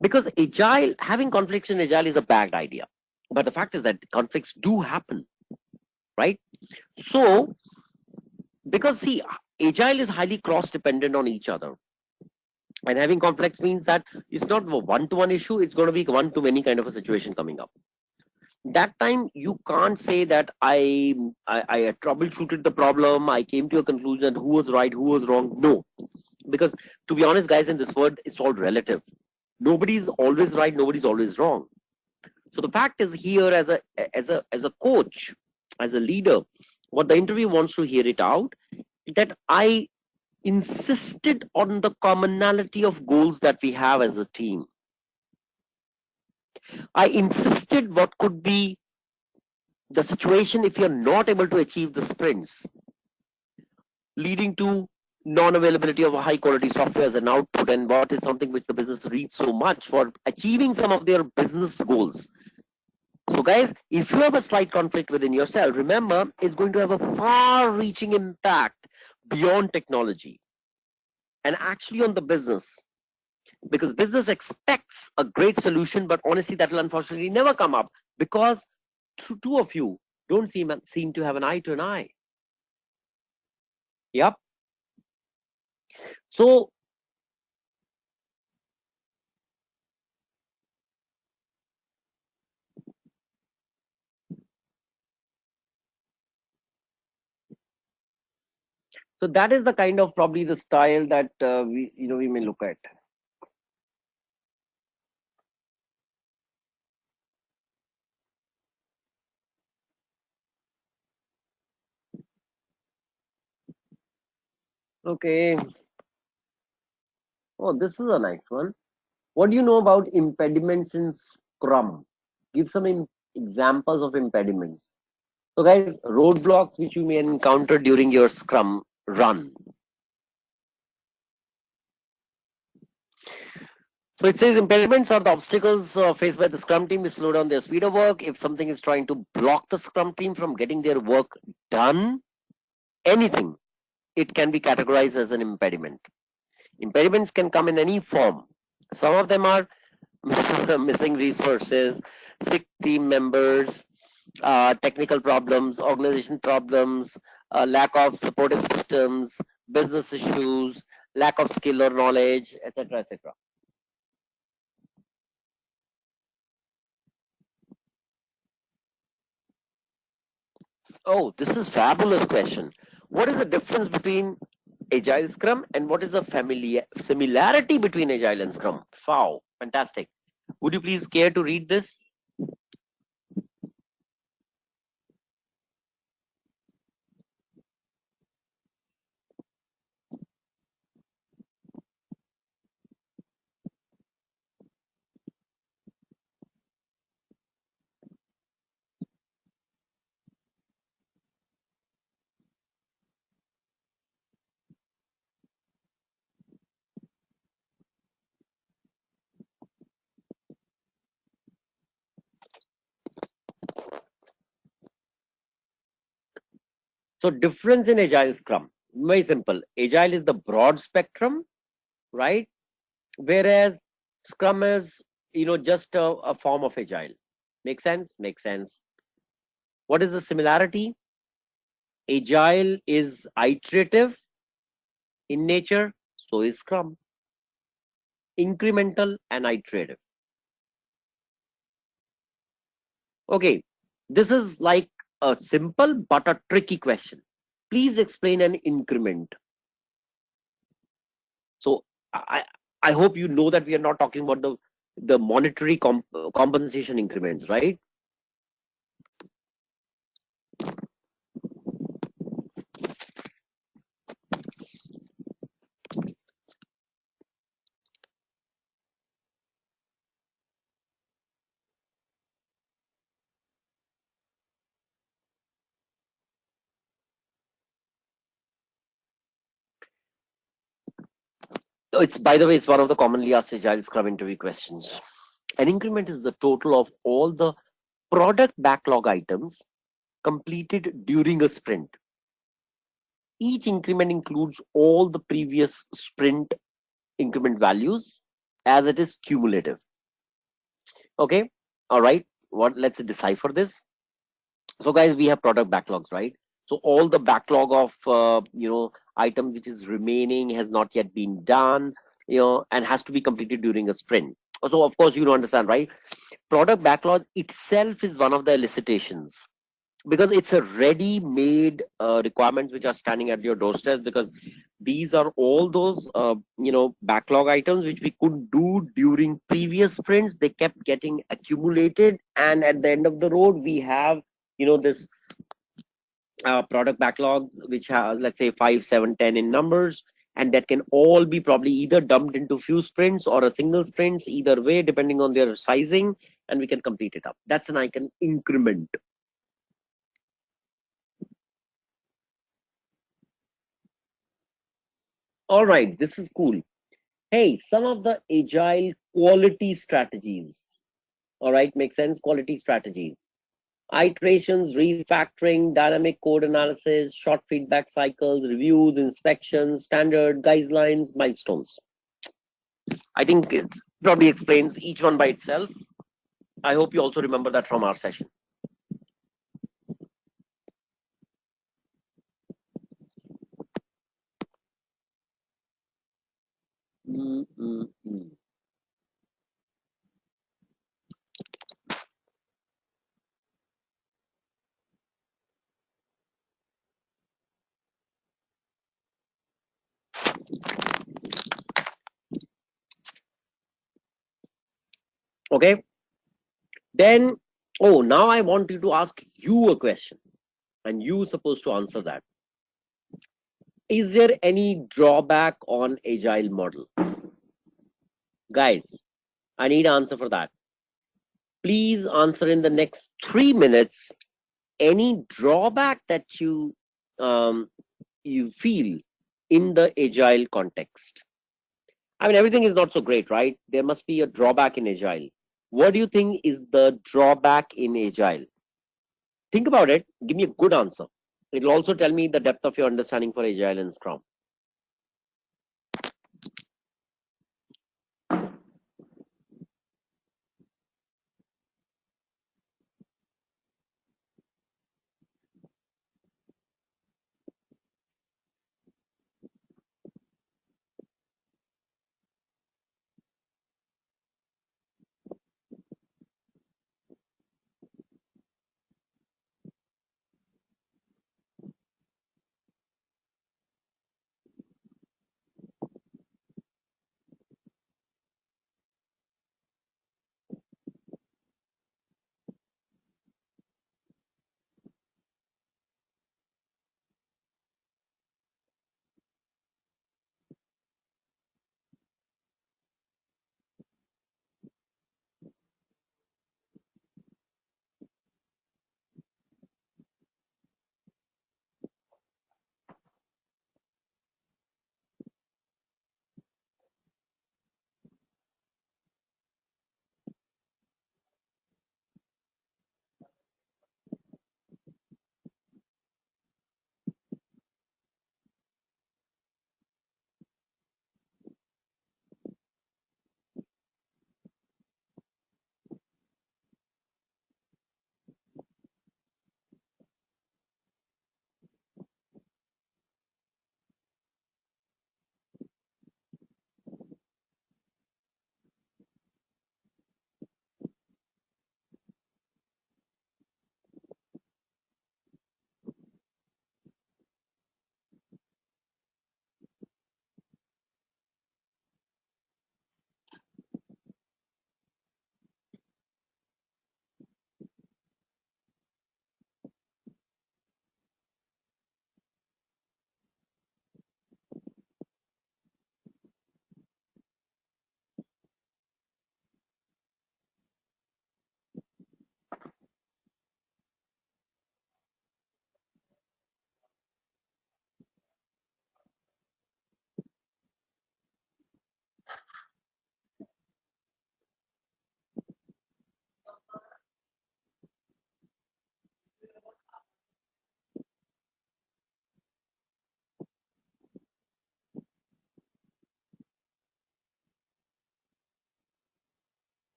Because agile, having conflicts in agile is a bad idea. But the fact is that conflicts do happen, right? So, because see, agile is highly cross dependent on each other. And having conflicts means that it's not a one-to-one issue, it's going to be one-to-many kind of a situation coming up. That time you can't say that I troubleshooted the problem, I came to a conclusion who was right, who was wrong. No, because to be honest, guys, in this world, it's all relative. Nobody's always right, nobody's always wrong. So the fact is here, as a coach, as a leader, what the interview wants to hear it out, that I insisted on the commonality of goals that we have as a team. I insisted what could be the situation if you're not able to achieve the sprints, leading to non-availability of high quality software as an output, and what is something which the business needs so much for achieving some of their business goals. So guys, if you have a slight conflict within yourself, remember it's going to have a far reaching impact beyond technology and actually on the business, because business expects a great solution, but honestly that will unfortunately never come up because two of you don't seem to have an eye to an eye. Yep. So that is the kind of probably the style that we may look at. Okay. Oh, this is a nice one. What do you know about impediments in Scrum? Give some examples of impediments. So, guys, roadblocks which you may encounter during your Scrum run. So it says impediments are the obstacles faced by the Scrum team to slow down their speed of work. If something is trying to block the Scrum team from getting their work done, anything, it can be categorized as an impediment. Impediments can come in any form. Some of them are missing resources, sick team members, technical problems, organization problems, lack of supportive systems, business issues, lack of skill or knowledge, etc., etc. Oh, this is fabulous question. What is the difference between Agile Scrum and what is the similarity between Agile and Scrum? Wow, fantastic. Would you please care to read this? So difference in Agile Scrum, very simple. Agile is the broad spectrum, right? Whereas Scrum is, just a form of Agile. Make sense? Make sense. What is the similarity? Agile is iterative in nature, so is Scrum. Incremental and iterative. Okay, this is like a simple but a tricky question. Please explain an increment. So I I hope you know that we are not talking about the monetary compensation increments, right? It's, by the way, it's one of the commonly asked Agile Scrum interview questions. An increment is the total of all the product backlog items completed during a sprint. Each increment includes all the previous sprint increment values as it is cumulative. Okay, all right. Let's decipher this. So, guys, we have product backlogs, right? So all the backlog of items which is remaining has not yet been done, and has to be completed during a sprint. So of course you understand, right? Product backlog itself is one of the elicitations, because it's a ready-made requirements which are standing at your doorstep, because these are all those backlog items which we couldn't do during previous sprints. They kept getting accumulated, and at the end of the road we have this product backlogs which have, let's say, 5, 7, 10 in numbers, and that can all be probably either dumped into few sprints or a single sprints, either way depending on their sizing, and we can complete it up. That's an icon increment. All right, this is cool. Hey, some of the agile quality strategies. All right, make sense? Quality strategies: iterations, refactoring, dynamic code analysis, short feedback cycles, reviews, inspections, standard guidelines, milestones. I think it probably explains each one by itself. I hope you also remember that from our session. Mm, mm, mm. Okay. Then, oh, now I want you to ask you a question, and you supposed to answer that. Is there any drawback on agile model? Guys, I need an answer for that. Please answer in the next 3 minutes any drawback that you feel in the agile context. I mean, everything is not so great, right? There must be a drawback in agile. What do you think is the drawback in agile? Think about it. Give me a good answer. It'll also tell me the depth of your understanding for agile and scrum.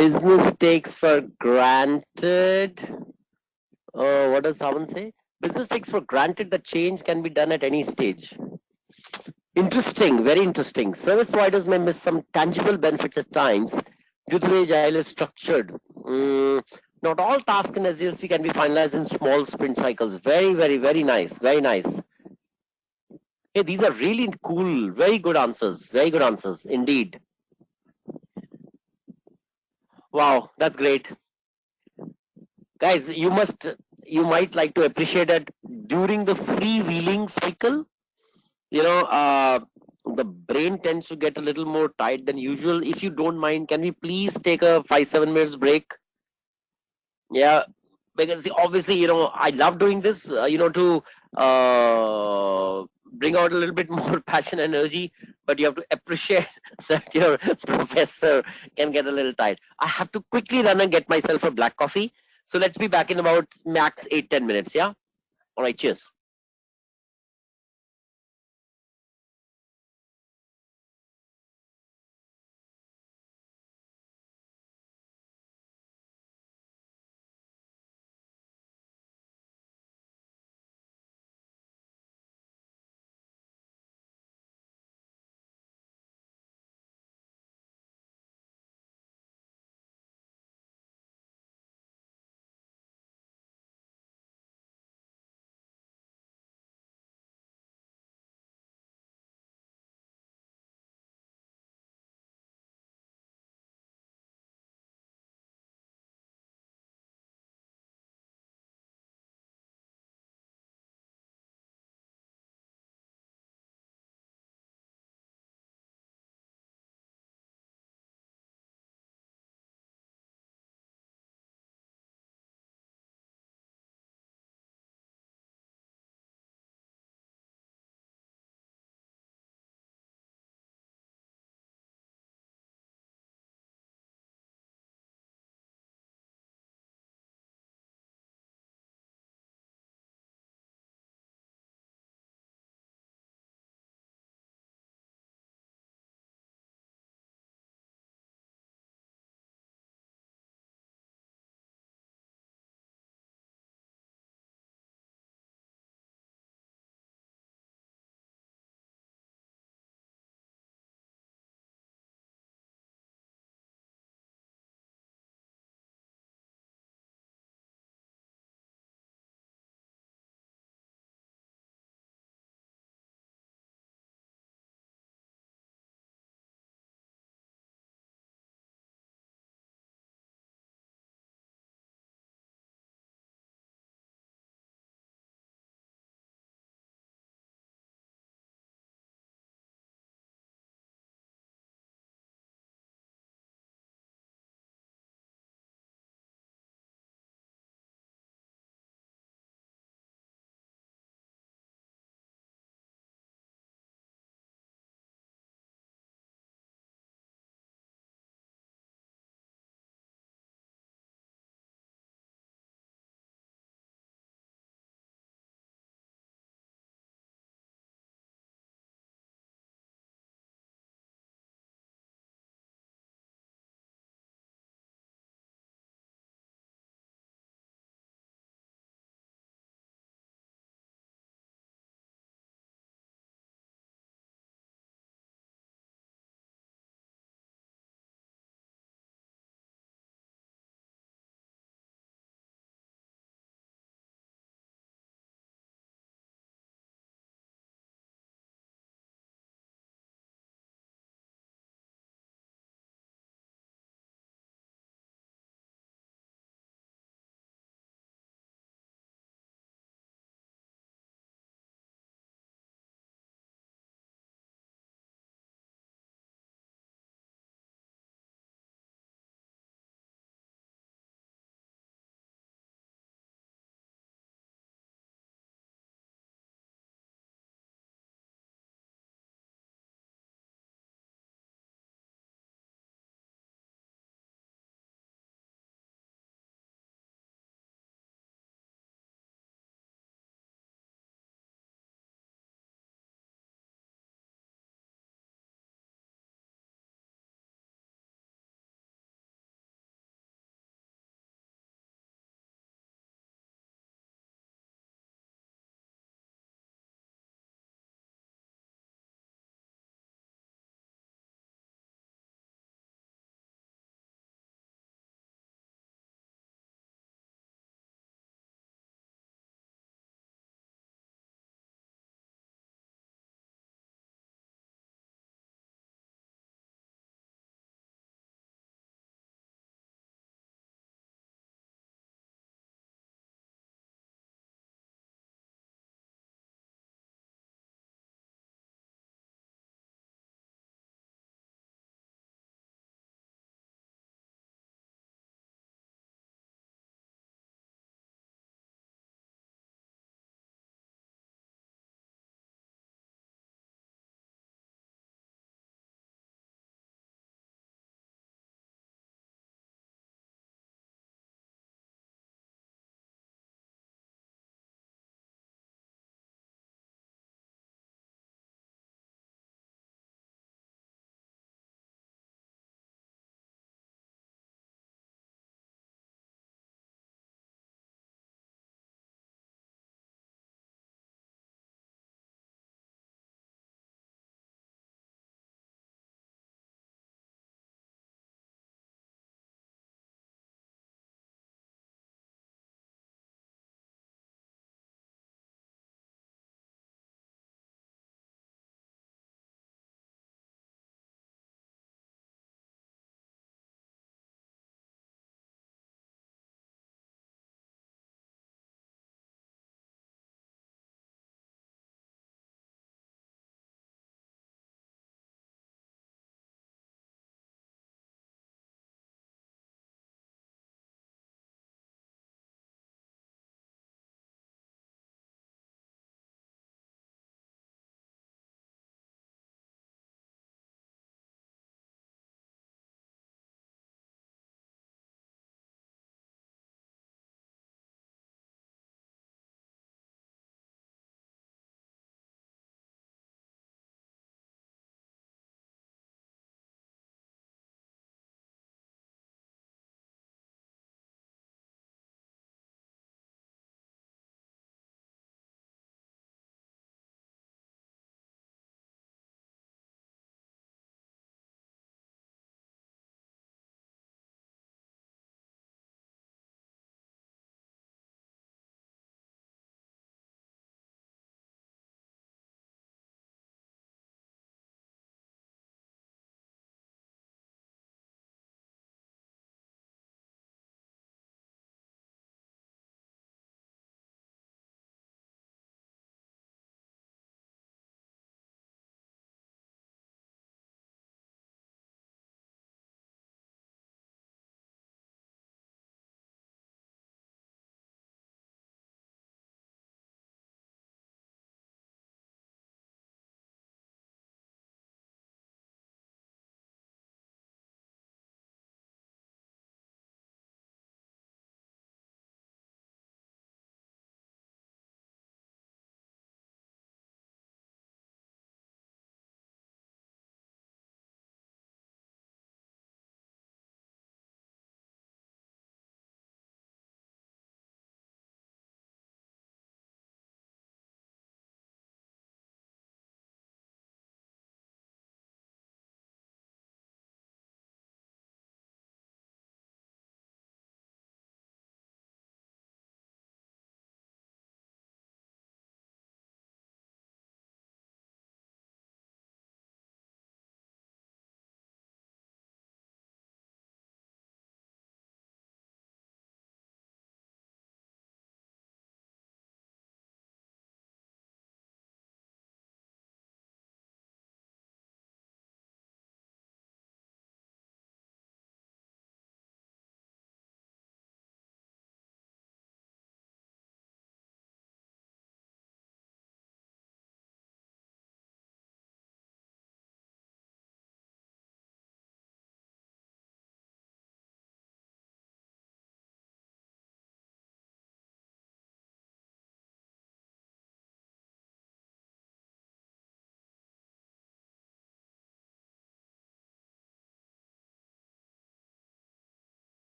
Business takes for granted. What does someone say? Business takes for granted that change can be done at any stage. Interesting, very interesting. Service providers may miss some tangible benefits at times due to the way Agile is structured. Not all tasks in SDLC can be finalized in small sprint cycles. Very, very, very nice. Very nice. Hey, these are really cool. Very good answers. Very good answers indeed. Wow, that's great. Guys, you might like to appreciate that during the freewheeling cycle, you know, the brain tends to get a little more tired than usual. If you don't mind, can we please take a 5-7 minutes break? Yeah, because obviously, I love doing this, to bring out a little bit more passion and energy, but you have to appreciate that your professor can get a little tired. I have to quickly run and get myself a black coffee. So let's be back in about max 8-10 minutes. Yeah. All right. Cheers.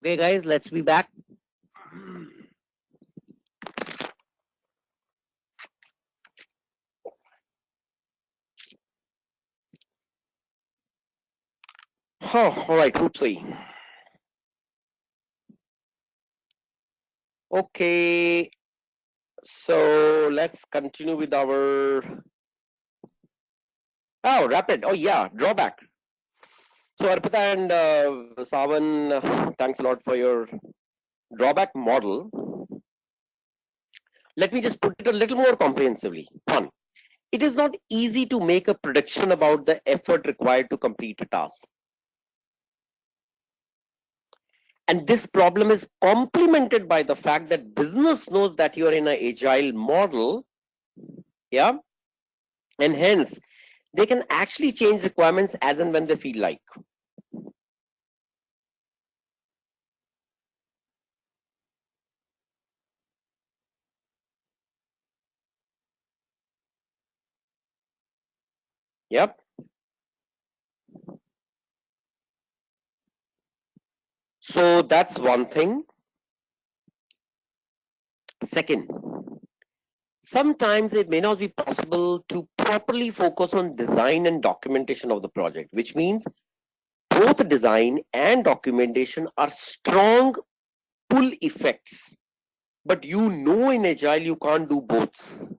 Okay, guys, let's be back. Oh, all right, oopsie. Okay, so let's continue with our rapid. Oh yeah, drawback. So Arpita and Savan, thanks a lot for your drawback model. Let me just put it a little more comprehensively. One, it is not easy to make a prediction about the effort required to complete a task. And this problem is complemented by the fact that business knows that you are in an agile model, yeah, and hence they can actually change requirements as and when they feel like. Yep. So that's one thing. Second, sometimes it may not be possible to properly focus on design and documentation of the project, which means both design and documentation are strong pull effects. But you know in agile you can't do both.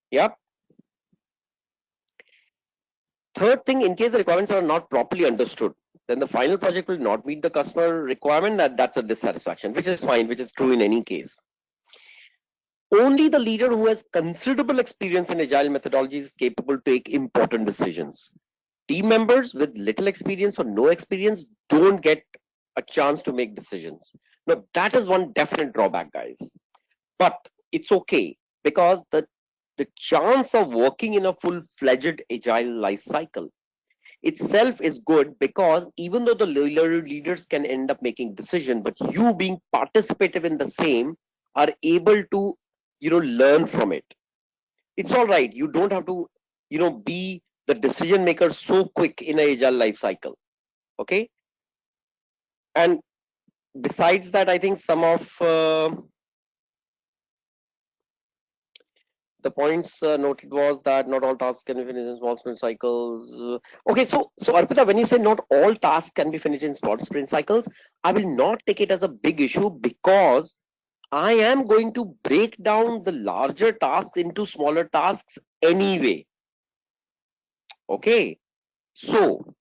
Yep. Third thing, in case the requirements are not properly understood, then the final project will not meet the customer requirement. That's a dissatisfaction, which is fine, which is true in any case. Only the leader who has considerable experience in agile methodologies is capable to take important decisions. Team members with little experience or no experience don't get a chance to make decisions. Now, that is one definite drawback, guys. But it's okay because the chance of working in a full-fledged agile life cycle itself is good, because even though the leaders can end up making decision, but you being participative in the same are able to learn from it. It's all right, you don't have to be the decision maker so quick in a agile life cycle. Okay. And besides that, I think some of the points noted was that not all tasks can be finished in small sprint cycles. Okay, so Arpita, when you say not all tasks can be finished in small sprint cycles, I will not take it as a big issue, because I am going to break down the larger tasks into smaller tasks anyway. Okay, so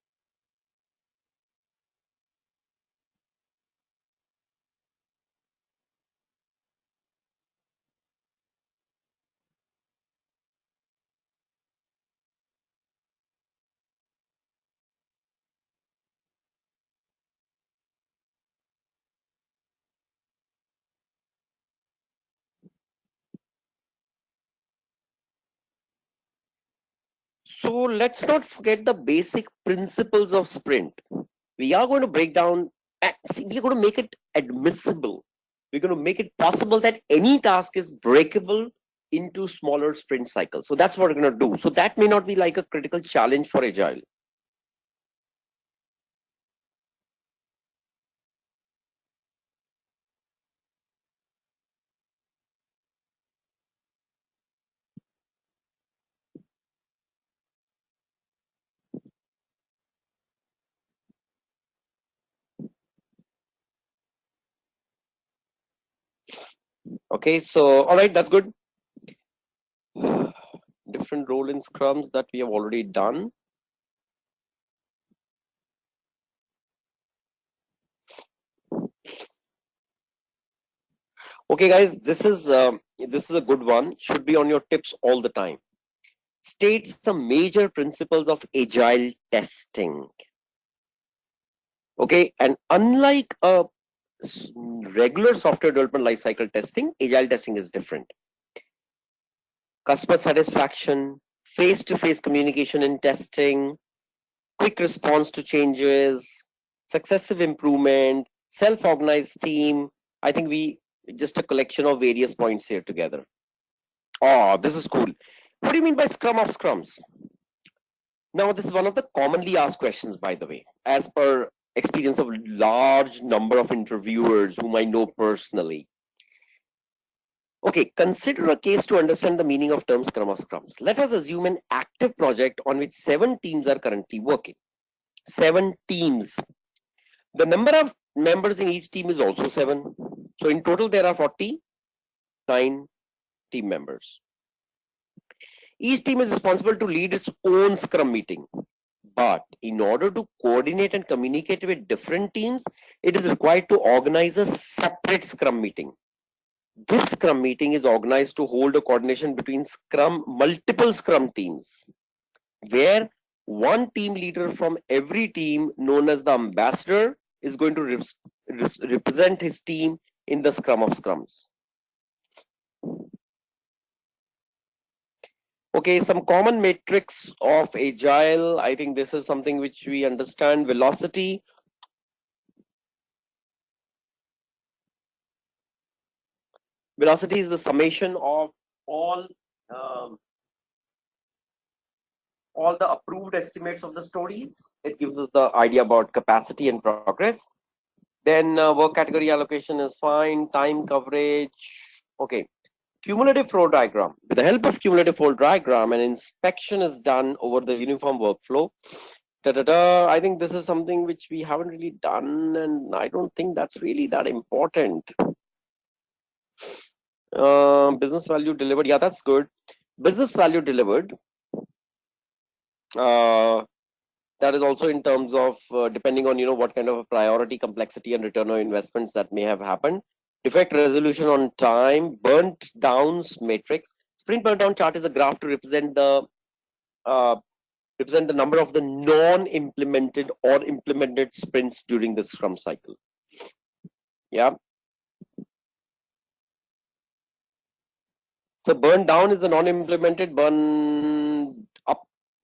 let's not forget the basic principles of sprint. We are going to break down, we're going to make it admissible. We're going to make it possible that any task is breakable into smaller sprint cycles. So that's what we're going to do. So that may not be like a critical challenge for agile. Okay, so all right, that's good. Different role in scrums that we have already done. Okay, guys, this is a good one. Should be on your tips all the time. States some major principles of agile testing. Okay, and unlike a regular software development lifecycle testing, agile testing is different. Customer satisfaction, face-to-face communication in testing, quick response to changes, successive improvement, self-organized team. I think we just a collection of various points here together. Oh, this is cool. What do you mean by scrum of scrums? Now, this is one of the commonly asked questions, by the way, as per experience of large number of interviewers whom I know personally. Okay, consider a case to understand the meaning of term scrum of scrums. Let us assume an active project on which 7 teams are currently working. 7 teams. The number of members in each team is also 7. So in total, there are 49 team members. Each team is responsible to lead its own scrum meeting. But in order to coordinate and communicate with different teams, it is required to organize a separate scrum meeting. This scrum meeting is organized to hold a coordination between multiple scrum teams, where one team leader from every team, known as the ambassador, is going to represent his team in the scrum of scrums. Okay, some common metrics of agile. I think this is something which we understand. Velocity. Velocity is the summation of all um, all the approved estimates of the stories. It gives us the idea about capacity and progress. Then work category allocation is fine. Time coverage. Okay. Cumulative flow diagram. With the help of cumulative flow diagram, an inspection is done over the uniform workflow. I think this is something which we haven't really done, and I don't think that's really that important. Business value delivered. Yeah, that's good. Business value delivered. That is also in terms of depending on what kind of a priority, complexity, and return on investments that may have happened. Defect resolution on time. Burnt downs matrix. Sprint burnt down chart is a graph to represent the number of the non-implemented or implemented sprints during the Scrum cycle. Yeah. So burn down is the non-implemented, burn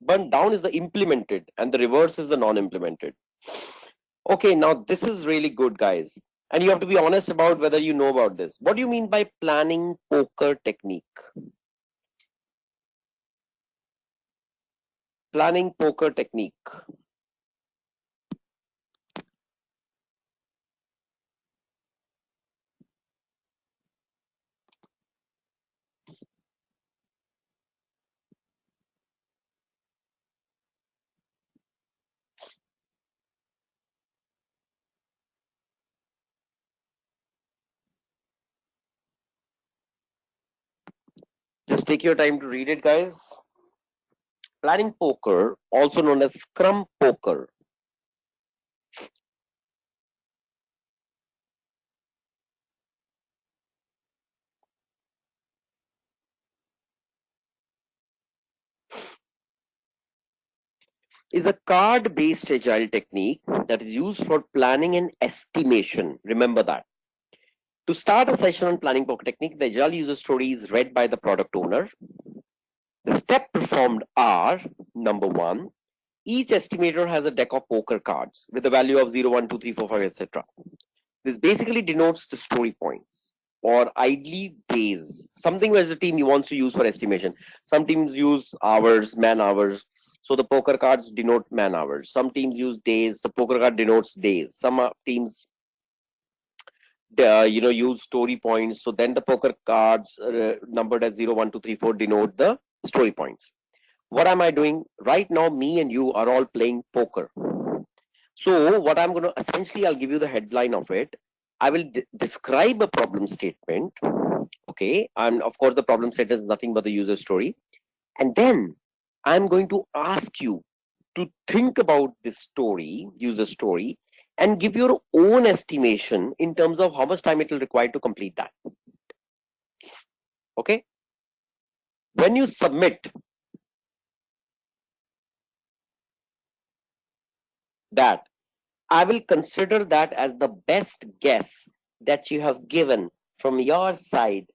down is the implemented, and the reverse is the non-implemented. Okay, now this is really good, guys. And you have to be honest about whether you know about this. What do you mean by planning poker technique? Planning poker technique. Just take your time to read it, guys. Planning poker, also known as Scrum poker, is a card-based agile technique that is used for planning and estimation. Remember that. To start a session on planning poker technique, the agile user story is read by the product owner. The steps performed are: number one, each estimator has a deck of poker cards with a value of 0, 1, 2, 3, 4, 5, etc. This basically denotes the story points, or ideally days, something where the team wants to use for estimation. Some teams use hours, man hours. So the poker cards denote man hours. Some teams use days. The poker card denotes days. Some teams use story points. So then the poker cards numbered as 0, 1, 2, 3, 4 denote the story points. What am I doing right now? Me and you are all playing poker. So what I'm going to essentially, I'll give you the headline of it. I will describe a problem statement. Okay, and of course the problem statement is nothing but the user story, and then I'm going to ask you to think about this story, user story, and give your own estimation in terms of how much time it will require to complete that. Okay, when you submit that, I will consider that as the best guess that you have given from your side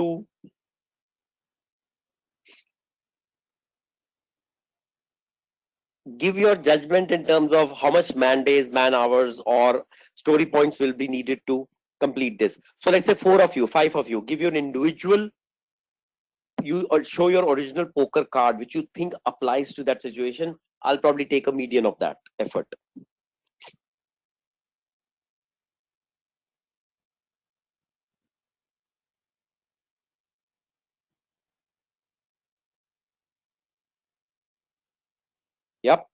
to give your judgment in terms of how much man days, man hours, or story points will be needed to complete this. So let's say four of you, five of you, give you an individual, you show your original poker card which you think applies to that situation. I'll probably take a median of that effort. Yep.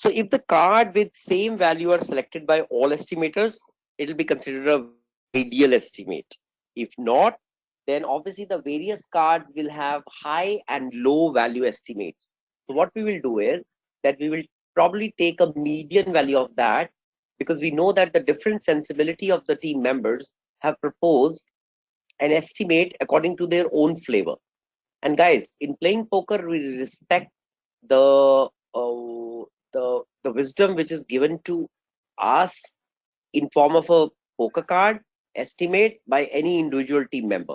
So if the card with same value are selected by all estimators, it will be considered a ideal estimate. If not, then obviously the various cards will have high and low value estimates. So what we will do is that we will probably take a median value of that, because we know that the different sensibility of the team members have proposed an estimate according to their own flavor. And guys, in playing poker, we respect the the wisdom which is given to us in form of a poker card estimate by any individual team member.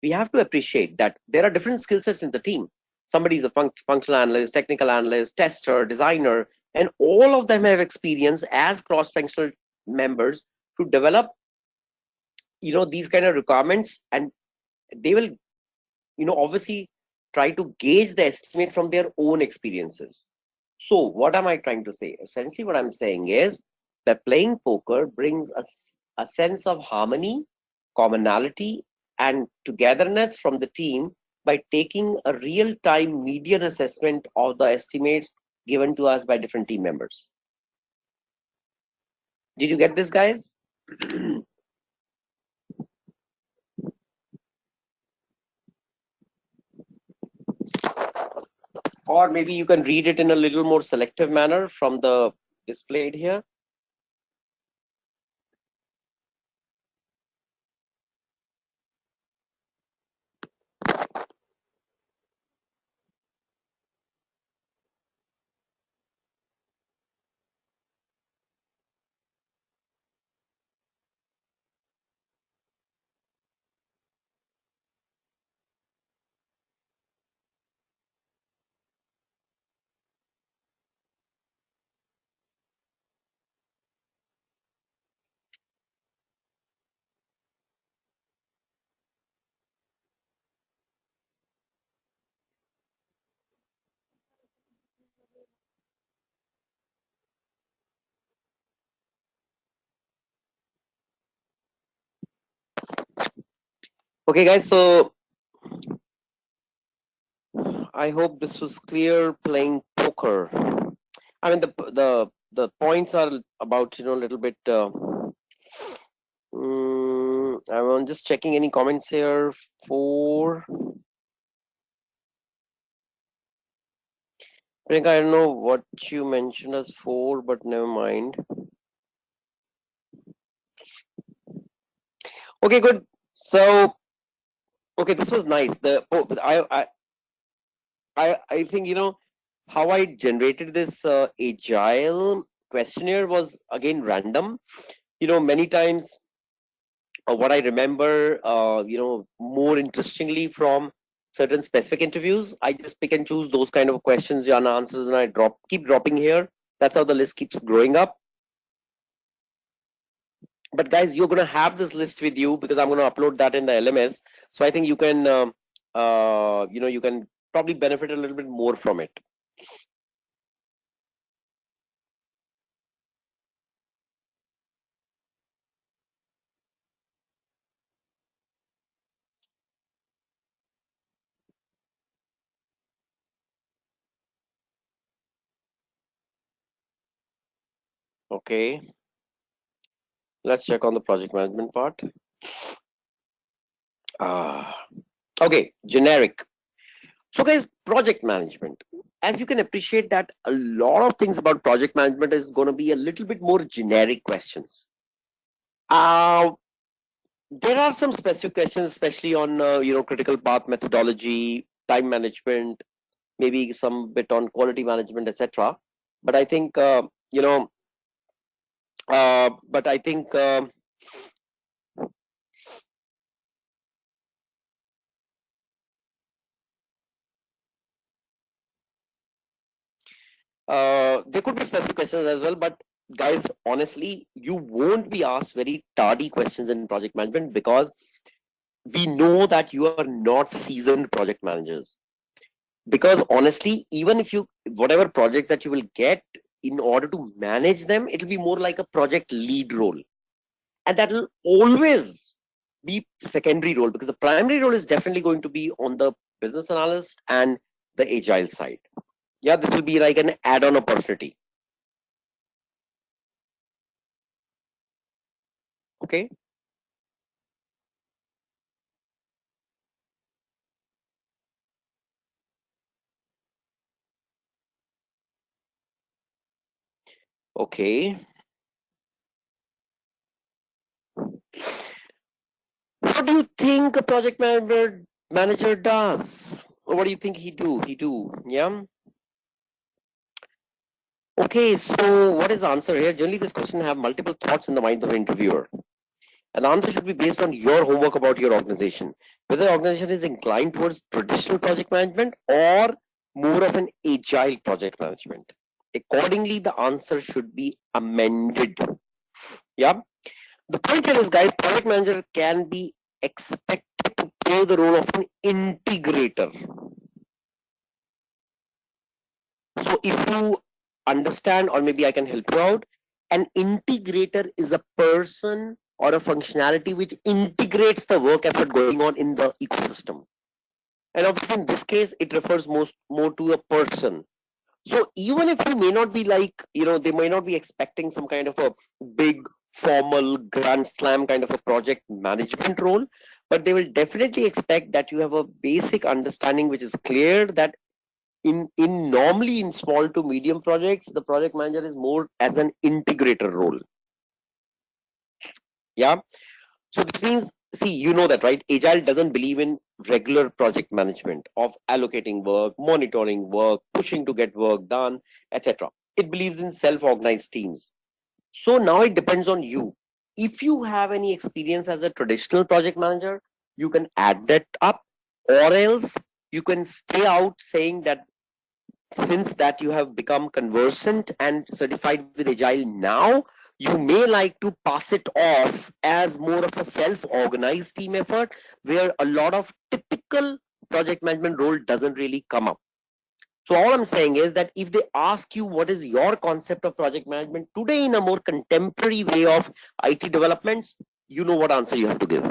We have to appreciate that there are different skill sets in the team. Somebody is a functional analyst, technical analyst, tester, designer, and all of them have experience as cross-functional members to develop, these kind of requirements, and they will, obviously try to gauge the estimate from their own experiences. So what am I trying to say? Essentially what I'm saying is that playing poker brings us a sense of harmony, commonality, and togetherness from the team by taking a real-time median assessment of the estimates given to us by different team members. Did you get this, guys? Or maybe you can read it in a little more selective manner from the displayed here. Okay, guys, so I hope this was clear. Playing poker, I mean, the points are about, a little bit. I'm just checking any comments here. For Priyanka, I don't know what you mentioned as four, but never mind. Okay, good. So, okay, this was nice. I think, how I generated this agile questionnaire was again random. Many times, what I remember, more interestingly from certain specific interviews, I just pick and choose those kind of questions and answers, and I keep dropping here. That's how the list keeps growing up. But guys, you're gonna have this list with you because I'm gonna upload that in the LMS. So I think you can, you can probably benefit a little bit more from it. Okay, let's check on the project management part. Ah, okay, generic. So guys, project management. As you can appreciate that a lot of things about project management is going to be a little bit more generic questions. Uh, there are some specific questions, especially on critical path methodology, time management, maybe some bit on quality management, etc. But I think but I think there could be specific questions as well. But guys, honestly, you won't be asked very tardy questions in project management because we know that you are not seasoned project managers. Because honestly, even if you whatever projects that you will get, in order to manage them, it will be more like a project lead role, and that will always be secondary role, because the primary role is definitely going to be on the business analyst and the agile side. Yeah, this will be like an add-on opportunity. Okay. Okay. What do you think a project manager does? What do you think he do? Yeah. Okay, so what is the answer here? Generally, this question have multiple thoughts in the mind of an interviewer. An answer should be based on your homework about your organization. Whether the organization is inclined towards traditional project management or more of an agile project management. Accordingly, the answer should be amended. Yeah. The point here is, guys, project manager can be expected to play the role of an integrator. So if you understand, or maybe I can help you out, an integrator is a person or a functionality which integrates the work effort going on in the ecosystem. And obviously in this case, it refers more to a person. So even if you may not be like, they may not be expecting some kind of a big formal grand slam kind of a project management role, but they will definitely expect that you have a basic understanding which is clear, that in normally in small to medium projects, the project manager is more as an integrator role. Yeah. So this means, see, you know that, right? Agile doesn't believe in regular project management of allocating work, monitoring work, pushing to get work done, etc. It believes in self-organized teams. So now it depends on you. If you have any experience as a traditional project manager, you can add that up, or else you can stay out saying that since that you have become conversant and certified with agile now, you may like to pass it off as more of a self-organized team effort, where a lot of typical project management role doesn't really come up. So all I'm saying is that if they ask you what is your concept of project management today in a more contemporary way of IT developments, you know what answer you have to give.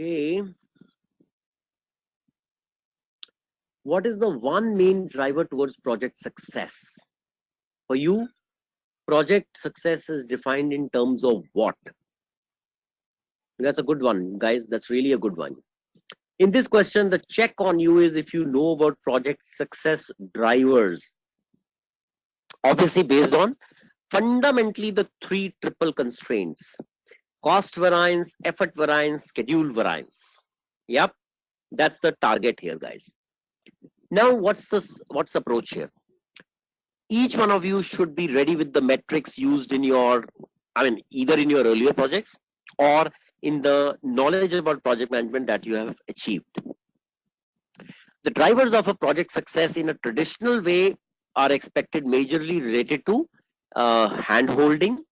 Okay. What is the one main driver towards project success? For you, project success is defined in terms of what? That's a good one, guys. That's really a good one. In this question, the check on you is if you know about project success drivers, obviously based on fundamentally the three triple constraints: cost variance, effort variance, schedule variance. Yep, that's the target here, guys. Now, what's the approach here? Each one of you should be ready with the metrics used in your, I mean, either in your earlier projects or in the knowledge about project management that you have achieved. The drivers of a project success in a traditional way are expected majorly related to hand holding,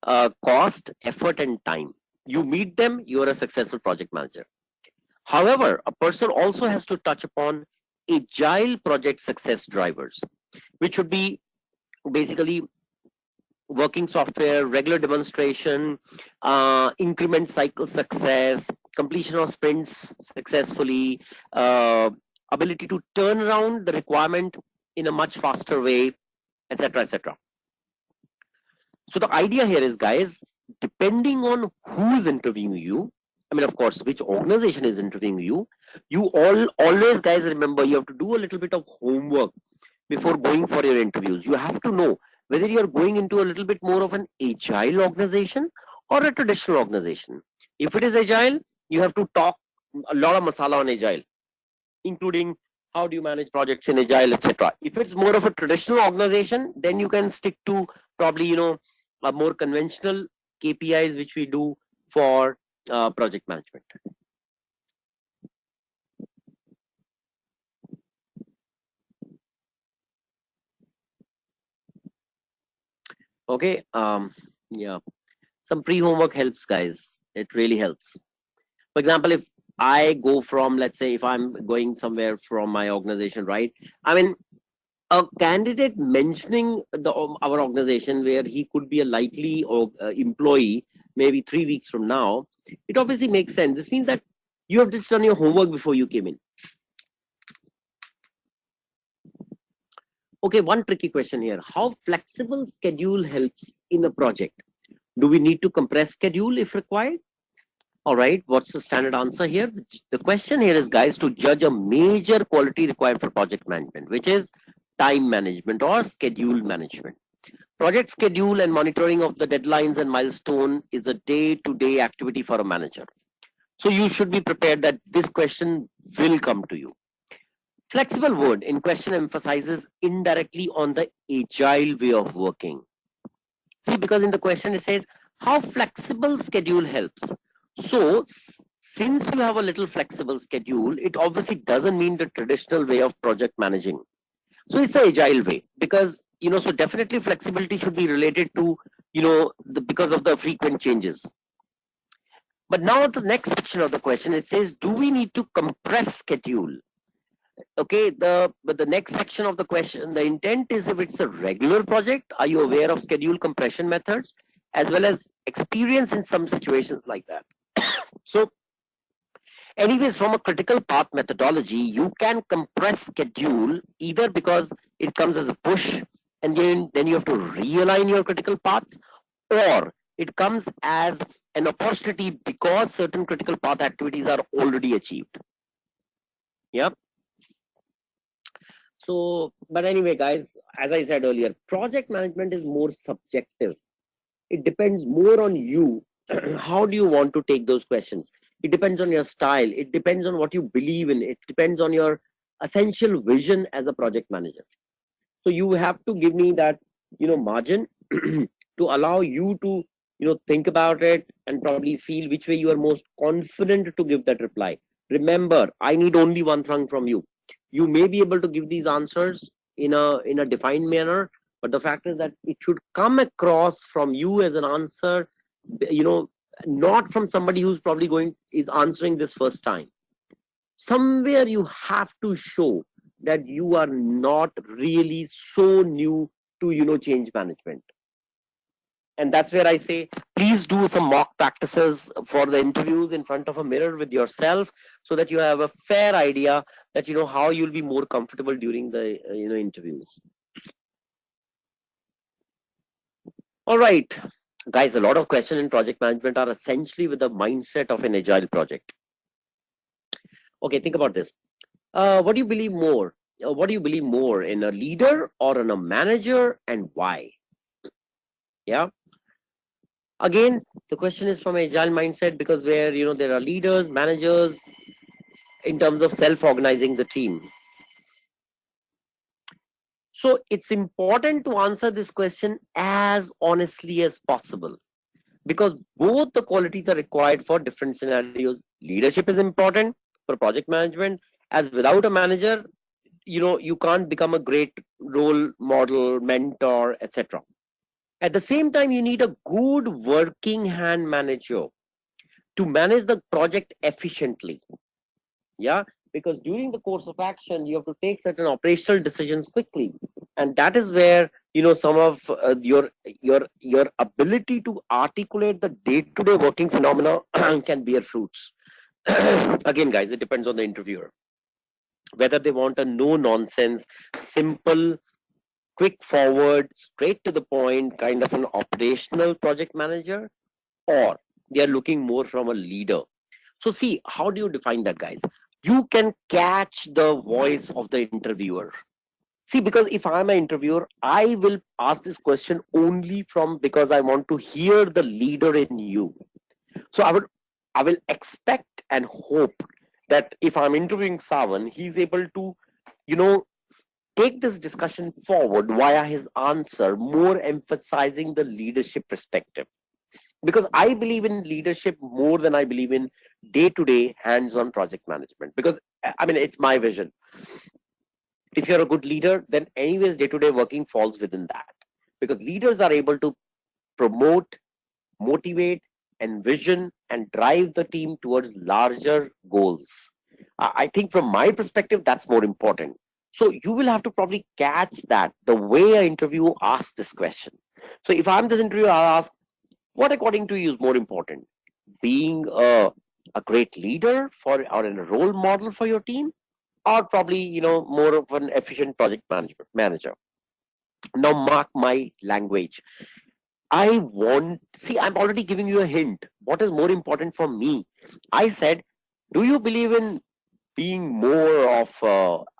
cost, effort, and time. You meet them, you are a successful project manager. However, a person also has to touch upon agile project success drivers, which would be basically working software, regular demonstration, increment cycle success, completion of sprints successfully, uh, ability to turn around the requirement in a much faster way, etc., etc. So the idea here is, guys, depending on who's interviewing you, I mean, of course, which organization is interviewing you, you all always, guys, remember you have to do a little bit of homework before going for your interviews. You have to know whether you're going into a little bit more of an agile organization or a traditional organization. If it is agile, you have to talk a lot of masala on agile, including how do you manage projects in agile, etc. If it's more of a traditional organization, then you can stick to probably, a more conventional KPIs which we do for project management. Okay. Yeah, some pre-homework helps, guys. It really helps. For example, if I go from, let's say, if I'm going somewhere from my organization, right? I mean, a candidate mentioning our organization where he could be a likely employee maybe 3 weeks from now, it obviously makes sense. This means that you have just done your homework before you came in. Okay, one tricky question here. How flexible schedule helps in a project? Do we need to compress schedule if required? All right, what's the standard answer here? The question here is, guys, to judge a major quality required for project management, which is time management or schedule management. Project schedule and monitoring of the deadlines and milestone is a day-to-day activity for a manager. So you should be prepared that this question will come to you. Flexible word in question emphasizes indirectly on the agile way of working. See, because in the question it says how flexible schedule helps. So since you have a little flexible schedule, it obviously doesn't mean the traditional way of project managing. So it's the agile way, because so definitely flexibility should be related to because of the frequent changes. But now the next section of the question, it says, do we need to compress schedule? Okay, but the next section of the question, the intent is, if it's a regular project, are you aware of schedule compression methods as well as experience in some situations like that? So anyways, from a critical path methodology, you can compress schedule either because it comes as a push and then you have to realign your critical path, or it comes as an opportunity because certain critical path activities are already achieved. Yep. So, but anyway, guys, as I said earlier, project management is more subjective. It depends more on you. How do you want to take those questions? It depends on your style. It depends on what you believe in. It depends on your essential vision as a project manager. So you have to give me that, margin to allow you to, think about it and probably feel which way you are most confident to give that reply. Remember, I need only one thing from you. You may be able to give these answers in a defined manner, but the fact is that it should come across from you as an answer, not from somebody who's probably is answering this first time. Somewhere you have to show that you are not really so new to change management. And that's where I say, please do some mock practices for the interviews in front of a mirror with yourself, so that you have a fair idea that how you'll be more comfortable during the interviews. All right, guys, a lot of questions in project management are essentially with the mindset of an agile project. Okay, think about this. What do you believe more? What do you believe more, in a leader or in a manager, and why? Yeah. Again, the question is from agile mindset, because where there are leaders, managers, in terms of self-organizing the team. So it's important to answer this question as honestly as possible. because both the qualities are required for different scenarios. Leadership is important for project management, as without a manager, you can't become a great role model, mentor, etc. At the same time, you need a good working hand manager to manage the project efficiently. Yeah, because during the course of action you have to take certain operational decisions quickly, and that is where some of your ability to articulate the day-to-day working phenomena can bear fruits. Again, guys, it depends on the interviewer whether they want a no nonsense, simple, quick forward, straight to the point kind of an operational project manager, or they are looking more from a leader. So see, how do you define that, guys? You can catch the voice of the interviewer. See, because if I'm an interviewer, I will ask this question only from because I want to hear the leader in you. So I will expect and hope that if I'm interviewing someone, he's able to, you know, take this discussion forward via his answer, more emphasizing the leadership perspective. Because I believe in leadership more than I believe in day-to-day hands-on project management. Because I mean, it's my vision. If you're a good leader, then anyways day-to-day working falls within that. Because leaders are able to promote, motivate, envision, and drive the team towards larger goals. I think from my perspective, that's more important. So you will have to probably catch that the way an interview asks this question. So if I'm this interviewer, I'll ask, what according to you is more important? Being a great leader for or a role model for your team, or probably more of an efficient project management manager. Now mark my language. I want, see, I'm already giving you a hint. What is more important for me? I said, do you believe in being more of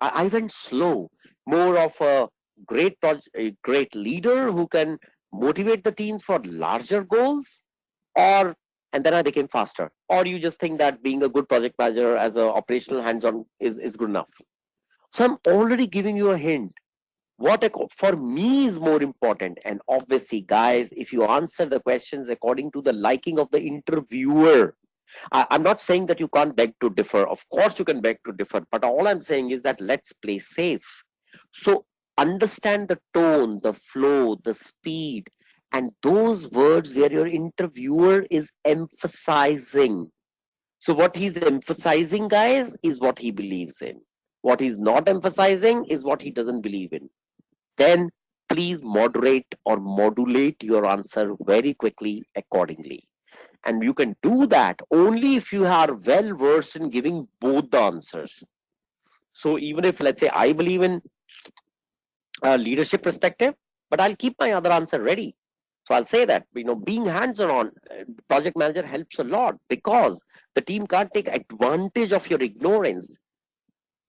I went slow, more of a a great leader who can motivate the teams for larger goals, or and then I became faster, or you just think that being a good project manager as a operational hands-on is good enough. So I'm already giving you a hint. For me is more important, and obviously, guys, if you answer the questions according to the liking of the interviewer, I'm not saying that you can't beg to differ. Of course, you can beg to differ. But all I'm saying is that let's play safe. So understand the tone, the flow, the speed, and those words where your interviewer is emphasizing. So what he's emphasizing, guys, is what he believes in. What he's not emphasizing is what he doesn't believe in. Then please moderate or modulate your answer very quickly accordingly. And you can do that only if you are well versed in giving both the answers. So even if, let's say, I believe in a leadership perspective, but I'll keep my other answer ready. So I'll say that being hands-on project manager helps a lot, because the team can't take advantage of your ignorance.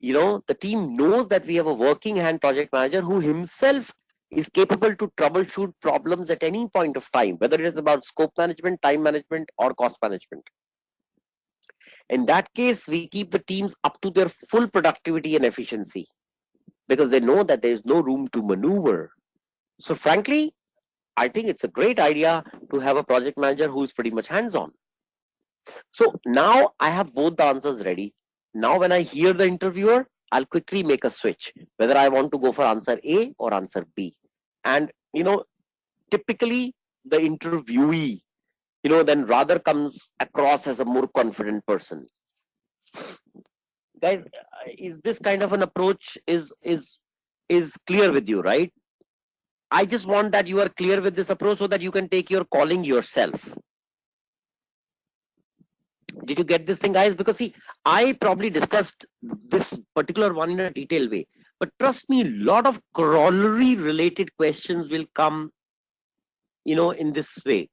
The team knows that we have a working hand project manager who himself is capable to troubleshoot problems at any point of time, whether it is about scope management, time management, or cost management. In that case, we keep the teams up to their full productivity and efficiency, because they know that there is no room to maneuver. So frankly, I think it's a great idea to have a project manager who is pretty much hands-on. So now I have both the answers ready. Now when I hear the interviewer, I'll quickly make a switch, whether I want to go for answer A or answer B. And typically the interviewee, then rather comes across as a more confident person. Guys, is this kind of an approach is clear with you, right? I just want that you are clear with this approach so that you can take your calling yourself. Did you get this thing, guys? Because see, I probably discussed this particular one in a detailed way, but trust me, a lot of corollary related questions will come in this way.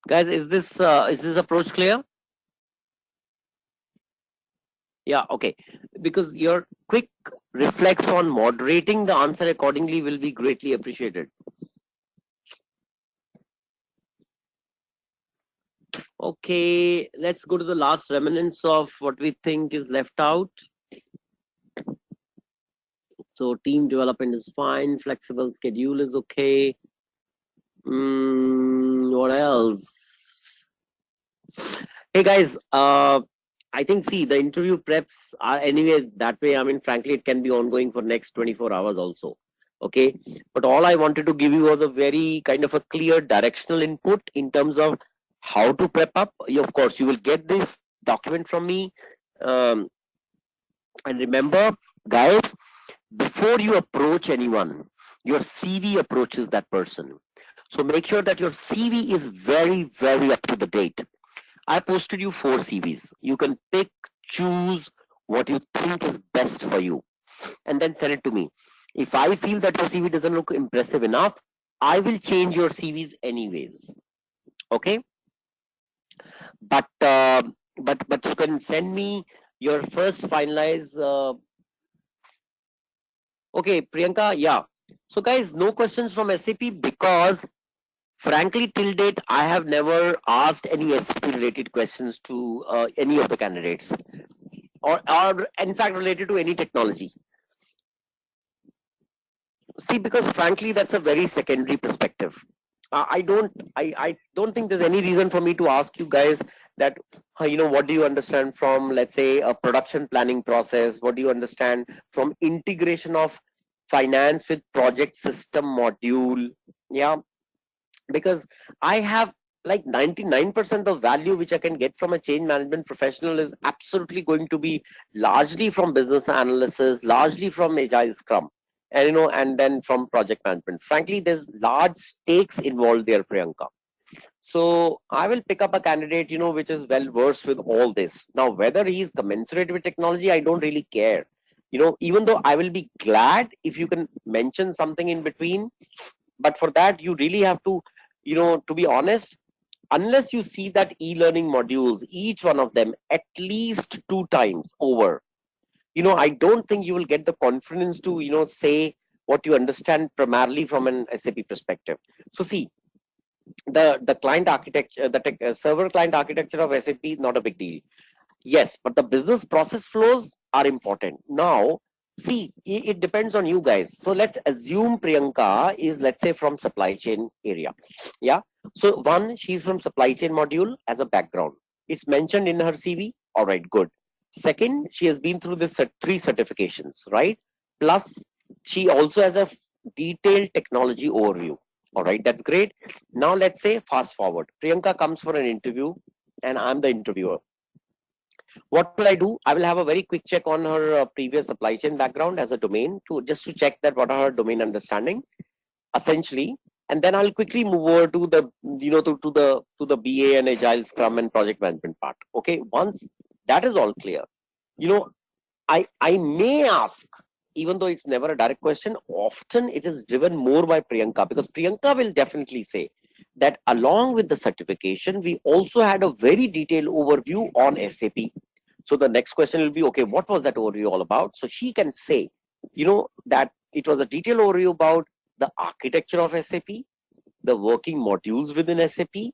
Guys, is this approach clear? Yeah, okay. Because your quick reflex on moderating the answer accordingly will be greatly appreciated. Okay, let's go to the last remnants of what we think is left out. So team development is fine, flexible schedule is okay. What else? Hey guys, I think see the interview preps are anyways that way. I mean, frankly, it can be ongoing for next 24 hours also. Okay, but all I wanted to give you was a very kind of a clear directional input in terms of how to prep up. Of course, you will get this document from me. Um, and remember, guys, before you approach anyone, your CV approaches that person. So make sure that your CV is very, very up to the date. I posted you 4 CVs. You can pick, choose what you think is best for you, and then send it to me. If I feel that your CV doesn't look impressive enough, I will change your CVs anyways. Okay, but but you can send me your first finalize. Okay, Priyanka, yeah. So guys, no questions from SAP because frankly, till date, I have never asked any SAP related questions to any of the candidates, or in fact related to any technology. See, because frankly, that's a very secondary perspective. I don't think there's any reason for me to ask you guys that, what do you understand from, let's say, a production planning process? What do you understand from integration of finance with project system module? Yeah, because I have like 99% of value which I can get from a change management professional is absolutely going to be largely from business analysis, largely from agile scrum, and and then from project management. Frankly, there's large stakes involved there, Priyanka. So I will pick up a candidate, which is well versed with all this. Now, whether he is commensurate with technology, I don't really care. Even though I will be glad if you can mention something in between, but for that you really have to, to be honest, unless you see that e-learning modules, each one of them at least 2 times over, I don't think you will get the confidence to, say what you understand primarily from an SAP perspective. So see, the client architecture, the server client architecture of SAP is not a big deal. Yes, but the business process flows are important. Now, see, it depends on you guys. So let's assume Priyanka is, let's say, from supply chain area. Yeah. So one, she's from supply chain module as a background. It's mentioned in her CV. All right, good. Second, she has been through this 3 certifications, right? Plus, she also has a detailed technology overview. All right, that's great. Now let's say fast forward. Priyanka comes for an interview, and I'm the interviewer. What will I do? I will have a very quick check on her previous supply chain background as a domain to just to check that what are her domain understanding essentially, and then I'll quickly move over to the, to the BA and agile scrum and project management part. Okay, once that is all clear, you know I may ask, even though it's never a direct question, often it is driven more by Priyanka, because Priyanka will definitely say that along with the certification we also had a very detailed overview on SAP. So the next question will be, okay, what was that overview all about? So she can say, that it was a detailed overview about the architecture of SAP, the working modules within SAP,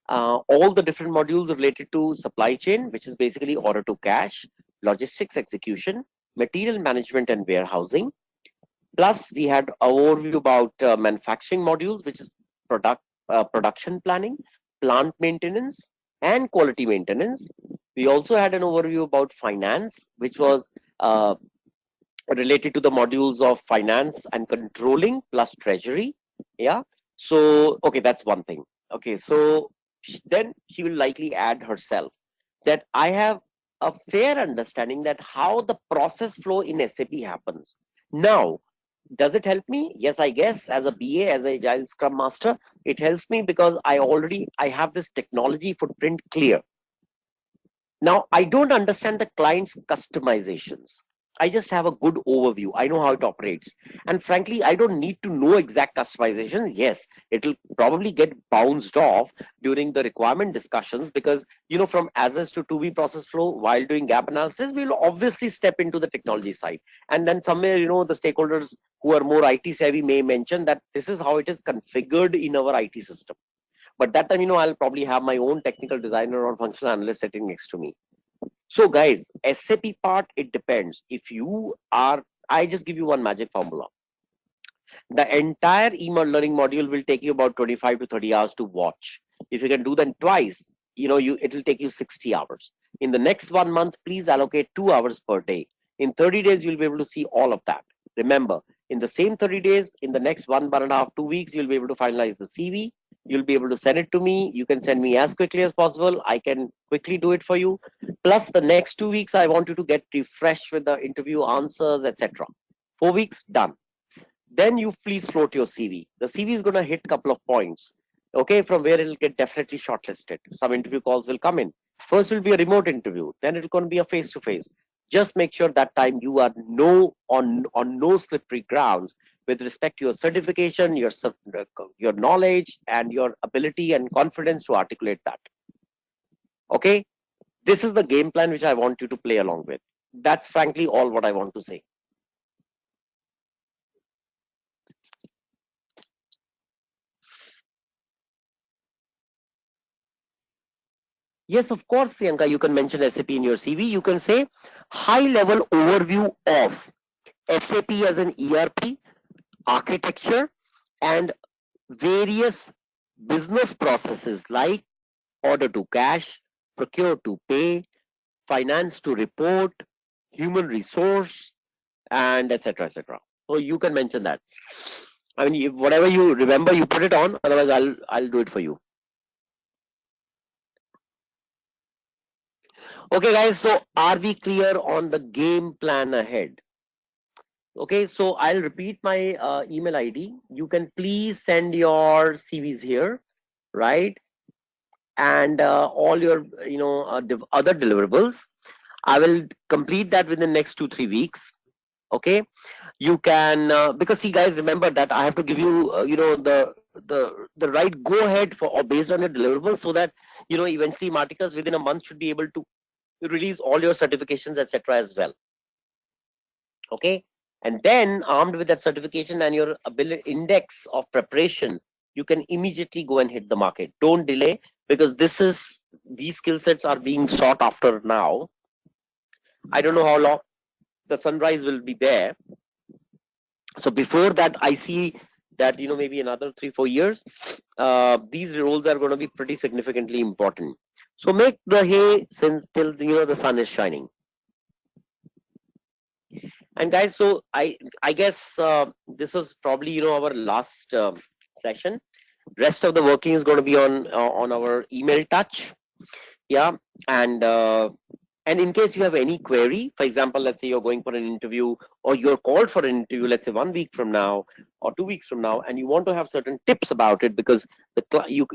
all the different modules related to supply chain, which is basically order to cash, logistics execution, material management and warehousing. Plus, we had an overview about manufacturing modules, which is production planning, plant maintenance, and quality maintenance. We also had an overview about finance, which was related to the modules of finance and controlling plus treasury. Yeah. So, okay, that's one thing. Okay. So then she will likely add herself that I have a fair understanding that how the process flow in SAP happens. Now, does it help me? Yes, I guess as a BA, as a agile scrum master, it helps me because I have this technology footprint clear. Now, I don't understand the client's customizations. I just have a good overview. I know how it operates. And frankly, I don't need to know exact customizations. Yes, it'll probably get bounced off during the requirement discussions because, from as to 2B process flow while doing gap analysis, we'll obviously step into the technology side. And then somewhere, the stakeholders who are more IT savvy may mention that this is how it is configured in our IT system. But that time, I'll probably have my own technical designer or functional analyst sitting next to me. So guys, SAP part, it depends. If you are, I just give you one magic formula. The entire learning module will take you about 25 to 30 hours to watch. If you can do them twice, it'll take you 60 hours. In the next 1 month, please allocate 2 hours per day. In 30 days, you'll be able to see all of that. Remember, in the same 30 days, in the next 1.5, 2 weeks, you'll be able to finalize the CV. You'll be able to send it to me. You can send me as quickly as possible. I can quickly do it for you. Plus, the next 2 weeks, I want you to get refreshed with the interview answers, etc. 4 weeks, done. Then you please float your CV. The CV is going to hit a couple of points, okay, from where it'll get definitely shortlisted. Some interview calls will come in. First will be a remote interview, then it's going to be a face-to-face. Just make sure that time you are on no slippery grounds with respect to your certification, your knowledge, and your ability and confidence to articulate that. Okay, this is the game plan which I want you to play along with. That's frankly all what I want to say. Yes, of course, Priyanka, you can mention SAP in your CV. You can say high level overview of SAP as an ERP, architecture, and various business processes like order to cash, procure to pay, finance to report, human resource, and etc. etc. So you can mention that. I mean, whatever you remember, you put it on. Otherwise, I'll do it for you. Okay, guys. So are we clear on the game plan ahead? Okay, so I'll repeat my email ID. You can please send your CVs here, right? And all your, other deliverables. I will complete that within the next 2-3 weeks. Okay, you can because see, guys, remember that I have to give you, the right go ahead for or based on your deliverables, so that eventually Marticus within a month should be able to release all your certifications, etc. as well. Okay, and then armed with that certification and your ability index of preparation, you can immediately go and hit the market. Don't delay, because these skill sets are being sought after now. I don't know how long the sunrise will be there. So before that, I see that maybe another 3-4 years, these roles are going to be pretty significantly important. So make the hay since till the sun is shining. And guys, so I guess this was probably our last session. Rest of the working is going to be on our email touch. Yeah, and in case you have any query, for example, let's say you're going for an interview or you're called for an interview, let's say 1 week from now or 2 weeks from now, and you want to have certain tips about it, because so you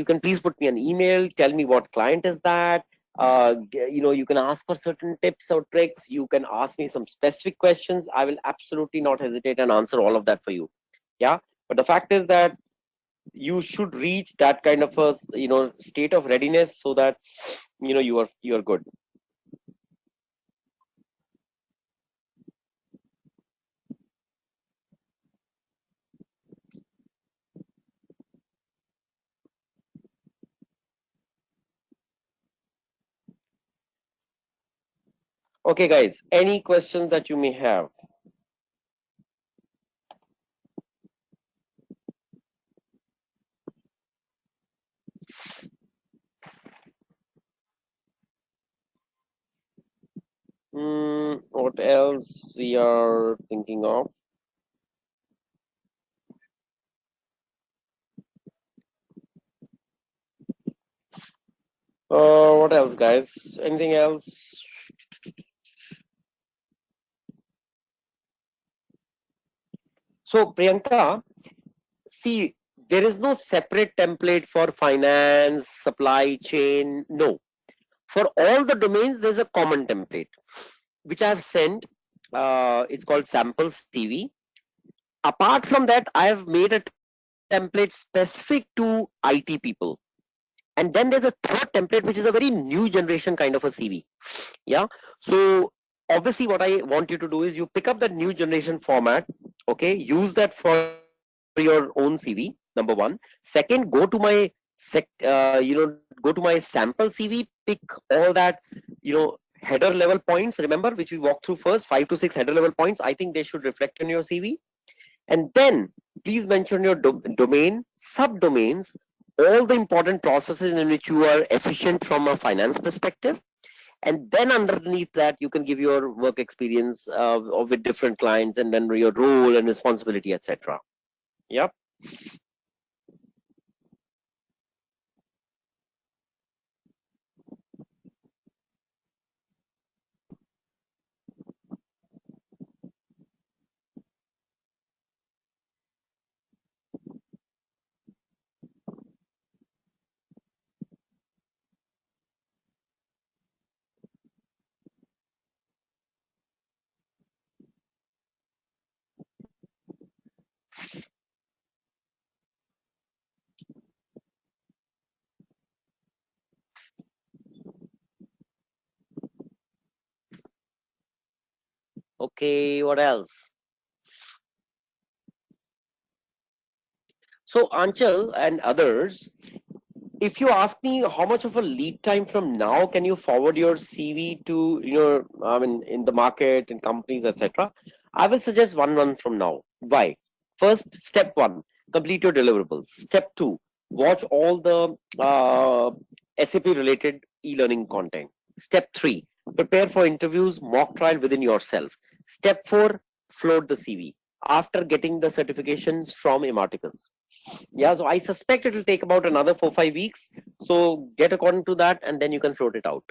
can please put me an email, tell me what client is that. You can ask for certain tips or tricks. You can ask me some specific questions. I will absolutely not hesitate and answer all of that for you. Yeah, but the fact is that you should reach that kind of a state of readiness, so that you are good. Okay, guys, any questions that you may have? What else we are thinking of? What else, guys? Anything else? So, Priyanka, see, there is no separate template for finance, supply chain. No. For all the domains, there's a common template, which I have sent. It's called sample CV. Apart from that, I have made a template specific to IT people. And then there's a third template, which is a very new generation kind of a CV. Yeah. So obviously what I want you to do is you pick up that new generation format. Okay. Use that for your own CV, number one. Second, go to my go to my sample CV, pick all that, header level points, remember, which we walked through first, 5 to 6 header level points. I think they should reflect on your CV. And then please mention your domain, subdomains, all the important processes in which you are efficient from a finance perspective. And then underneath that, you can give your work experience with different clients, and then your role and responsibility, etc. Yep. Okay, what else? So Anchal and others, if you ask me how much of a lead time from now can you forward your CV to, I mean, in the market, in companies, etc., I will suggest 1 month from now. Why? First, step one, complete your deliverables. Step two, watch all the SAP related e-learning content. Step three, prepare for interviews, mock trial within yourself. Step four, float the CV after getting the certifications from Imarticus. Yeah, so I suspect it will take about another 4 5 weeks. So get according to that, and then you can float it out.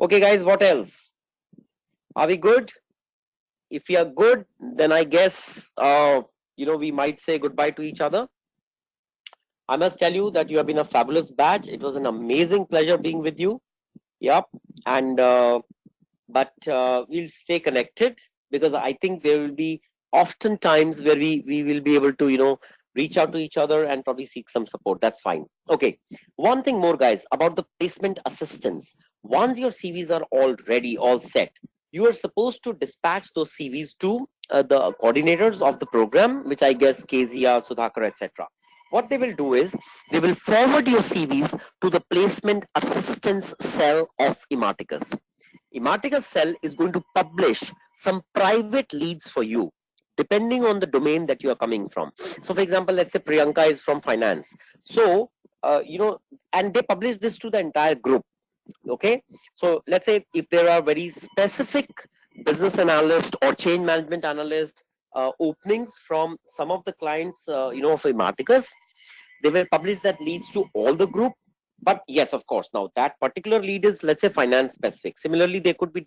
Okay, guys, what else? Are we good? If we are good, then I guess we might say goodbye to each other. I must tell you that you have been a fabulous batch. It was an amazing pleasure being with you. Yep, and but we'll stay connected, because I think there will be often times where we will be able to reach out to each other and probably seek some support. That's fine. Okay, one thing more, guys, about the placement assistance. Once your CVs are all ready, all set, you are supposed to dispatch those CVs to the coordinators of the program, which I guess Kezia, Sudhakar, etc. What they will do is they will forward your CVs to the placement assistance cell of Imarticus. Imarticus cell is going to publish some private leads for you, depending on the domain that you are coming from. So for example, let's say Priyanka is from finance. So and they publish this to the entire group. Okay, so let's say if there are very specific business analyst or change management analyst openings from some of the clients of Imarticus, they will publish that leads to all the group. But yes, of course, now that particular lead is, let's say, finance specific. Similarly, there could be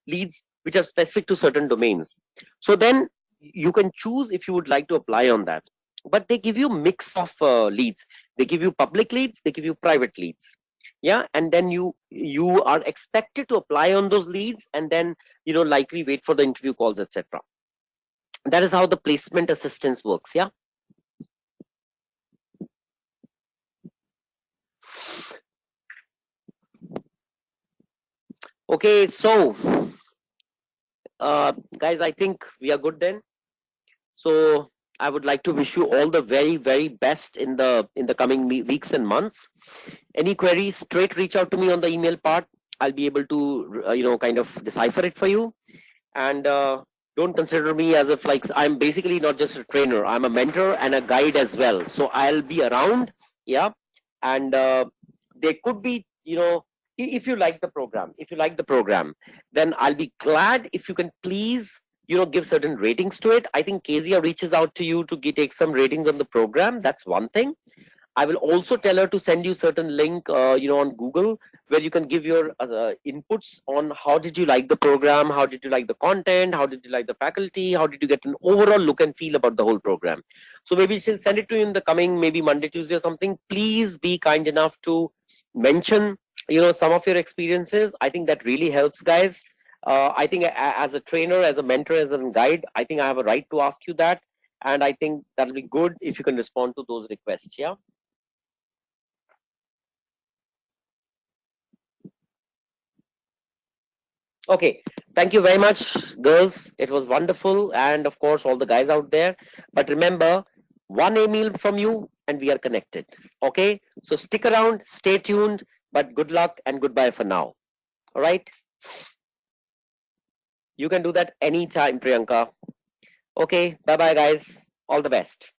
leads which are specific to certain domains. So then you can choose if you would like to apply on that. But they give you mix of leads. They give you public leads, they give you private leads. Yeah, and then you are expected to apply on those leads, and then likely wait for the interview calls, etc. That is how the placement assistance works. Yeah. Okay, so guys, I think we are good then. So I would like to wish you all the very, very best in the coming weeks and months. Any queries, straight reach out to me on the email part. I'll be able to kind of decipher it for you. And don't consider me as if like I'm basically not just a trainer. I'm a mentor and a guide as well. So I'll be around. Yeah. And there could be, if you like the program, then I'll be glad if you can please give certain ratings to it. I think Kezia reaches out to you to take some ratings on the program. That's one thing. I will also tell her to send you certain link, on Google, where you can give your inputs on how did you like the program, how did you like the content, how did you like the faculty, how did you get an overall look and feel about the whole program. So maybe she'll send it to you in the coming maybe Monday, Tuesday or something. Please be kind enough to mention some of your experiences. I think that really helps, guys. I think as a trainer, as a mentor, as a guide, I think I have a right to ask you that, and I think that'll be good if you can respond to those requests. Yeah. Okay. Thank you very much, girls. It was wonderful, and of course, all the guys out there. But remember, one email from you, and we are connected. Okay. So stick around, stay tuned. But good luck and goodbye for now. All right. You can do that anytime, Priyanka. Okay. Bye bye, guys. All the best.